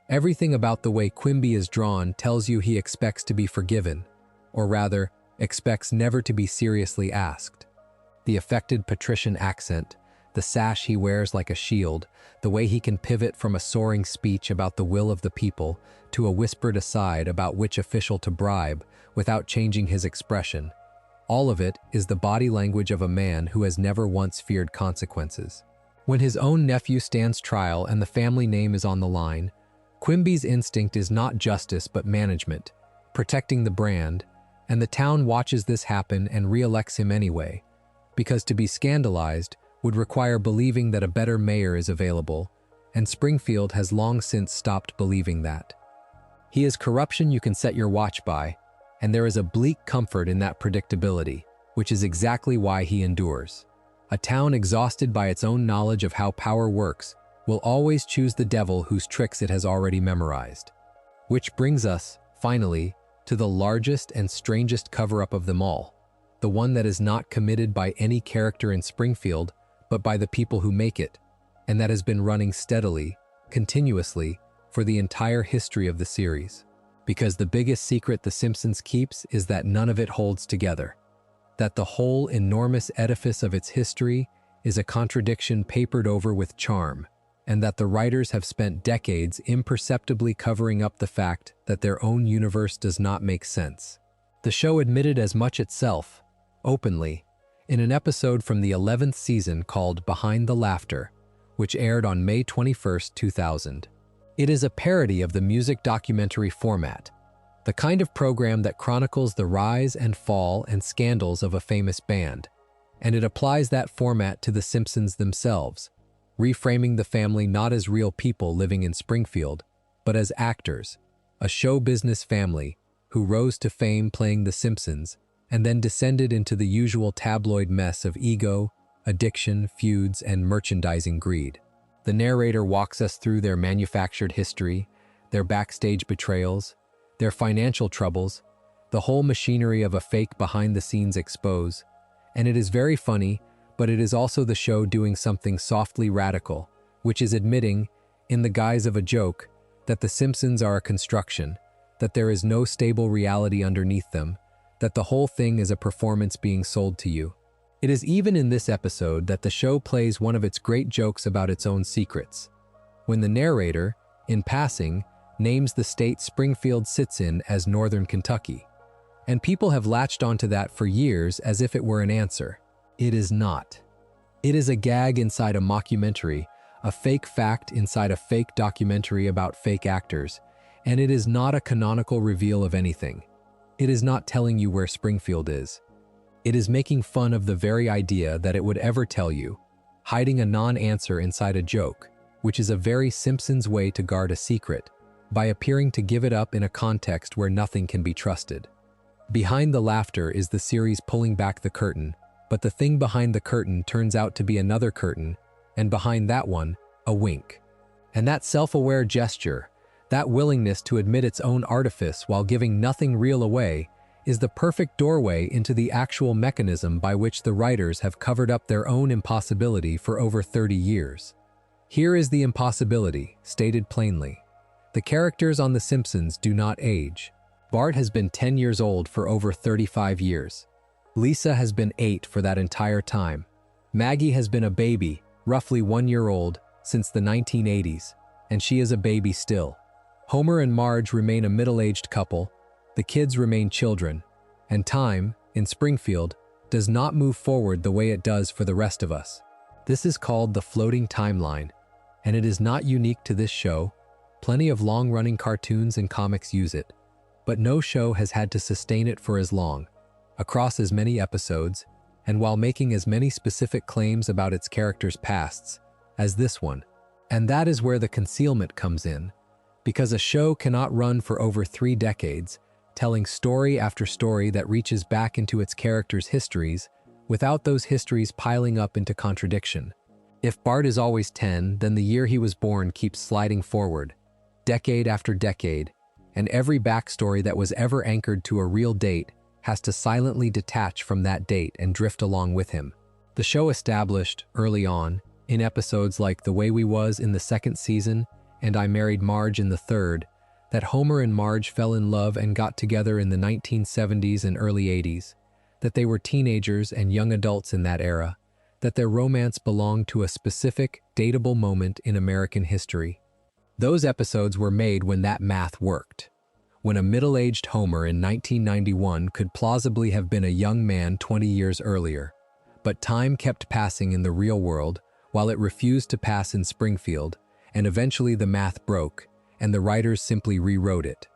Everything about the way Quimby is drawn tells you he expects to be forgiven, or rather, expects never to be seriously asked. The affected patrician accent, the sash he wears like a shield, the way he can pivot from a soaring speech about the will of the people to a whispered aside about which official to bribe without changing his expression. All of it is the body language of a man who has never once feared consequences. When his own nephew stands trial and the family name is on the line, Quimby's instinct is not justice but management, protecting the brand, and the town watches this happen and re-elects him anyway, because to be scandalized would require believing that a better mayor is available, and Springfield has long since stopped believing that. He is corruption you can set your watch by, and there is a bleak comfort in that predictability, which is exactly why he endures. A town exhausted by its own knowledge of how power works will always choose the devil whose tricks it has already memorized. Which brings us, finally, to the largest and strangest cover-up of them all, the one that is not committed by any character in Springfield, but by the people who make it, and that has been running steadily, continuously, for the entire history of the series. Because the biggest secret The Simpsons keeps is that none of it holds together. That the whole enormous edifice of its history is a contradiction papered over with charm, and that the writers have spent decades imperceptibly covering up the fact that their own universe does not make sense. The show admitted as much itself, openly, in an episode from the 11th season called Behind the Laughter, which aired on May 21, 2000. It is a parody of the music documentary format, the kind of program that chronicles the rise and fall and scandals of a famous band, and it applies that format to the Simpsons themselves, reframing the family not as real people living in Springfield, but as actors, a show business family who rose to fame playing The Simpsons and then descended into the usual tabloid mess of ego, addiction, feuds, and merchandising greed. The narrator walks us through their manufactured history, their backstage betrayals, their financial troubles, the whole machinery of a fake behind-the-scenes expose, and it is very funny, but it is also the show doing something softly radical, which is admitting, in the guise of a joke, that The Simpsons are a construction, that there is no stable reality underneath them, that the whole thing is a performance being sold to you. It is even in this episode that the show plays one of its great jokes about its own secrets. When the narrator, in passing, names the state Springfield sits in as Northern Kentucky. And people have latched onto that for years as if it were an answer. It is not. It is a gag inside a mockumentary, a fake fact inside a fake documentary about fake actors, and it is not a canonical reveal of anything. It is not telling you where Springfield is. It is making fun of the very idea that it would ever tell you, hiding a non-answer inside a joke, which is a very Simpsons way to guard a secret, by appearing to give it up in a context where nothing can be trusted. Behind the Laughter is the series pulling back the curtain, but the thing behind the curtain turns out to be another curtain, and behind that one, a wink. And that self-aware gesture, that willingness to admit its own artifice while giving nothing real away, is the perfect doorway into the actual mechanism by which the writers have covered up their own impossibility for over 30 years. Here is the impossibility, stated plainly. The characters on The Simpsons do not age. Bart has been 10 years old for over 35 years. Lisa has been 8 for that entire time. Maggie has been a baby, roughly 1 year old, since the 1980s, and she is a baby still. Homer and Marge remain a middle-aged couple, the kids remain children, and time, in Springfield, does not move forward the way it does for the rest of us. This is called the floating timeline, and it is not unique to this show. Plenty of long-running cartoons and comics use it, but no show has had to sustain it for as long, across as many episodes, and while making as many specific claims about its characters' pasts as this one. And that is where the concealment comes in, because a show cannot run for over 3 decades, telling story after story that reaches back into its characters' histories, without those histories piling up into contradiction. If Bart is always 10, then the year he was born keeps sliding forward, decade after decade, and every backstory that was ever anchored to a real date has to silently detach from that date and drift along with him. The show established, early on, in episodes like The Way We Was in the 2nd season and I Married Marge in the 3rd, that Homer and Marge fell in love and got together in the 1970s and early 80s, that they were teenagers and young adults in that era, that their romance belonged to a specific, dateable moment in American history. Those episodes were made when that math worked, when a middle-aged Homer in 1991 could plausibly have been a young man 20 years earlier. But time kept passing in the real world, while it refused to pass in Springfield, and eventually the math broke, and the writers simply rewrote it.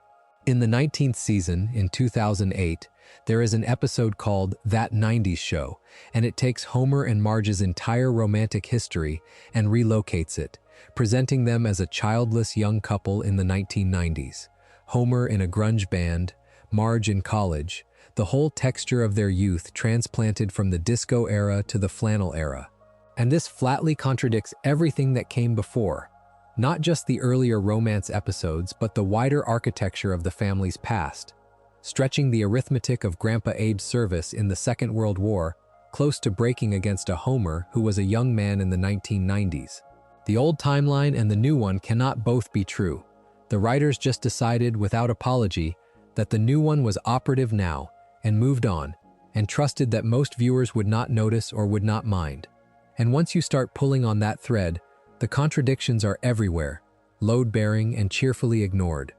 In the 19th season, in 2008, there is an episode called That 90s Show, and it takes Homer and Marge's entire romantic history and relocates it, presenting them as a childless young couple in the 1990s. Homer in a grunge band, Marge in college, the whole texture of their youth transplanted from the disco era to the flannel era. And this flatly contradicts everything that came before. Not just the earlier romance episodes, but the wider architecture of the family's past, stretching the arithmetic of Grandpa Abe's service in the Second World War close to breaking against a Homer who was a young man in the 1990s. The old timeline and the new one cannot both be true. The writers just decided, without apology, that the new one was operative now, and moved on, and trusted that most viewers would not notice or would not mind. And once you start pulling on that thread, the contradictions are everywhere, load-bearing and cheerfully ignored.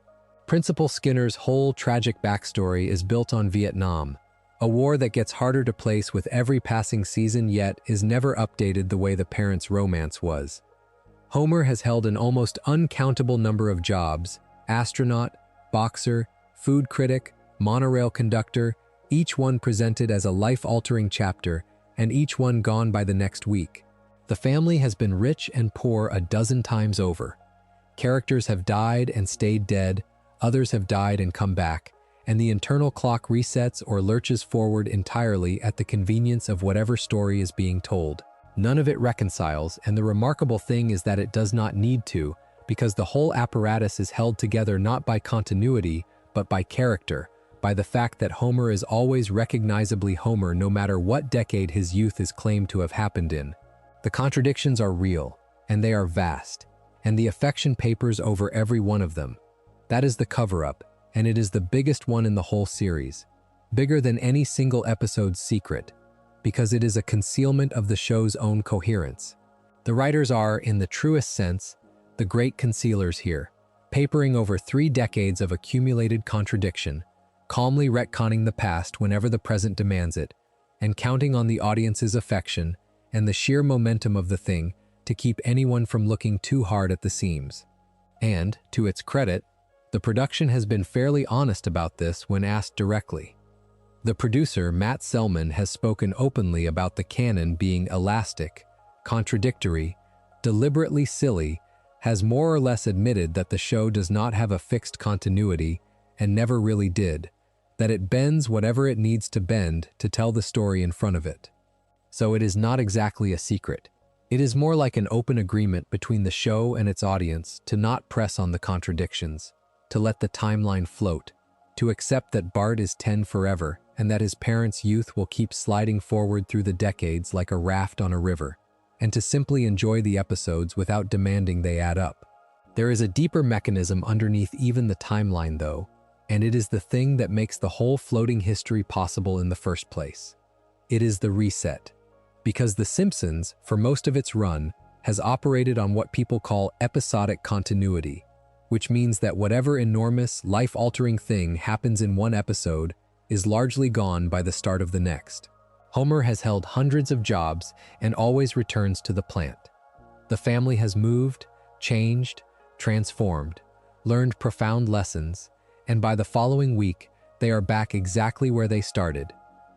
Principal Skinner's whole tragic backstory is built on Vietnam, a war that gets harder to place with every passing season yet is never updated the way the parents' romance was. Homer has held an almost uncountable number of jobs: astronaut, boxer, food critic, monorail conductor, each one presented as a life-altering chapter, and each one gone by the next week. The family has been rich and poor a dozen times over. Characters have died and stayed dead, others have died and come back, and the internal clock resets or lurches forward entirely at the convenience of whatever story is being told. None of it reconciles, and the remarkable thing is that it does not need to, because the whole apparatus is held together not by continuity, but by character, by the fact that Homer is always recognizably Homer no matter what decade his youth is claimed to have happened in. The contradictions are real, and they are vast, and the affection papers over every one of them. That is the cover-up, and it is the biggest one in the whole series, bigger than any single episode's secret, because it is a concealment of the show's own coherence. The writers are, in the truest sense, the great concealers here, papering over 3 decades of accumulated contradiction, calmly retconning the past whenever the present demands it, and counting on the audience's affection and the sheer momentum of the thing to keep anyone from looking too hard at the seams. And, to its credit, the production has been fairly honest about this when asked directly. The producer, Matt Selman, has spoken openly about the canon being elastic, contradictory, deliberately silly, has more or less admitted that the show does not have a fixed continuity and never really did, that it bends whatever it needs to bend to tell the story in front of it. So it is not exactly a secret. It is more like an open agreement between the show and its audience to not press on the contradictions, to let the timeline float, to accept that Bart is 10 forever and that his parents' youth will keep sliding forward through the decades like a raft on a river, and to simply enjoy the episodes without demanding they add up. There is a deeper mechanism underneath even the timeline, though, and it is the thing that makes the whole floating history possible in the first place. It is the reset. Because The Simpsons, for most of its run, has operated on what people call episodic continuity, which means that whatever enormous, life-altering thing happens in one episode is largely gone by the start of the next. Homer has held hundreds of jobs and always returns to the plant. The family has moved, changed, transformed, learned profound lessons, and by the following week, they are back exactly where they started.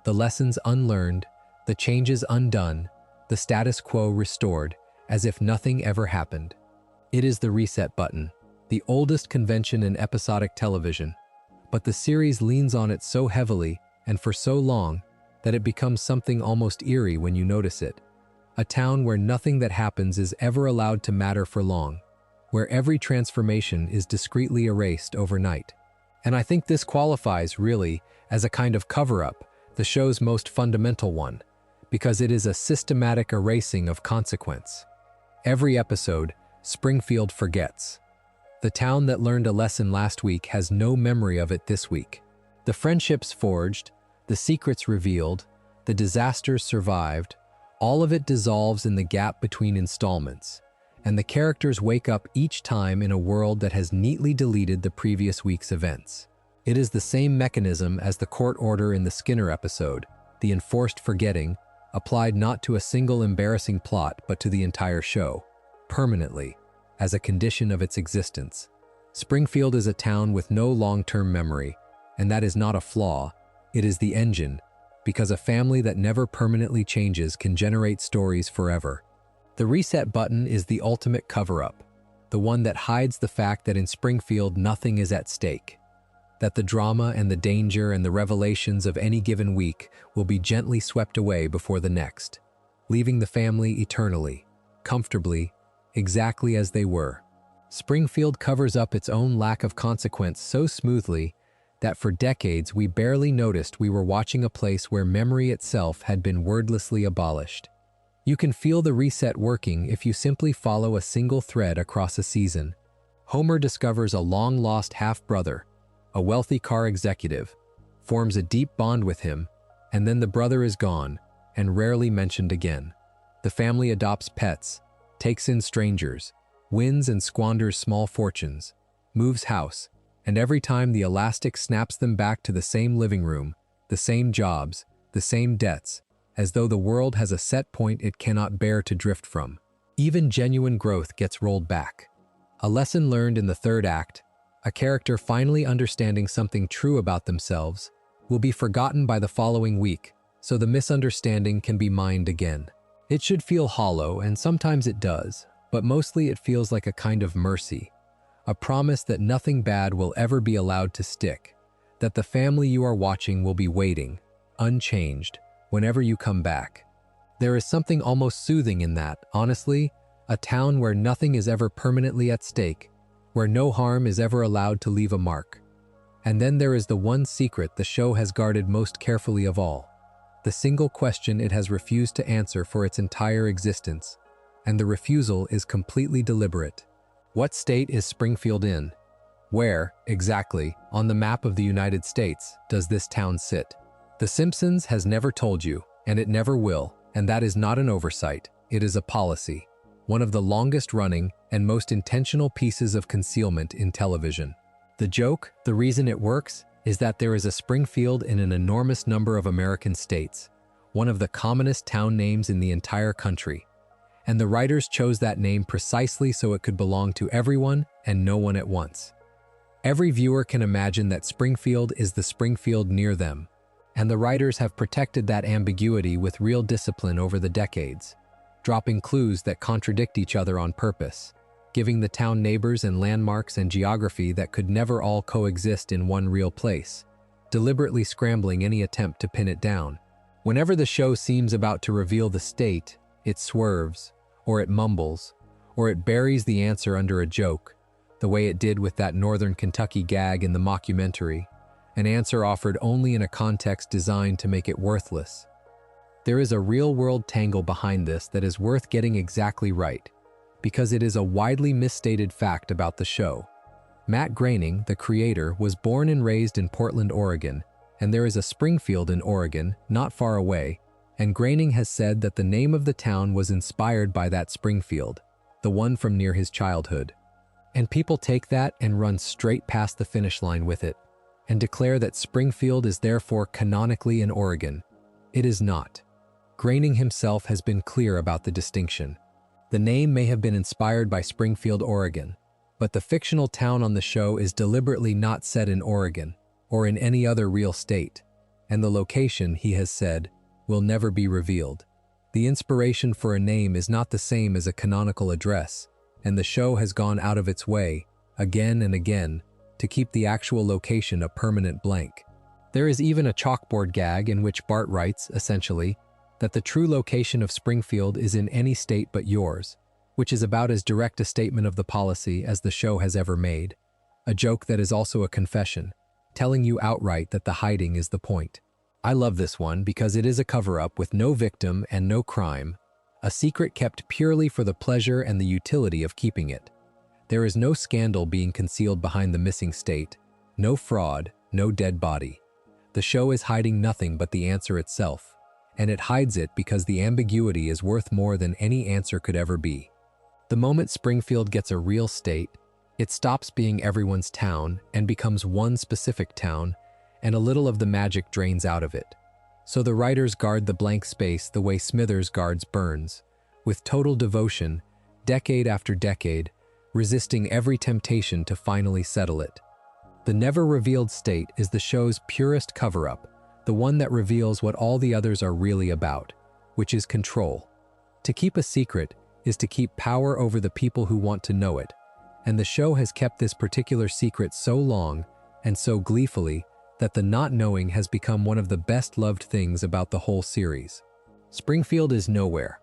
The lessons unlearned, the changes undone, the status quo restored, as if nothing ever happened. It is the reset button, the oldest convention in episodic television, but the series leans on it so heavily and for so long that it becomes something almost eerie when you notice it. A town where nothing that happens is ever allowed to matter for long, where every transformation is discreetly erased overnight. And I think this qualifies, really, as a kind of cover-up, the show's most fundamental one, because it is a systematic erasing of consequence. Every episode, Springfield forgets. The town that learned a lesson last week has no memory of it this week. The friendships forged, the secrets revealed, the disasters survived, all of it dissolves in the gap between installments, and the characters wake up each time in a world that has neatly deleted the previous week's events. It is the same mechanism as the court order in the Skinner episode, the enforced forgetting, applied not to a single embarrassing plot but to the entire show, permanently, as a condition of its existence. Springfield is a town with no long-term memory, and that is not a flaw, it is the engine, because a family that never permanently changes can generate stories forever. The reset button is the ultimate cover-up, the one that hides the fact that in Springfield nothing is at stake, that the drama and the danger and the revelations of any given week will be gently swept away before the next, leaving the family eternally, comfortably, exactly as they were. Springfield covers up its own lack of consequence so smoothly that for decades we barely noticed we were watching a place where memory itself had been wordlessly abolished. You can feel the reset working if you simply follow a single thread across a season. Homer discovers a long-lost half-brother, a wealthy car executive, forms a deep bond with him, and then the brother is gone and rarely mentioned again. The family adopts pets, takes in strangers, wins and squanders small fortunes, moves house, and every time the elastic snaps them back to the same living room, the same jobs, the same debts, as though the world has a set point it cannot bear to drift from. Even genuine growth gets rolled back. A lesson learned in the third act, a character finally understanding something true about themselves, will be forgotten by the following week, so the misunderstanding can be mined again. It should feel hollow, and sometimes it does, but mostly it feels like a kind of mercy, a promise that nothing bad will ever be allowed to stick, that the family you are watching will be waiting, unchanged, whenever you come back. There is something almost soothing in that, honestly, a town where nothing is ever permanently at stake, where no harm is ever allowed to leave a mark. And then there is the one secret the show has guarded most carefully of all, the single question it has refused to answer for its entire existence, and the refusal is completely deliberate. What state is Springfield in? Where, exactly, on the map of the United States, does this town sit? The Simpsons has never told you, and it never will, and that is not an oversight, it is a policy, one of the longest-running and most intentional pieces of concealment in television. The joke, the reason it works, is that there is a Springfield in an enormous number of American states, one of the commonest town names in the entire country, and the writers chose that name precisely so it could belong to everyone and no one at once. Every viewer can imagine that Springfield is the Springfield near them, and the writers have protected that ambiguity with real discipline over the decades, dropping clues that contradict each other on purpose, giving the town neighbors and landmarks and geography that could never all coexist in one real place, deliberately scrambling any attempt to pin it down. Whenever the show seems about to reveal the state, it swerves, or it mumbles, or it buries the answer under a joke, the way it did with that Northern Kentucky gag in the mockumentary, an answer offered only in a context designed to make it worthless. There is a real-world tangle behind this that is worth getting exactly right, because it is a widely misstated fact about the show. Matt Groening, the creator, was born and raised in Portland, Oregon, and there is a Springfield in Oregon, not far away, and Groening has said that the name of the town was inspired by that Springfield, the one from near his childhood. And people take that and run straight past the finish line with it, and declare that Springfield is therefore canonically in Oregon. It is not. Groening himself has been clear about the distinction. The name may have been inspired by Springfield, Oregon, but the fictional town on the show is deliberately not set in Oregon or in any other real state, and the location, he has said, will never be revealed. The inspiration for a name is not the same as a canonical address, and the show has gone out of its way, again and again, to keep the actual location a permanent blank. There is even a chalkboard gag in which Bart writes, essentially, that the true location of Springfield is in any state but yours, which is about as direct a statement of the policy as the show has ever made. A joke that is also a confession, telling you outright that the hiding is the point. I love this one because it is a cover-up with no victim and no crime, a secret kept purely for the pleasure and the utility of keeping it. There is no scandal being concealed behind the missing state, no fraud, no dead body. The show is hiding nothing but the answer itself, and it hides it because the ambiguity is worth more than any answer could ever be. The moment Springfield gets a real state, it stops being everyone's town and becomes one specific town, and a little of the magic drains out of it. So the writers guard the blank space the way Smithers guards Burns, with total devotion, decade after decade, resisting every temptation to finally settle it. The never-revealed state is the show's purest cover-up, the one that reveals what all the others are really about, which is control. To keep a secret is to keep power over the people who want to know it, and the show has kept this particular secret so long and so gleefully that the not knowing has become one of the best-loved things about the whole series. Springfield is nowhere,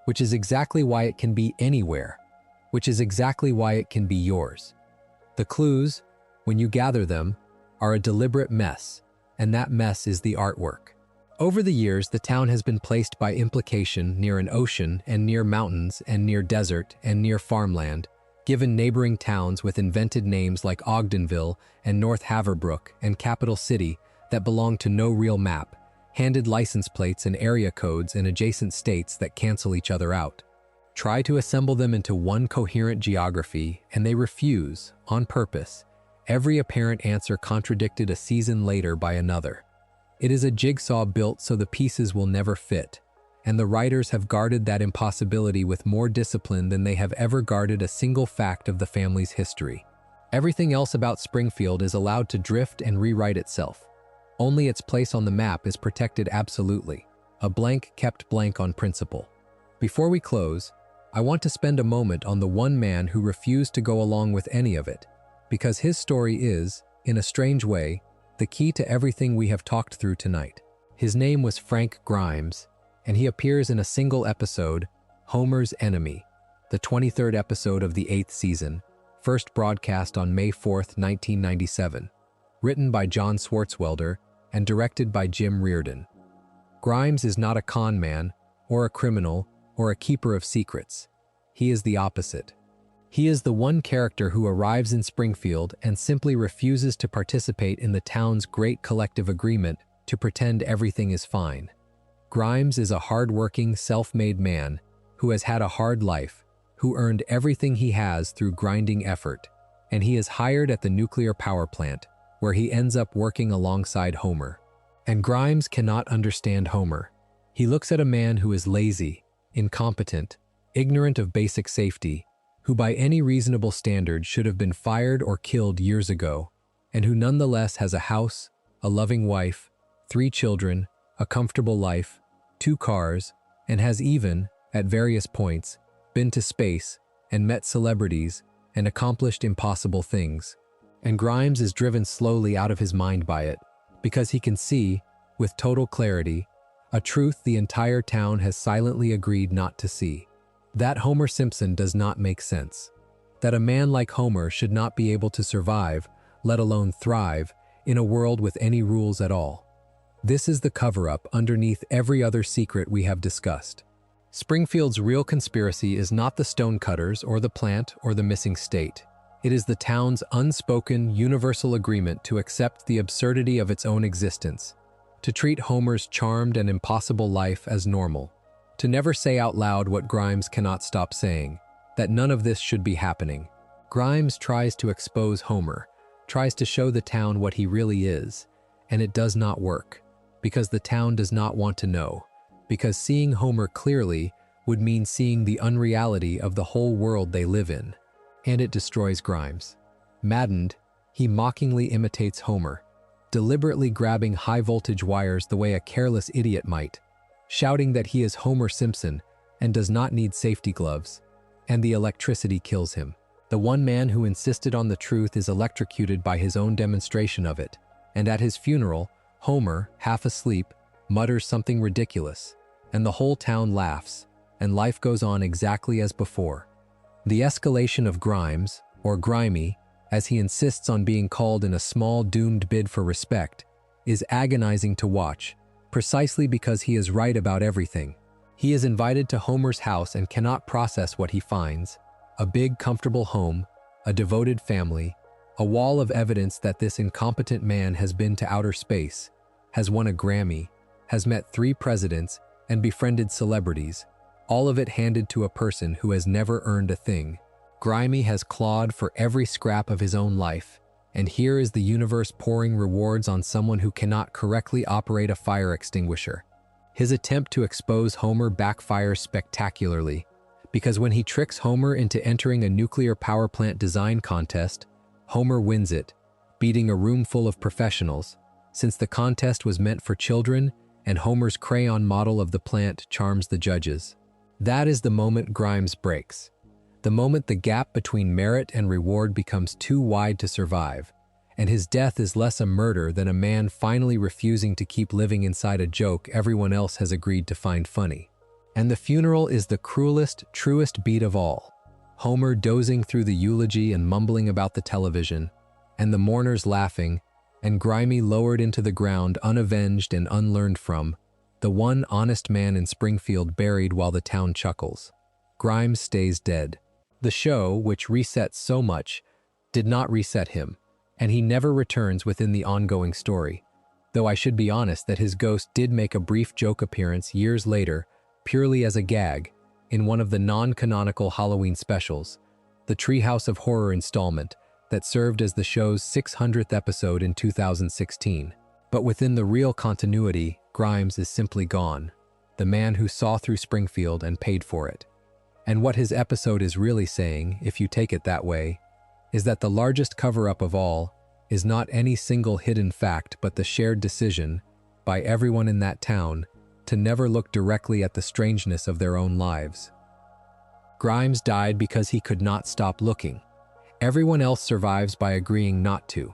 which is exactly why it can be anywhere, which is exactly why it can be yours. The clues, when you gather them, are a deliberate mess, and that mess is the artwork. Over the years, the town has been placed by implication near an ocean and near mountains and near desert and near farmland, given neighboring towns with invented names like Ogdenville and North Haverbrook and Capital City that belong to no real map, handed license plates and area codes in adjacent states that cancel each other out. Try to assemble them into one coherent geography, and they refuse, on purpose, every apparent answer contradicted a season later by another. It is a jigsaw built so the pieces will never fit, and the writers have guarded that impossibility with more discipline than they have ever guarded a single fact of the family's history. Everything else about Springfield is allowed to drift and rewrite itself. Only its place on the map is protected absolutely, a blank kept blank on principle. Before we close, I want to spend a moment on the one man who refused to go along with any of it, because his story is, in a strange way, the key to everything we have talked through tonight. His name was Frank Grimes, and he appears in a single episode, Homer's Enemy, the 23rd episode of the 8th season, first broadcast on May 4th, 1997, written by John Swartzwelder and directed by Jim Reardon. Grimes is not a con man, or a criminal, or a keeper of secrets. He is the opposite. He is the one character who arrives in Springfield and simply refuses to participate in the town's great collective agreement to pretend everything is fine. Grimes is a hard-working, self-made man who has had a hard life, who earned everything he has through grinding effort, and he is hired at the nuclear power plant, where he ends up working alongside Homer. And Grimes cannot understand Homer. He looks at a man who is lazy, incompetent, ignorant of basic safety, who by any reasonable standard should have been fired or killed years ago, and who nonetheless has a house, a loving wife, 3 children, a comfortable life, 2 cars, and has even, at various points, been to space and met celebrities and accomplished impossible things. And Grimes is driven slowly out of his mind by it, because he can see, with total clarity, a truth the entire town has silently agreed not to see. That Homer Simpson does not make sense. That a man like Homer should not be able to survive, let alone thrive, in a world with any rules at all. This is the cover-up underneath every other secret we have discussed. Springfield's real conspiracy is not the Stonecutters or the plant or the missing state. It is the town's unspoken, universal agreement to accept the absurdity of its own existence, to treat Homer's charmed and impossible life as normal, to never say out loud what Grimes cannot stop saying, that none of this should be happening. Grimes tries to expose Homer, tries to show the town what he really is, and it does not work, because the town does not want to know, because seeing Homer clearly would mean seeing the unreality of the whole world they live in, and it destroys Grimes. Maddened, he mockingly imitates Homer, deliberately grabbing high-voltage wires the way a careless idiot might, shouting that he is Homer Simpson and does not need safety gloves, and the electricity kills him. The one man who insisted on the truth is electrocuted by his own demonstration of it, and at his funeral, Homer, half asleep, mutters something ridiculous, and the whole town laughs, and life goes on exactly as before. The escalation of Grimes, or Grimy, as he insists on being called in a small doomed bid for respect, is agonizing to watch, precisely because he is right about everything. He is invited to Homer's house and cannot process what he finds: a big, comfortable home, a devoted family, a wall of evidence that this incompetent man has been to outer space, has won a Grammy, has met 3 presidents, and befriended celebrities, all of it handed to a person who has never earned a thing. Grimy has clawed for every scrap of his own life, and here is the universe pouring rewards on someone who cannot correctly operate a fire extinguisher. His attempt to expose Homer backfires spectacularly, because when he tricks Homer into entering a nuclear power plant design contest, Homer wins it, beating a room full of professionals, since the contest was meant for children and Homer's crayon model of the plant charms the judges. That is the moment Grimes breaks. The moment the gap between merit and reward becomes too wide to survive, and his death is less a murder than a man finally refusing to keep living inside a joke everyone else has agreed to find funny. And the funeral is the cruelest, truest beat of all. Homer dozing through the eulogy and mumbling about the television, and the mourners laughing, and Grimy lowered into the ground unavenged and unlearned from, the one honest man in Springfield buried while the town chuckles. Grimes stays dead. The show, which resets so much, did not reset him, and he never returns within the ongoing story, though I should be honest that his ghost did make a brief joke appearance years later, purely as a gag, in one of the non-canonical Halloween specials, the Treehouse of Horror installment that served as the show's 600th episode in 2016. But within the real continuity, Grimes is simply gone, the man who saw through Springfield and paid for it. And what his episode is really saying, if you take it that way, is that the largest cover-up of all is not any single hidden fact but the shared decision, by everyone in that town, to never look directly at the strangeness of their own lives. Grimes died because he could not stop looking. Everyone else survives by agreeing not to.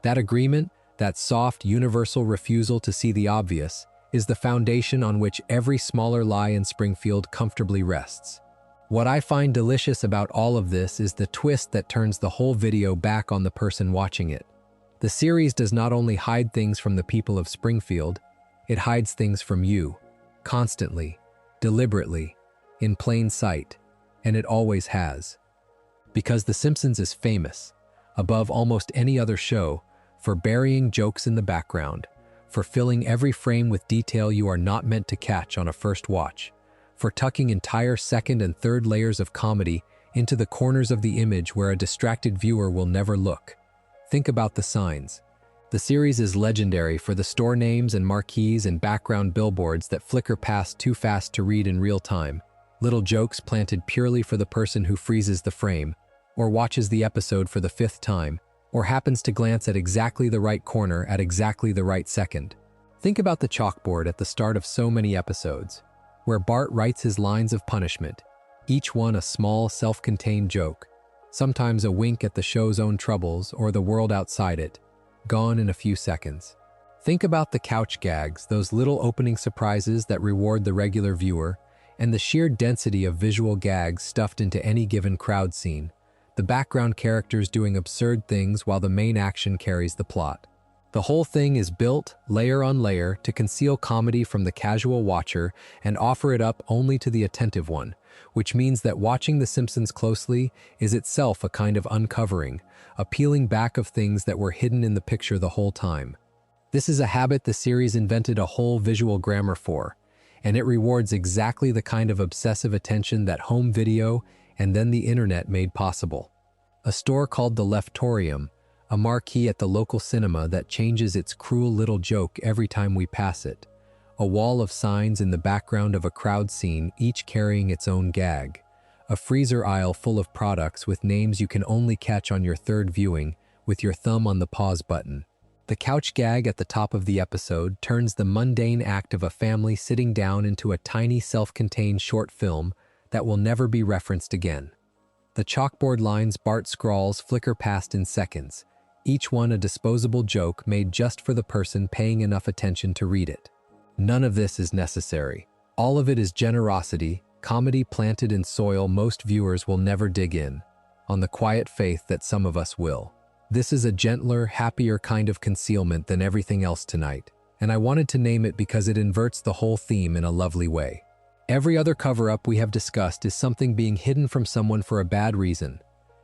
That agreement, that soft, universal refusal to see the obvious, is the foundation on which every smaller lie in Springfield comfortably rests. What I find delicious about all of this is the twist that turns the whole video back on the person watching it. The series does not only hide things from the people of Springfield, it hides things from you, constantly, deliberately, in plain sight, and it always has. Because The Simpsons is famous, above almost any other show, for burying jokes in the background, for filling every frame with detail you are not meant to catch on a first watch, for tucking entire second and third layers of comedy into the corners of the image where a distracted viewer will never look. Think about the signs. The series is legendary for the store names and marquees and background billboards that flicker past too fast to read in real time, little jokes planted purely for the person who freezes the frame, or watches the episode for the 5th time, or happens to glance at exactly the right corner at exactly the right second. Think about the chalkboard at the start of so many episodes, where Bart writes his lines of punishment, each one a small, self-contained joke, sometimes a wink at the show's own troubles or the world outside it, gone in a few seconds. Think about the couch gags, those little opening surprises that reward the regular viewer, and the sheer density of visual gags stuffed into any given crowd scene, the background characters doing absurd things while the main action carries the plot. The whole thing is built, layer on layer, to conceal comedy from the casual watcher and offer it up only to the attentive one, which means that watching The Simpsons closely is itself a kind of uncovering, a peeling back of things that were hidden in the picture the whole time. This is a habit the series invented a whole visual grammar for, and it rewards exactly the kind of obsessive attention that home video and then the internet made possible. A store called the Leftorium, a marquee at the local cinema that changes its cruel little joke every time we pass it. A wall of signs in the background of a crowd scene, each carrying its own gag. A freezer aisle full of products with names you can only catch on your third viewing with your thumb on the pause button. The couch gag at the top of the episode turns the mundane act of a family sitting down into a tiny self-contained short film that will never be referenced again. The chalkboard lines Bart scrawls flicker past in seconds, each one a disposable joke made just for the person paying enough attention to read it. None of this is necessary. All of it is generosity, comedy planted in soil most viewers will never dig in, on the quiet faith that some of us will. This is a gentler, happier kind of concealment than everything else tonight, and I wanted to name it because it inverts the whole theme in a lovely way. Every other cover-up we have discussed is something being hidden from someone for a bad reason,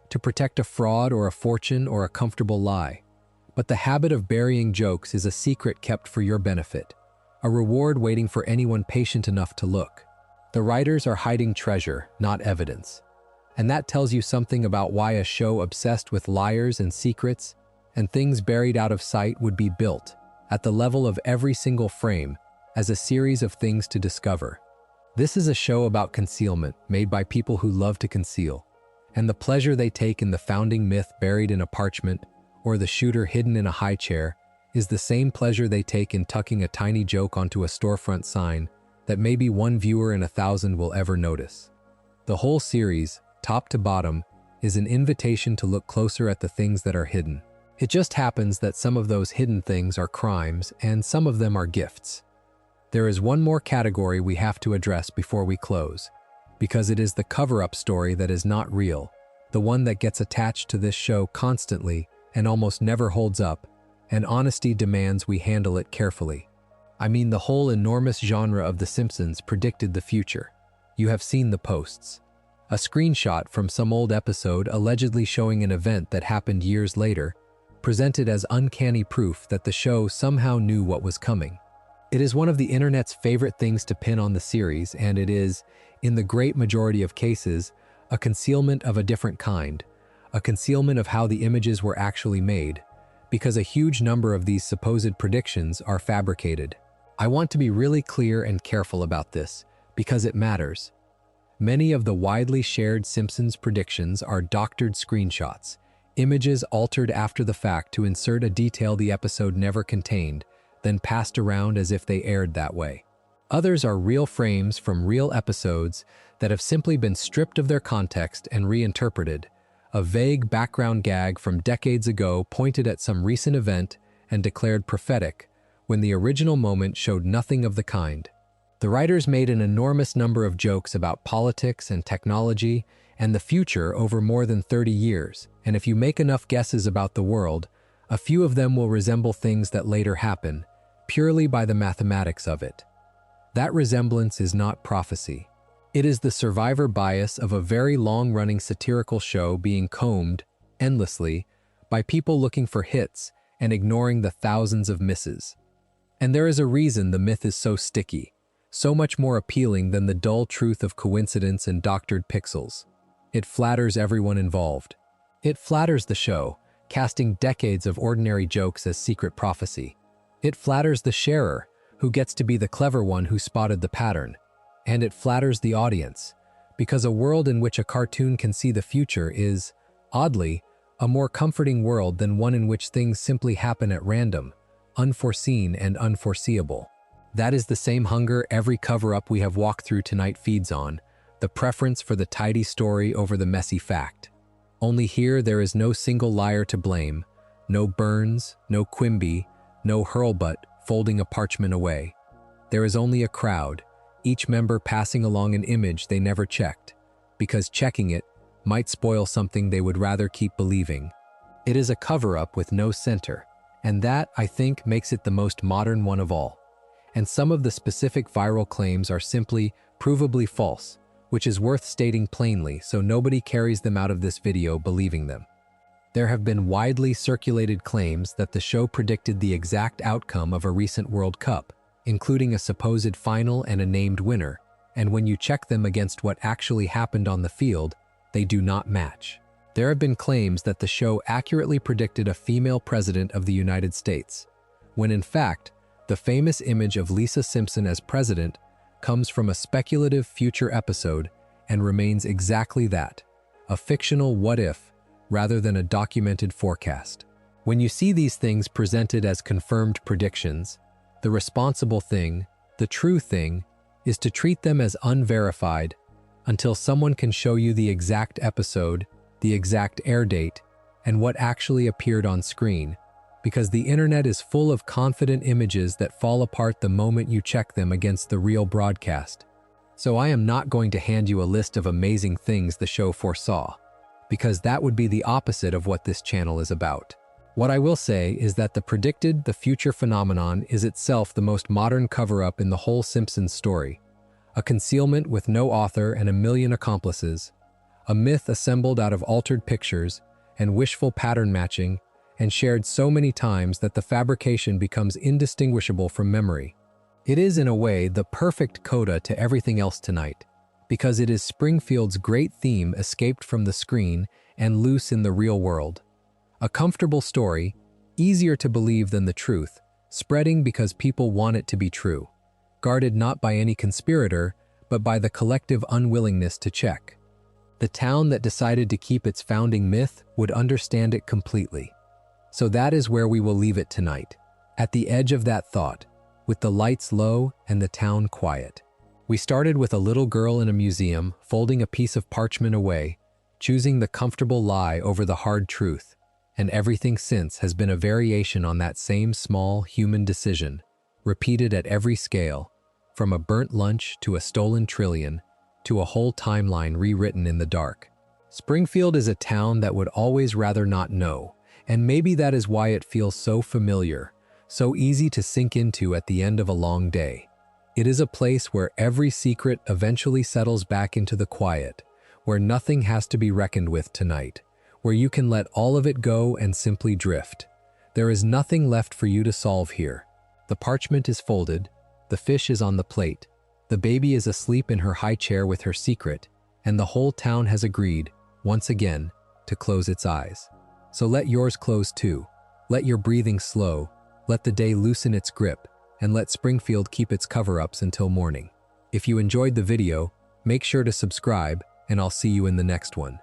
to protect a fraud or a fortune or a comfortable lie. But the habit of burying jokes is a secret kept for your benefit, a reward waiting for anyone patient enough to look. The writers are hiding treasure, not evidence. And that tells you something about why a show obsessed with liars and secrets and things buried out of sight would be built, at the level of every single frame, as a series of things to discover. This is a show about concealment, made by people who love to conceal, and the pleasure they take in the founding myth buried in a parchment, or the shooter hidden in a high chair, is the same pleasure they take in tucking a tiny joke onto a storefront sign that maybe one viewer in 1,000 will ever notice. The whole series, top to bottom, is an invitation to look closer at the things that are hidden. It just happens that some of those hidden things are crimes and some of them are gifts. There is one more category we have to address before we close, because it is the cover-up story that is not real, the one that gets attached to this show constantly and almost never holds up, and honesty demands we handle it carefully. I mean, the whole enormous genre of The Simpsons predicted the future. You have seen the posts. A screenshot from some old episode allegedly showing an event that happened years later, presented as uncanny proof that the show somehow knew what was coming. It is one of the internet's favorite things to pin on the series, and it is, in the great majority of cases, a concealment of a different kind, a concealment of how the images were actually made, because a huge number of these supposed predictions are fabricated. I want to be really clear and careful about this, because it matters. Many of the widely shared Simpsons predictions are doctored screenshots, images altered after the fact to insert a detail the episode never contained, then passed around as if they aired that way. Others are real frames from real episodes that have simply been stripped of their context and reinterpreted, a vague background gag from decades ago pointed at some recent event and declared prophetic, when the original moment showed nothing of the kind. The writers made an enormous number of jokes about politics and technology and the future over more than 30 years, and if you make enough guesses about the world, a few of them will resemble things that later happen, purely by the mathematics of it. That resemblance is not prophecy. It is the survivor bias of a very long-running satirical show being combed, endlessly, by people looking for hits and ignoring the thousands of misses. And there is a reason the myth is so sticky, so much more appealing than the dull truth of coincidence and doctored pixels. It flatters everyone involved. It flatters the show, casting decades of ordinary jokes as secret prophecy. It flatters the sharer, who gets to be the clever one who spotted the pattern. And it flatters the audience, because a world in which a cartoon can see the future is, oddly, a more comforting world than one in which things simply happen at random, unforeseen and unforeseeable. That is the same hunger every cover-up we have walked through tonight feeds on, the preference for the tidy story over the messy fact. Only here there is no single liar to blame, no Burns, no Quimby, no Hurlbut folding a parchment away. There is only a crowd, each member passing along an image they never checked, because checking it might spoil something they would rather keep believing. It is a cover-up with no center, and that, I think, makes it the most modern one of all. And some of the specific viral claims are simply provably false, which is worth stating plainly so nobody carries them out of this video believing them. There have been widely circulated claims that the show predicted the exact outcome of a recent World Cup, including a supposed final and a named winner, and when you check them against what actually happened on the field, they do not match. There have been claims that the show accurately predicted a female president of the United States, when in fact, the famous image of Lisa Simpson as president comes from a speculative future episode and remains exactly that, a fictional what-if rather than a documented forecast. When you see these things presented as confirmed predictions, the responsible thing, the true thing, is to treat them as unverified until someone can show you the exact episode, the exact air date, and what actually appeared on screen, because the internet is full of confident images that fall apart the moment you check them against the real broadcast. So I am not going to hand you a list of amazing things the show foresaw, because that would be the opposite of what this channel is about. What I will say is that the future phenomenon is itself the most modern cover-up in the whole Simpsons story, a concealment with no author and a million accomplices, a myth assembled out of altered pictures and wishful pattern matching and shared so many times that the fabrication becomes indistinguishable from memory. It is, in a way, the perfect coda to everything else tonight, because it is Springfield's great theme escaped from the screen and loose in the real world. A comfortable story, easier to believe than the truth, spreading because people want it to be true, guarded not by any conspirator, but by the collective unwillingness to check. The town that decided to keep its founding myth would understand it completely. So that is where we will leave it tonight, at the edge of that thought, with the lights low and the town quiet. We started with a little girl in a museum folding a piece of parchment away, choosing the comfortable lie over the hard truth, and everything since has been a variation on that same small human decision, repeated at every scale, from a burnt lunch to a stolen trillion, to a whole timeline rewritten in the dark. Springfield is a town that would always rather not know, and maybe that is why it feels so familiar, so easy to sink into at the end of a long day. It is a place where every secret eventually settles back into the quiet, where nothing has to be reckoned with tonight, where you can let all of it go and simply drift. There is nothing left for you to solve here. The parchment is folded, the fish is on the plate, the baby is asleep in her high chair with her secret, and the whole town has agreed, once again, to close its eyes. So let yours close too. Let your breathing slow, let the day loosen its grip, and let Springfield keep its cover-ups until morning. If you enjoyed the video, make sure to subscribe, and I'll see you in the next one.